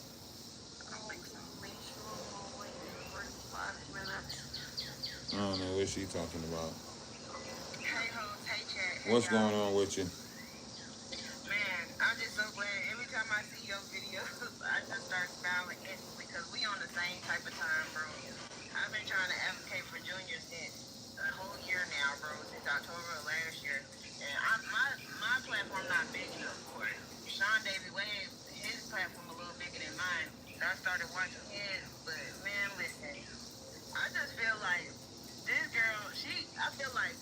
A: I don't know what she talking about.
B: Hey hoes, hey chat.
A: What's going on with you?
B: Man, I'm just so glad. Every time I see your videos, I just start smiling instantly because we on the same type of time, bro. I've been trying to advocate for juniors since a whole year now, bro, since October of last year. And my platform not big enough for it. Sean Davy Wave, his platform a little bigger than mine. So I started watching his, but man, listen, I just feel like this girl, I feel like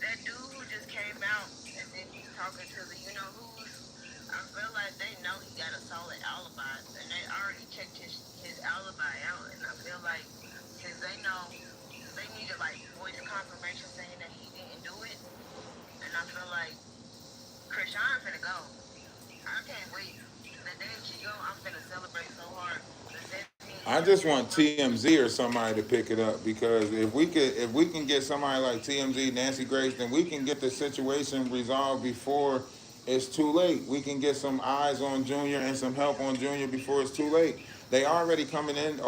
B: that dude who just came out and then he's talking to the you know who's, I feel like they know he got a solid alibi and they already checked his alibi out and I feel like since they know they needed like voice confirmation saying that he didn't do it and I feel like Chrisean finna go. I can't wait. The day she go, I'm finna celebrate so hard.
A: I just want TMZ or somebody to pick it up because if we can get somebody like TMZ, Nancy Grace, then we can get the situation resolved before it's too late. We can get some eyes on Junior and some help on Junior before it's too late. They already coming in.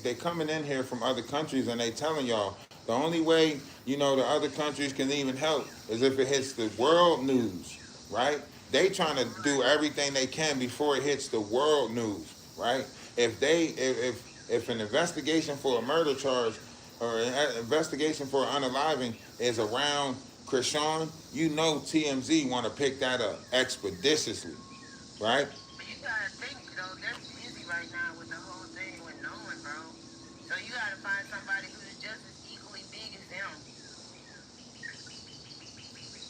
A: They coming in here from other countries and they telling y'all the only way the other countries can even help is if it hits the world news, right? They trying to do everything they can before it hits the world news, right? If an investigation for a murder charge or an investigation for unaliving is around Chrisean, TMZ want to pick that up expeditiously, right?
B: But you gotta think though, they're busy right now with the whole thing with knowing, bro. So you gotta find somebody who's just as equally big as them.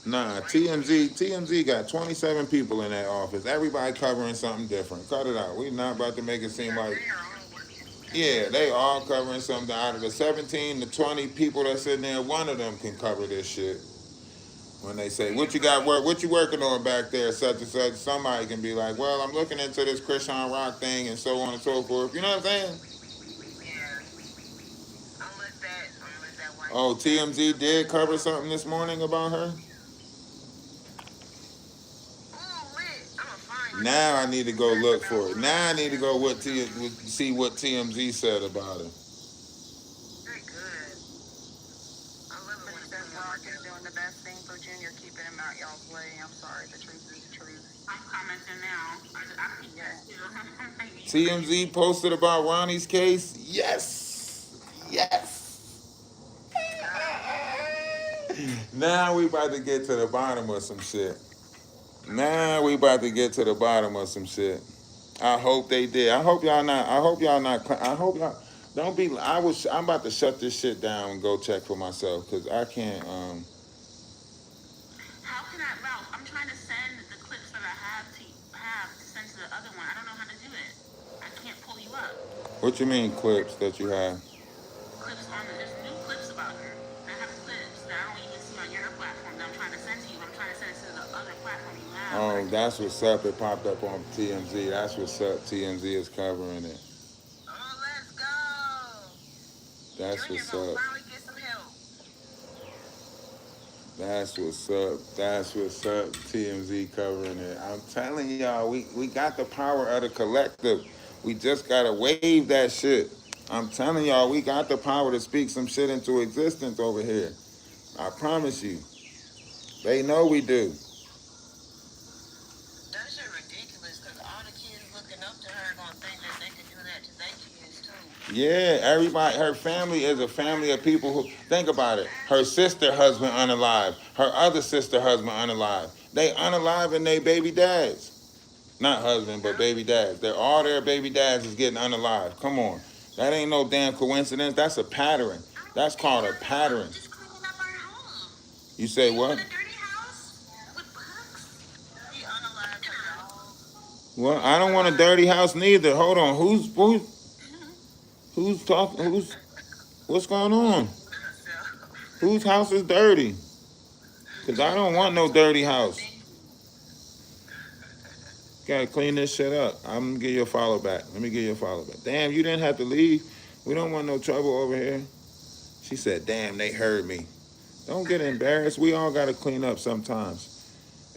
A: Nah, TMZ got 27 people in that office. Everybody covering something different. Cut it out. We not about to make it seem like they all covering something. Out of the 17 to 20 people that's in there, one of them can cover this shit. When they say, what you working on back there, such and such, somebody can be like, well, I'm looking into this Chrisean Rock thing and so on and so forth. You know what I'm saying?
B: Yeah. Unless that white.
A: Oh, TMZ did cover something this morning about her? Now I need to go look for it. Now I need to go see what TMZ said about it.
B: Very good. I love it when it says Rock is doing the best thing for Junior, keeping him out y'all's way. I'm sorry, the truth is the truth. I'm commenting now. I keep that too.
A: TMZ posted about Ronnie's case? Yes. Now we about to get to the bottom of some shit. Now we about to get to the bottom of some shit. I hope they did. I hope y'all not. I hope y'all not. I hope y'all don't be. I'm about to shut this shit down and go check for myself because I can't.
B: How can I, Ralph? I'm trying to send the clips that I have to send to the other one. I don't know how to do it. I can't pull you up.
A: What you mean clips that you have?
B: Clips on there's new clips about her. I have clips that I don't even see on your platform that I'm trying to send to you. I'm trying to send it to the other platform you have.
A: Oh, that's what's up. It popped up on TMZ. That's what's up. TMZ is covering it.
B: Oh, let's go.
A: That's
B: Junior
A: what's
B: gonna
A: up.
B: finally get some help.
A: That's what's up. That's what's up. TMZ covering it. I'm telling y'all, we got the power of the collective. We just gotta wave that shit. I'm telling y'all, we got the power to speak some shit into existence over here. I promise you. They know we do.
B: That shit ridiculous because all the kids looking up to her gonna think that they can do that to their kids too.
A: Yeah, everybody, her family is a family of people who, think about it. Her sister husband unalive. Her other sister husband unalive. They unaliving their baby dads. Not husband, but baby dads. They're all their baby dads is getting unalive. Come on. That ain't no damn coincidence. That's a pattern. That's called a pattern.
B: Just cleaning up our home.
A: You say
B: In
A: what?
B: a dirty house with bugs. He unalived her dog.
A: Well, I don't want a dirty house neither. Hold on. Who's talking? What's going on? Whose house is dirty? Because I don't want no dirty house. Gotta clean this shit up. I'm gonna give you a follow back. Let me give you a follow back. Damn, you didn't have to leave. We don't want no trouble over here. She said, damn, they heard me. Don't get embarrassed. We all gotta clean up sometimes.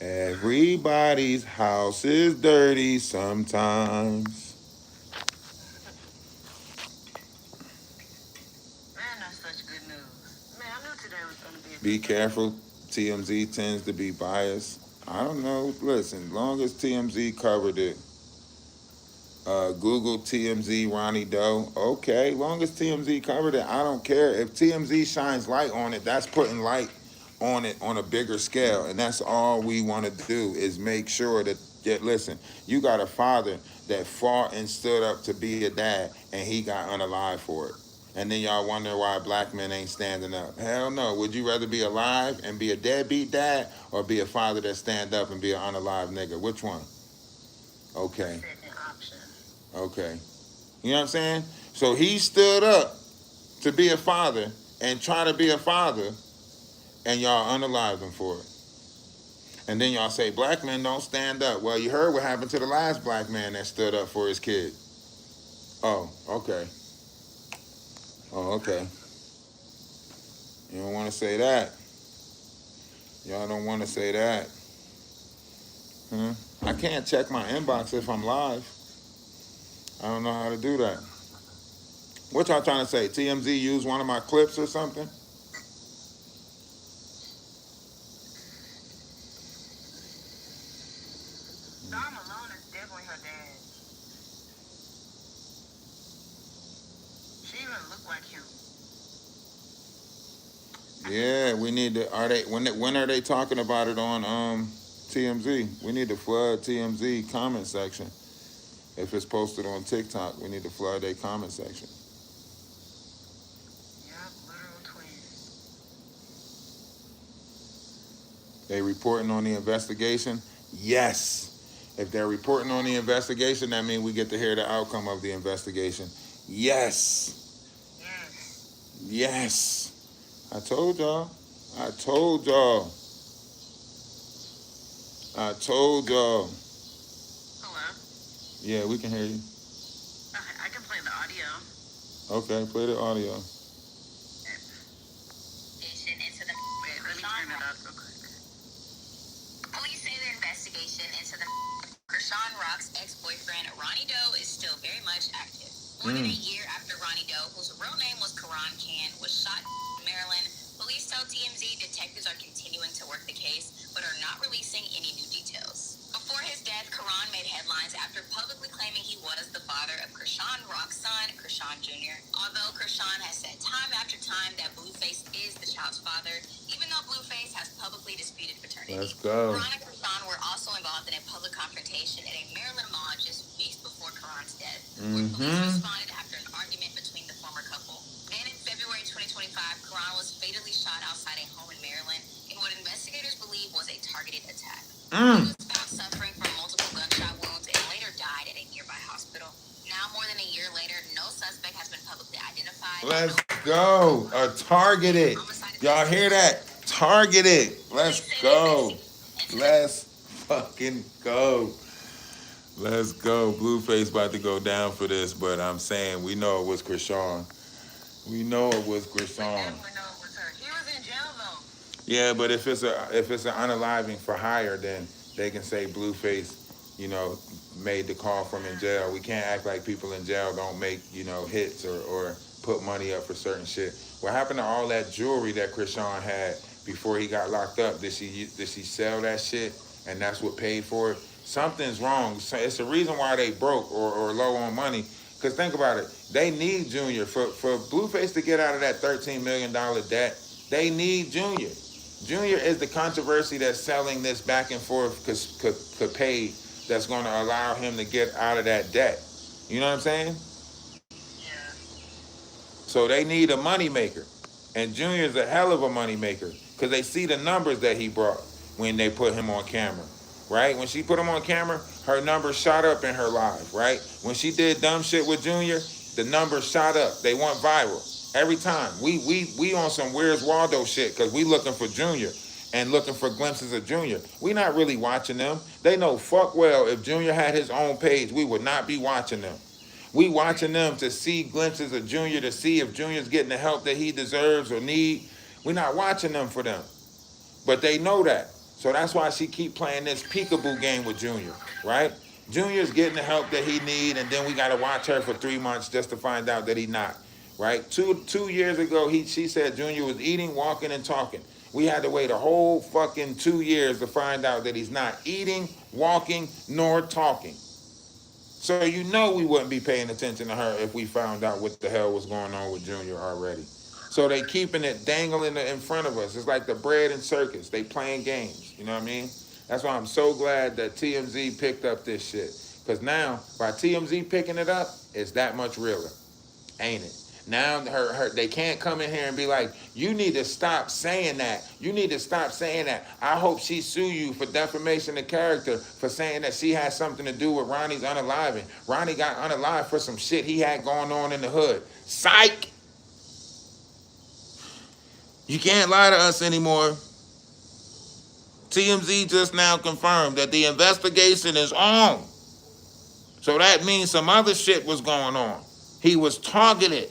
A: Everybody's house is dirty sometimes.
B: Man, that's such good news. Man, I knew today was gonna be a
A: Be careful. TMZ tends to be biased. I don't know. Listen, long as TMZ covered it, Google TMZ Ronnie Doe. Okay, long as TMZ covered it, I don't care. If TMZ shines light on it, that's putting light on it on a bigger scale. And that's all we want to do is make sure that, listen, you got a father that fought and stood up to be a dad, and he got unalive for it. And then y'all wonder why black men ain't standing up. Hell no. Would you rather be alive and be a deadbeat dad or be a father that stand up and be an unalive nigga? Which one? Okay. Okay. You know what I'm saying? So he stood up to be a father and try to be a father, and y'all unalived him for it. And then y'all say black men don't stand up. Well, you heard what happened to the last black man that stood up for his kid. Oh, okay. Oh, okay. You don't want to say that. Y'all don't want to say that. Huh? I can't check my inbox if I'm live. I don't know how to do that. What y'all trying to say? TMZ used one of my clips or something?
B: Dom Malone is definitely her dad. She even look like him.
A: Yeah, we need to. Are they when are they talking about it on TMZ? We need to flood TMZ comment section. If it's posted on TikTok, we need to flood their comment section.
B: Yep, literal twins.
A: They reporting on the investigation? Yes. If they're reporting on the investigation, that means we get to hear the outcome of the investigation. Yes.
B: Yes.
A: Yes. I told y'all. I told y'all. I told y'all.
B: Hello?
A: Yeah, we can hear you.
B: Okay, I can play the audio.
A: Okay, play the audio.
B: Wait, let me turn it up real quick.
C: Police say their investigation into the Chrisean Rock's ex-boyfriend Ronnie Doe is still very much active. More than a year after Ronnie Doe, whose real name was Karan Khan, was shot in Maryland, police tell TMZ detectives are continuing to work the case, but are not releasing any new details. Before his death, Karan made headlines after publicly claiming he was the father of Chrisean Rock's son, Chrisean Jr. Although Chrisean has said time after time that BlueFace is the child's father, even though BlueFace hotly disputed fraternity.
A: Let's go.
C: Karan and Chrisean were also involved in a public confrontation at a Maryland mall just weeks before Karan's death, where police responded after an argument between the former couple. Then in February 2025, Karan was fatally shot outside a home in Maryland in what investigators believe was a targeted attack. He was found suffering from multiple gunshot wounds and later died at a nearby hospital. Now, more than a year later, no suspect has been publicly identified.
A: Let's go. Targeted. Y'all hear that? Targeted. Let's go. Let's fucking go. Let's go. BlueFace about to go down for this, but I'm saying we know it was Chrisean. We know it was Chrisean.
B: He was in jail though.
A: Yeah, but if it's an unaliving for hire, then they can say BlueFace, made the call from in jail. We can't act like people in jail don't make, hits or put money up for certain shit. What happened to all that jewelry that Chrisean had before he got locked up? Did she sell that shit and that's what paid for it? Something's wrong. So it's the reason why they broke or low on money. Because think about it. They need Junior. For BlueFace to get out of that $13 million debt, they need Junior. Junior is the controversy that's selling this back and forth capade that's going to allow him to get out of that debt. You know what I'm saying?
B: Yeah.
A: So they need a moneymaker. And Junior's a hell of a moneymaker because they see the numbers that he brought when they put him on camera. Right? When she put him on camera, her numbers shot up in her live, right? When she did dumb shit with Junior, the numbers shot up. They went viral. Every time. We on some Where's Waldo shit because we looking for Junior and looking for glimpses of Junior. We not really watching them. They know fuck well if Junior had his own page, we would not be watching them. We watching them to see glimpses of Junior, to see if Junior's getting the help that he deserves or need. We're not watching them for them. But they know that. So that's why she keep playing this peekaboo game with Junior, right? Junior's getting the help that he need, and then we got to watch her for 3 months just to find out that he not, right? Two years ago, she said Junior was eating, walking, and talking. We had to wait a whole fucking 2 years to find out that he's not eating, walking, nor talking. So you know we wouldn't be paying attention to her if we found out what the hell was going on with Junior already. So they keeping it dangling in front of us. It's like the bread and circus. They playing games. You know what I mean? That's why I'm so glad that TMZ picked up this shit. Because now, by TMZ picking it up, it's that much realer. Ain't it? Now they can't come in here and be like, you need to stop saying that. You need to stop saying that. I hope she sue you for defamation of character for saying that she has something to do with Ronnie's unaliving. Ronnie got unalived for some shit he had going on in the hood. Psych! You can't lie to us anymore. TMZ just now confirmed that the investigation is on. So that means some other shit was going on. He was targeted.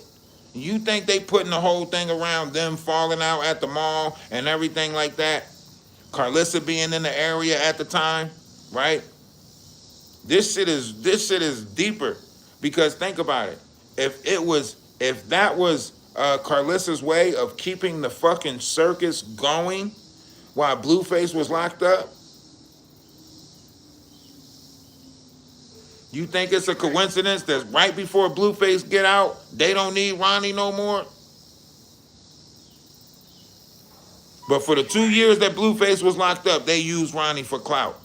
A: You think they putting the whole thing around them falling out at the mall and everything like that? Carlissa being in the area at the time, right? This shit is deeper because think about it. If that was Carlissa's way of keeping the fucking circus going while BlueFace was locked up, you think it's a coincidence that right before BlueFace get out, they don't need Ronnie no more? But for the 2 years that BlueFace was locked up, they used Ronnie for clout.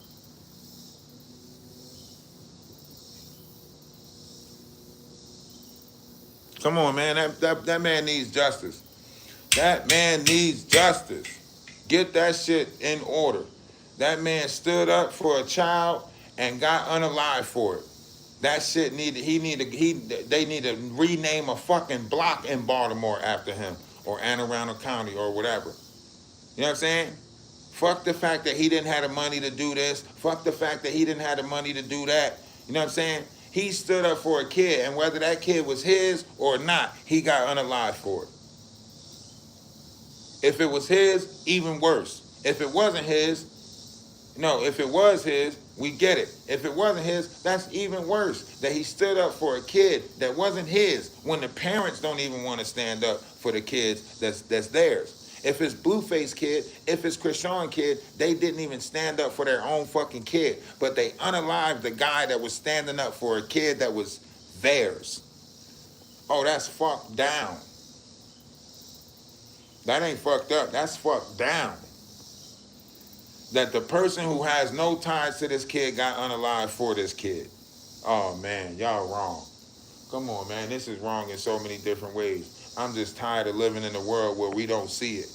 A: Come on, man. That man needs justice. That man needs justice. Get that shit in order. That man stood up for a child and got unalived for it. That shit they need to rename a fucking block in Baltimore after him or Anne Arundel County or whatever. You know what I'm saying? Fuck the fact that he didn't have the money to do this. Fuck the fact that he didn't have the money to do that. You know what I'm saying? He stood up for a kid, and whether that kid was his or not, he got unalived for it. If it was his, even worse. If it wasn't his, if it was his, we get it. If it wasn't his, that's even worse. That he stood up for a kid that wasn't his when the parents don't even want to stand up for the kids that's theirs. If it's BlueFace kid, if it's Chrisean kid, they didn't even stand up for their own fucking kid. But they unalived the guy that was standing up for a kid that was theirs. Oh, that's fucked down. That ain't fucked up. That's fucked down. that the person who has no ties to this kid got unalived for this kid. Oh man, y'all wrong. Come on, man, this is wrong in so many different ways. I'm just tired of living in a world where we don't see it.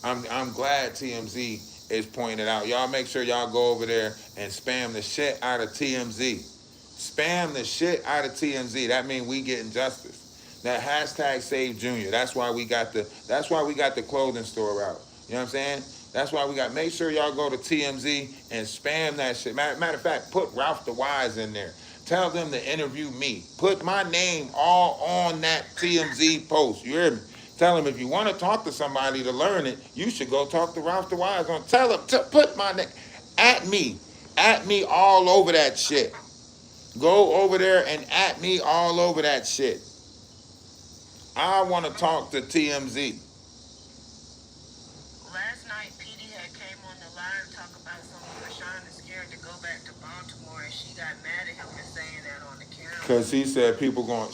A: I'm glad TMZ is pointing it out. Y'all make sure y'all go over there and spam the shit out of TMZ. Spam the shit out of TMZ. That means we getting justice. That hashtag Save Junior. That's why we got the clothing store out. You know what I'm saying? That's why we got. Make sure y'all go to TMZ and spam that shit. Matter of fact, put Ralphdawise in there. Tell them to interview me. Put my name all on that TMZ post. You hear me? Tell them if you want to talk to somebody to learn it, you should go talk to Ralphdawise. Tell them to put my name at me all over that shit. Go over there and at me all over that shit. I want to talk to TMZ.
B: Last night, PD had came on the line talk about something. Chrisean is scared to go back to Baltimore, and she got mad at him for saying that on the camera.
A: Cause she said people going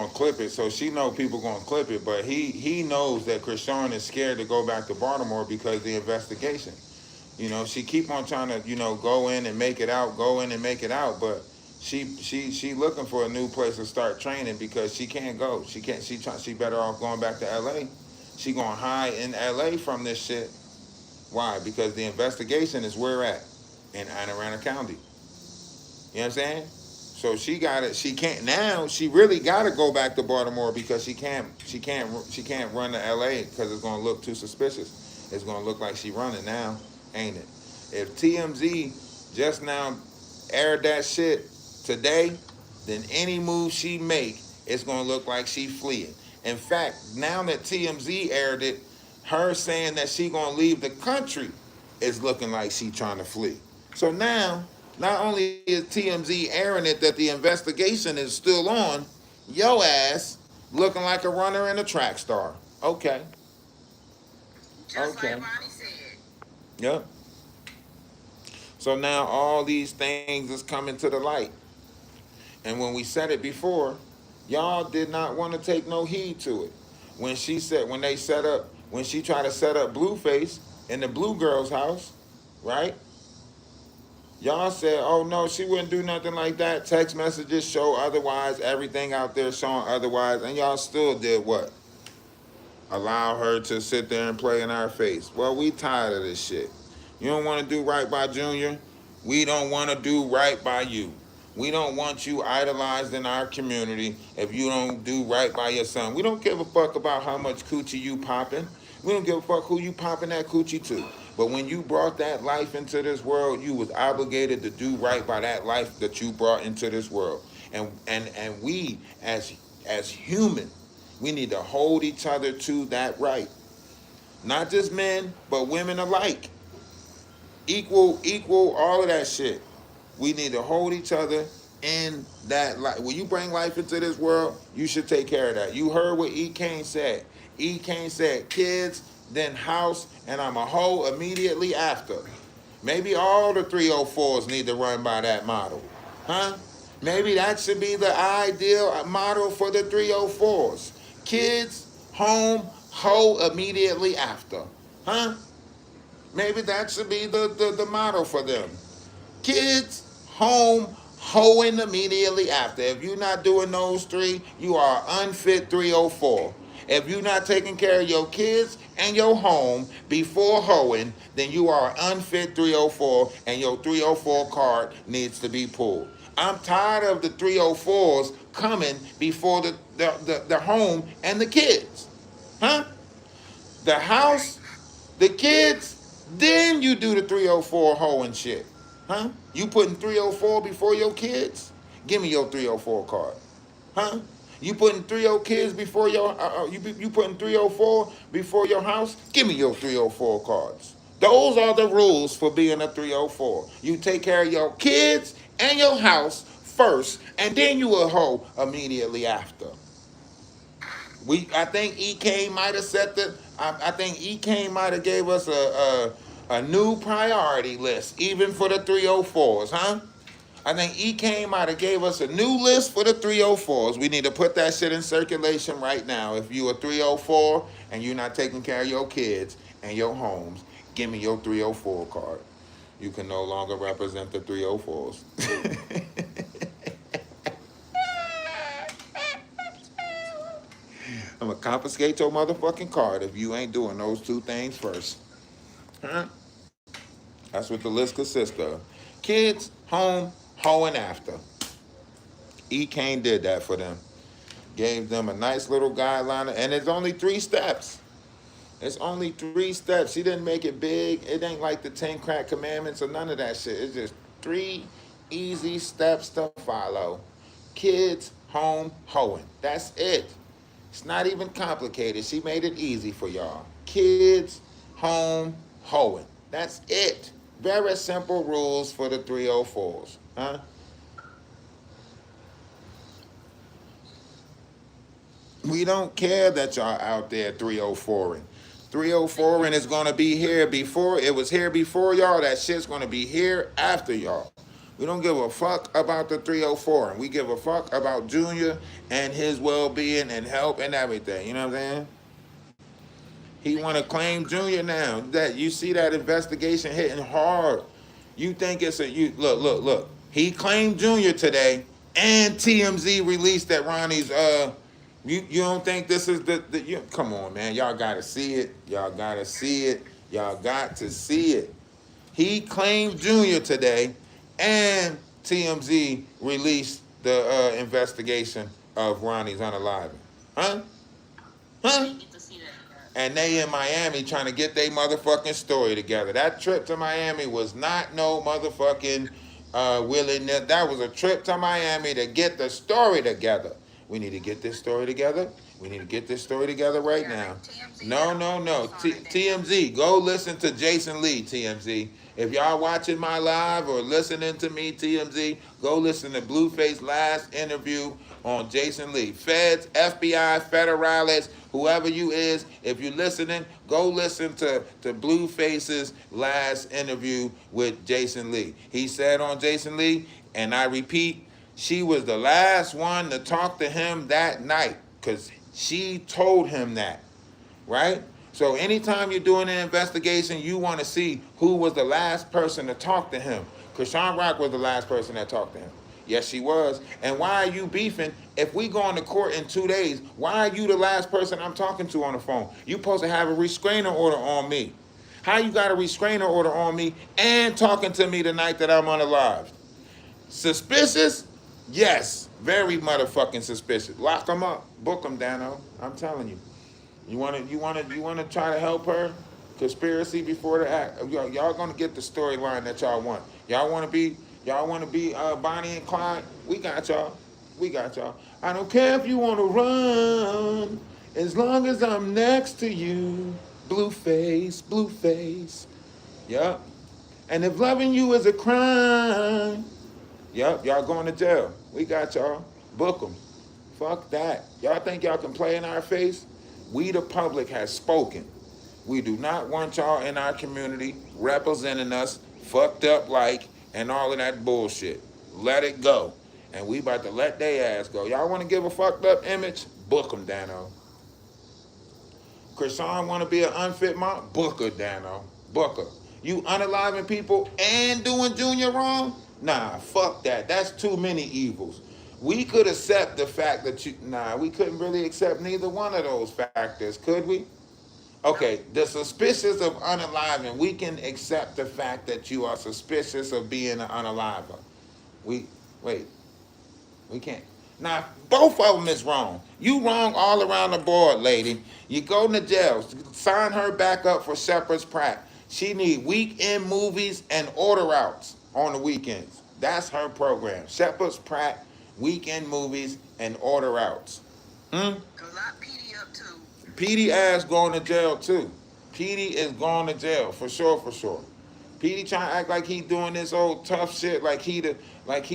A: to clip it, so she know people going to clip it. But he knows that Chrisean is scared to go back to Baltimore because of the investigation. You know, she keep on trying to go in and make it out, but she looking for a new place to start training because she can't go. She better off going back to LA. She gonna hide in LA from this shit. Why? Because the investigation is where at in Anne Arundel County. You know what I'm saying? So she really gotta go back to Baltimore because she can't run to LA because it's gonna look too suspicious. It's gonna look like she running now, ain't it? If TMZ just now aired that shit today, then any move she make, it's gonna look like she fleeing. In fact, now that TMZ aired it, her saying that she gonna leave the country is looking like she trying to flee. So now, not only is TMZ airing it that the investigation is still on, yo ass looking like a runner and a track star. Okay.
B: Just like Ronnie said.
A: Yep. So now all these things is coming to the light. And when we said it before, y'all did not want to take no heed to it. When she tried to set up BlueFace in the Blue Girl's house, right? Y'all said, oh no, she wouldn't do nothing like that. Text messages show otherwise, everything out there showing otherwise, and y'all still did what? Allow her to sit there and play in our face. Well, we tired of this shit. You don't want to do right by Junior? We don't want to do right by you. We don't want you idolized in our community if you don't do right by your son. We don't give a fuck about how much coochie you popping. We don't give a fuck who you popping that coochie to. But when you brought that life into this world, you was obligated to do right by that life that you brought into this world. And we, as human, we need to hold each other to that right. Not just men, but women alike. Equal, all of that shit. We need to hold each other in that life. When you bring life into this world, you should take care of that. You heard what E. Kane said. E. Kane said, kids, then house, and I'm a hoe immediately after. Maybe all the 304s need to run by that model. Huh? Maybe that should be the ideal model for the 304s. Kids, home, hoe immediately after. Huh? Maybe that should be the model for them. Kids, home, hoeing immediately after. If you're not doing those three, you are unfit 304. If you're not taking care of your kids and your home before hoeing, then you are unfit 304 and your 304 card needs to be pulled. I'm tired of the 304s coming before the home and the kids. Huh? The house, the kids, then you do the 304 hoeing shit. Huh? You putting 304 before your kids? Give me your 304 card. Huh? You putting 30 kids before your you putting 304 before your house? Give me your 304 cards. Those are the rules for being a 304. You take care of your kids and your house first, and then you a hoe immediately after. I think EK might have set I think EK might have gave us a new priority list, even for the 304s, huh? I think EK might have gave us a new list for the 304s. We need to put that shit in circulation right now. If you a 304 and you're not taking care of your kids and your homes, give me your 304 card. You can no longer represent the 304s. I'm gonna confiscate your motherfucking card if you ain't doing those two things first. Huh? That's what the list consists of. Kids, home, hoeing after. E. Kane did that for them. Gave them a nice little guideline, and it's only 3 steps. It's only 3 steps. She didn't make it big. It ain't like the 10 crack commandments or none of that shit. It's just 3 easy steps to follow. Kids, home, hoeing. That's it. It's not even complicated. She made it easy for y'all. Kids, home, hoeing. That's it. Very simple rules for the 304s. Huh? We don't care that y'all out there 304ing. 304ing is gonna be here before it was here before y'all. That shit's gonna be here after y'all. We don't give a fuck about the 304, and we give a fuck about Junior and his well-being and help and everything. You know what I'm saying? He want to claim Junior now. That you see that investigation hitting hard. You think it's a you look. He claimed Junior today, and TMZ released that Ronnie's You don't think this is the you come on, man. Y'all gotta see it. Y'all gotta see it. Y'all got to see it. He claimed Junior today, and TMZ released the investigation of Ronnie's unaliving. Huh? Huh? And they in Miami trying to get their motherfucking story together. That trip to Miami was not no motherfucking willingness. That was a trip to Miami to get the story together. We need to get this story together. We need to get this story together right now. No. TMZ, go listen to Jason Lee, TMZ. If y'all watching my live or listening to me, TMZ, go listen to BlueFace last interview on Jason Lee. Feds, FBI, federales, whoever you is, if you're listening, go listen to BlueFace's last interview with Jason Lee. He said on Jason Lee, and I repeat, she was the last one to talk to him that night because she told him that, right? So anytime you're doing an investigation, you want to see who was the last person to talk to him. Chrisean Rock was the last person that talked to him. Yes, she was. And why are you beefing? If we go into court in 2 days, why are you the last person I'm talking to on the phone? You supposed to have a restraining order on me. How you got a restraining order on me and talking to me the night that I'm unalived? Suspicious? Yes, very motherfucking suspicious. Lock them up, book them, Dano. I'm telling you. You wanna try to help her? Conspiracy before the act. Y'all gonna get the storyline that y'all want. Y'all wanna be Bonnie and Clyde? We got y'all. We got y'all. I don't care if you wanna run, as long as I'm next to you. BlueFace, BlueFace. Yup. And if loving you is a crime, yup, y'all going to jail. We got y'all. Book them. Fuck that. Y'all think y'all can play in our face? We, the public, has spoken. We do not want y'all in our community representing us, fucked up like, and all of that bullshit. Let it go. And we about to let they ass go. Y'all want to give a fucked up image? Book them, Dano. Chrisean want to be an unfit mom? Book her, Dano. Book her. You unaliving people and doing Junior wrong? Nah, fuck that. That's too many evils. We could accept the fact that we couldn't really accept neither one of those factors, could we? Okay, the suspicious of unaliving, we can accept the fact that you are suspicious of being an unaliver. We can't. Now, both of them is wrong. You wrong all around the board, lady. You go to jail. Sign her back up for Shepherd's Pratt. She need weekend movies and order outs on the weekends. That's her program. Shepherd's Pratt, weekend movies, and order outs.
B: Cause I PD up too.
A: PD ass going to jail too. PD is going to jail for sure. PD trying to act like he doing this old tough shit, like he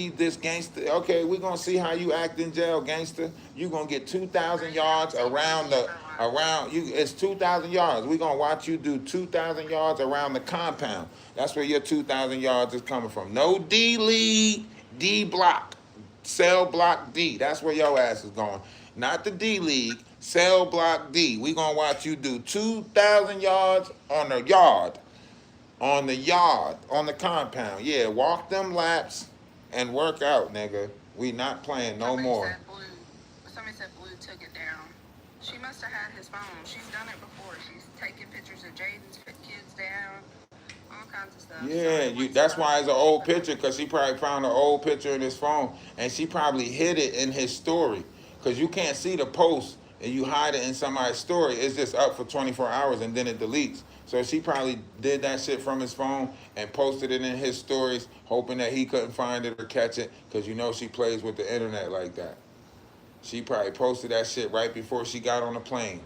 A: this gangster. Okay, we gonna see how you act in jail, gangster. You gonna get 2,000 yards around you. It's 2,000 yards. We gonna watch you do 2,000 yards around the compound. That's where your 2,000 yards is coming from. No D league, D block, cell block D. That's where your ass is going. Not the D league, cell block D. We gonna watch you do 2,000 yards on the yard. on the yard, on the compound. Yeah, walk them laps and work out, nigga. We not playing no more.
B: Somebody said Blue took it down. She must have had his phone. She's done it before. She's taken pictures of Jaden's kids down, all kinds of stuff.
A: Yeah,
B: So
A: that's why it's an old picture, because she probably found an old picture in his phone, and she probably hid it in his story, because you can't see the post and you hide it in somebody's story. It's just up for 24 hours and then it deletes. So she probably did that shit from his phone and posted it in his stories, hoping that he couldn't find it or catch it, because you know she plays with the internet like that. She probably posted that shit right before she got on the plane.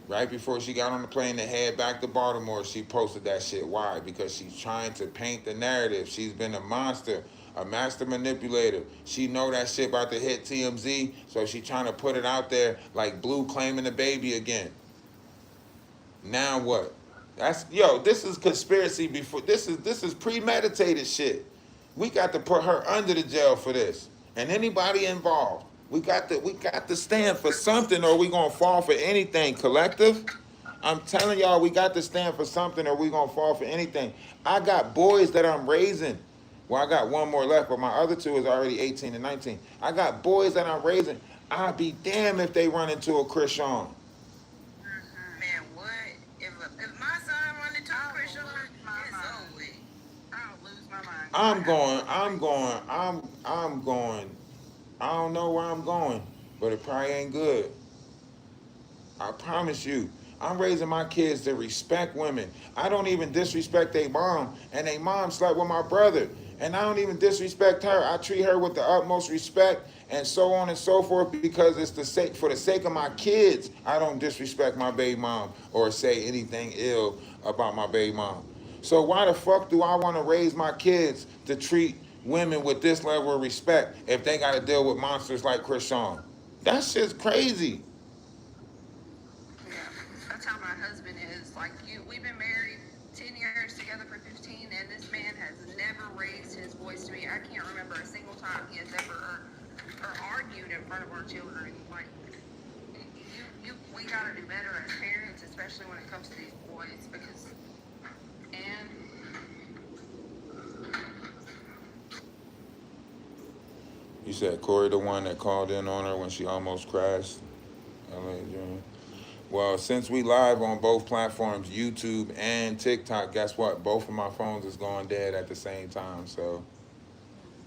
A: Right before she got on the plane to head back to Baltimore, she posted that shit. Why? Because she's trying to paint the narrative. She's been a monster, a master manipulator. She know that shit about to hit TMZ, so she trying to put it out there like Blue claiming the baby again. Now what? This is conspiracy before. This is premeditated shit. We got to put her under the jail for this, and anybody involved. We got to stand for something, or we gonna fall for anything. Collective, I'm telling y'all, we got to stand for something, or we gonna fall for anything. I got boys that I'm raising. Well, I got one more left, but my other two is already 18 and 19. I got boys that I'm raising. I'll be damned if they run into a Chrisean.
B: Man, what? If my son run into a Chrisean, it's over with. I'll lose my mind.
A: I'm going. I don't know where I'm going, but it probably ain't good. I promise you. I'm raising my kids to respect women. I don't even disrespect their mom, and their mom slept with my brother. And I don't even disrespect her. I treat her with the utmost respect, and so on and so forth, because it's for the sake of my kids. I don't disrespect my baby mom or say anything ill about my baby mom. So why the fuck do I want to raise my kids to treat women with this level of respect if they got to deal with monsters like Chrisean? That shit's crazy.
B: Yeah, that's how my husband is. Like we've been married 10 years, together for 15, and this man has never raised his voice to me. I can't remember a single time he has ever or argued in front of our children. Like we gotta do better as parents, especially when it comes to these boys, because and.
A: You said Corey, the one that called in on her when she almost crashed? LA Junior. Well, since we live on both platforms, YouTube and TikTok, guess what? Both of my phones is going dead at the same time. So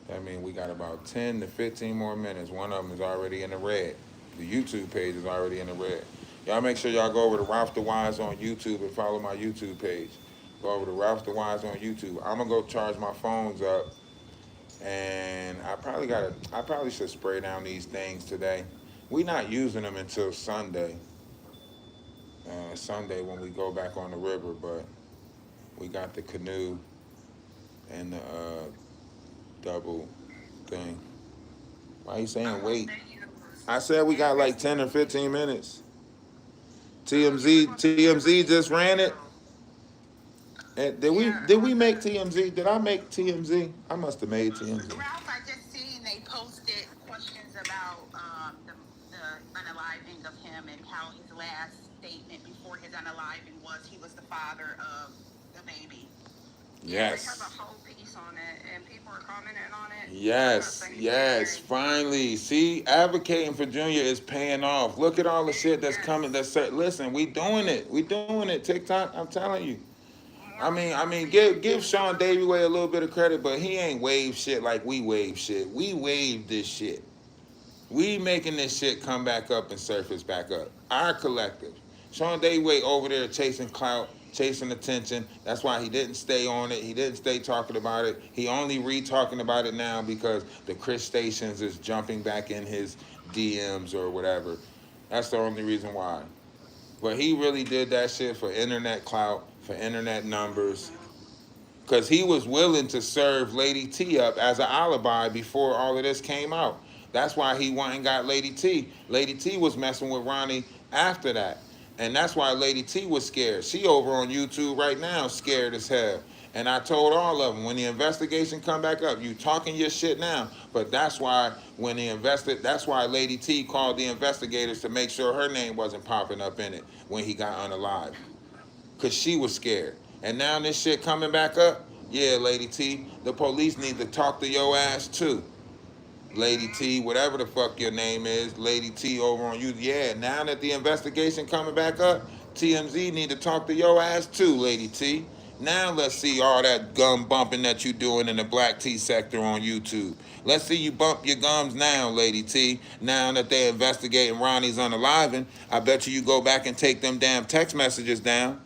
A: that means we got about 10 to 15 more minutes. One of them is already in the red. The YouTube page is already in the red. Y'all make sure y'all go over to Ralphdawise on YouTube and follow my YouTube page. Go over to Ralphdawise on YouTube. I'm gonna go charge my phones up. And I probably should spray down these things today. We're not using them until Sunday. Sunday when we go back on the river, but we got the canoe and the double thing. Why are you saying wait? I said we got like 10 or 15 minutes. TMZ just ran it. And did we make TMZ? Did I make TMZ? I must have made TMZ.
C: Ralph, I just seen they posted questions about the unaliving of him and how his last statement before his unaliving was he was the father of the baby.
A: Yes.
B: They have a whole piece on it, and people are commenting on it.
A: Yes, finally. See, advocating for Junior is paying off. Look at all the shit that's coming. Listen, we doing it, TikTok. I'm telling you. I mean, give Sean Davey-Way a little bit of credit, but he ain't wave shit like we wave shit. We wave this shit. We making this shit come back up and surface back up. Our collective. Sean Davey-Way over there chasing clout, chasing attention. That's why he didn't stay on it. He didn't stay talking about it. He only re-talking about it now because the Chris stations is jumping back in his DMs or whatever. That's the only reason why. But he really did that shit for internet clout, for internet numbers, because he was willing to serve Lady T up as an alibi before all of this came out. That's why he went and got Lady T. Lady T was messing with Ronnie after that. And that's why Lady T was scared. She over on YouTube right now, scared as hell. And I told all of them, when the investigation come back up, you talking your shit now. But that's why that's why Lady T called the investigators to make sure her name wasn't popping up in it when he got unalived. Because she was scared. And now this shit coming back up? Yeah, Lady T, the police need to talk to your ass too. Lady T, whatever the fuck your name is, Lady T over on you. Yeah, now that the investigation coming back up, TMZ need to talk to your ass too, Lady T. Now let's see all that gum bumping that you doing in the black tea sector on YouTube. Let's see you bump your gums now, Lady T. Now that they're investigating Ronnie's unaliving, I bet you go back and take them damn text messages down.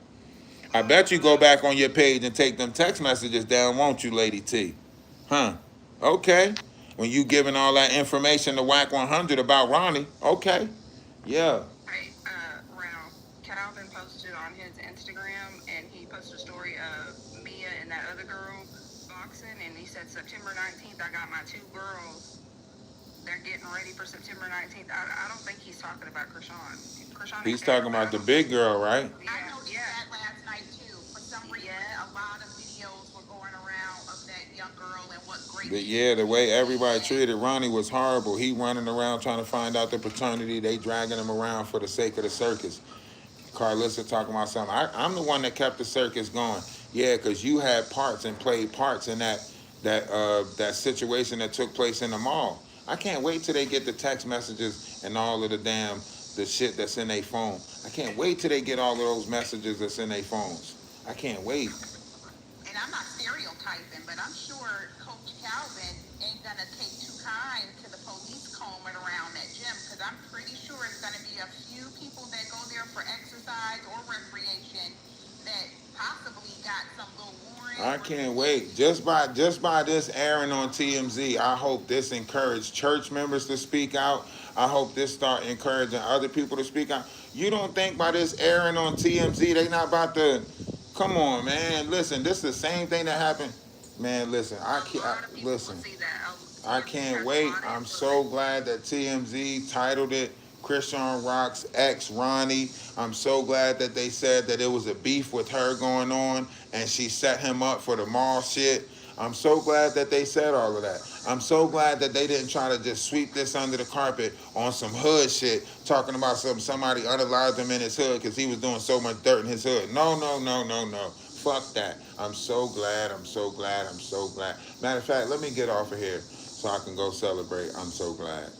A: I bet you go back on your page and take them text messages down, won't you, Lady T? Huh? Okay. When you giving all that information to Whack 100 about Ronnie, okay. Yeah.
B: Hey, Ralph, Calvin posted on his Instagram, and he posted a story of Mia and that other girl boxing, and he said September 19th, I got my two girls. They're getting ready for September 19th. I don't think he's talking about Chrisean. Chrisean
A: He's talking about the big girl, right?
B: Yeah,
C: I noticed that last night too. For some reason, a lot of videos were going around of that young girl and what great.
A: Yeah, the way everybody treated Ronnie was horrible. He running around trying to find out the paternity. They dragging him around for the sake of the circus. Carlissa talking about something. I'm the one that kept the circus going. Yeah, because you had parts and played parts in that situation that took place in the mall. I can't wait till they get the text messages and all of the shit that's in their phone. I can't wait till they get all of those messages that's in their phones. I can't wait.
C: And I'm not stereotyping, but I'm sure Coach Calvin ain't gonna take too kind to the police combing around that gym, because I'm pretty sure it's gonna be a few people that go there for exercise or recreation that possibly got some little warrant.
A: I can't wait. Just by this airing on TMZ, I hope this encourage church members to speak out. I hope this start encouraging other people to speak out. You don't think by this airing on TMZ, they not about to? Come on, man. Listen, this is the same thing that happened. Man, listen. Listen. I can't wait. I'm so glad that TMZ titled it Chrisean Rock's ex Ronnie. I'm so glad that they said that it was a beef with her going on and she set him up for the mall shit. I'm so glad that they said all of that. I'm so glad that they didn't try to just sweep this under the carpet on some hood shit, talking about somebody unalived him in his hood because he was doing so much dirt in his hood. No, no, no, no, no. Fuck that. I'm so glad. I'm so glad. I'm so glad. Matter of fact, let me get off of here so I can go celebrate. I'm so glad.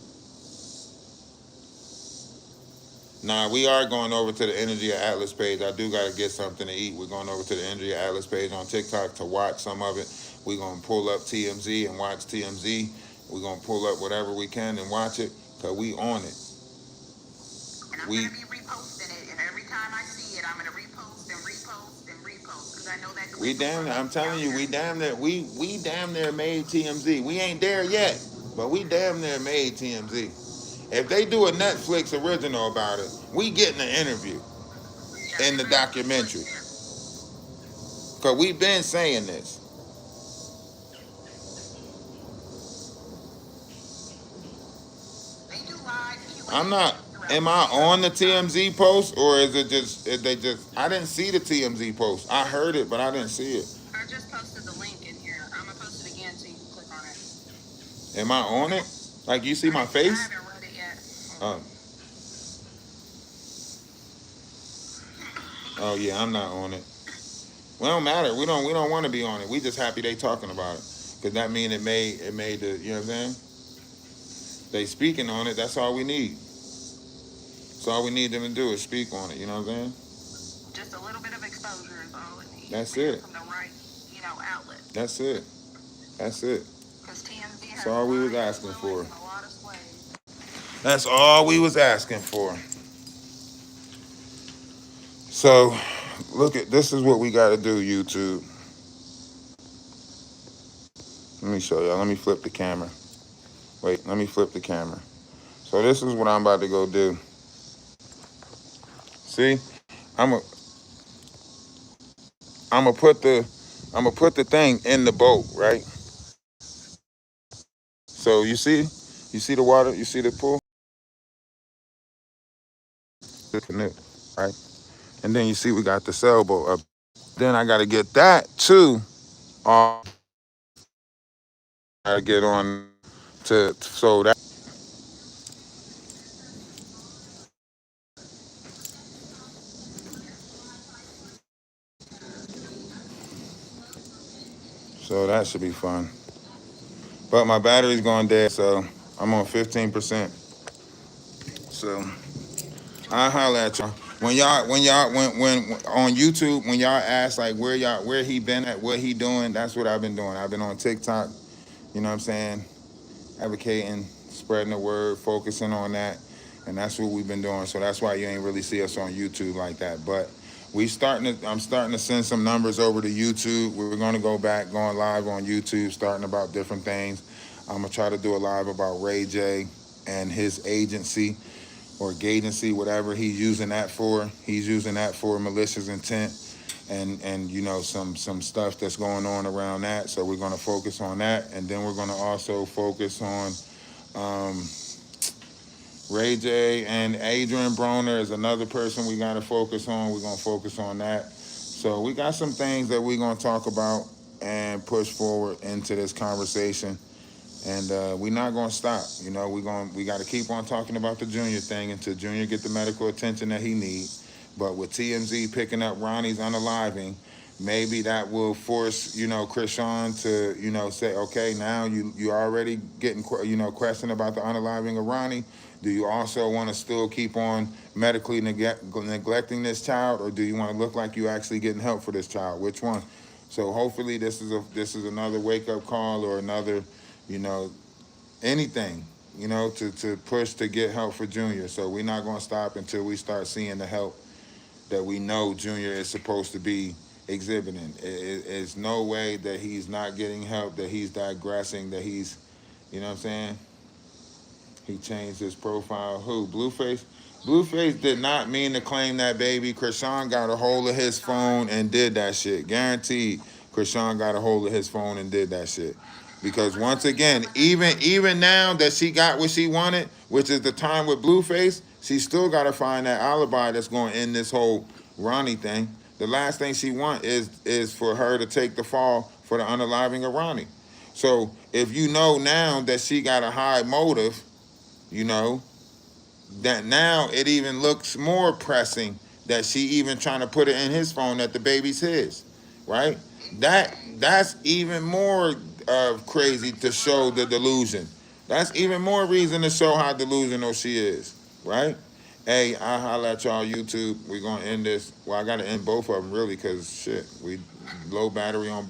A: Nah, we are going over to the Energy of Atlas page. I do got to get something to eat. We're going over to the Energy of Atlas page on TikTok to watch some of it. We're going to pull up TMZ and watch TMZ. We're going to pull up whatever we can and watch it because we on it.
C: And I'm going to be reposting it, and every time I see it, I'm going to repost and repost and repost, because I know that.
A: We damn near, I'm telling you, we damn near made TMZ. We ain't there yet, but we damn near made TMZ. If they do a Netflix original about it, we getting an interview in the documentary. Because we've been saying this.
C: They do live Q&A.
A: I'm not, am I on the TMZ post or is it just, I didn't see the TMZ post. I heard it, but I didn't see it.
B: I just posted the link in here. I'm going to post it again so you can click on it.
A: Am I on it? Like you see my
B: I
A: face?
B: haven't read it yet.
A: Oh yeah, I'm not on it. Well, don't matter. We don't want to be on it. We just happy they talking about it. Cause that mean it made the, you know what I'm saying? They speaking on it. That's all we need. So all we need them to do is speak on it. You know what I'm saying?
B: Just a little bit of exposure is all it needs.
A: That's it.
B: From the right, outlet.
A: That's it. That's it.
B: Because TMZ has
A: That's all we was asking for.
B: a lot of sways.
A: That's all we was asking for. So, look at, this is what we got to do, YouTube. Let me show y'all. Let me flip the camera. Wait, let me flip the camera. So this is what I'm about to go do. See? I'm gonna put the thing in the boat, right? So you see the water, you see the pool? The canoe, right? And then you see we got the sailboat up. Then I gotta get that too. I gotta get on to, so that. So that should be fun. But my battery's going dead, so I'm on 15%. So I'll holler at y'all. When on YouTube, when y'all ask like where he been at, what he doing, that's what I've been doing. I've been on TikTok, you know what I'm saying, advocating, spreading the word, focusing on that, and that's what we've been doing. So that's why you ain't really see us on YouTube like that. But I'm starting to send some numbers over to YouTube. We're going to go back, going live on YouTube, starting about different things. I'm gonna try to do a live about Ray J and his agency or agency, whatever he's using that for. He's using that for malicious intent and you know some stuff that's going on around that. So we're gonna focus on that, and then we're gonna also focus on um, Ray J and Adrian Broner is another person we gotta focus on. We're gonna focus on that. So we got some things that we're gonna talk about and push forward into this conversation. And we're not gonna stop. You know, we got to keep on talking about the Junior thing until Junior get the medical attention that he needs. But with TMZ picking up Ronnie's unaliving, maybe that will force Chrisean to say, okay, now you already getting question about the unaliving of Ronnie. Do you also want to still keep on medically neglecting this child, or do you want to look like you actually getting help for this child? Which one? So hopefully this is another wake up call or another you know, anything, to push to get help for Junior. So we're not going to stop until we start seeing the help that we know Junior is supposed to be exhibiting. It's no way that he's not getting help, that he's digressing, that he's, you know what I'm saying? He changed his profile. Who? BlueFace? BlueFace did not mean to claim that baby. Chrisean got a hold of his phone and did that shit. Guaranteed, Chrisean got a hold of his phone and did that shit. Because once again, even now that she got what she wanted, which is the time with BlueFace, she still got to find that alibi that's going to end this whole Ronnie thing. The last thing she wants is for her to take the fall for the unaliving of Ronnie. So if you know now that she got a high motive, that now it even looks more pressing that she even trying to put it in his phone that the baby's his, right? That's even more crazy to show the delusion. That's even more reason to show how delusional she is, right? Hey, I'll holla at y'all YouTube. We're gonna end this. Well, I gotta end both of them really, cause shit, we low battery on both.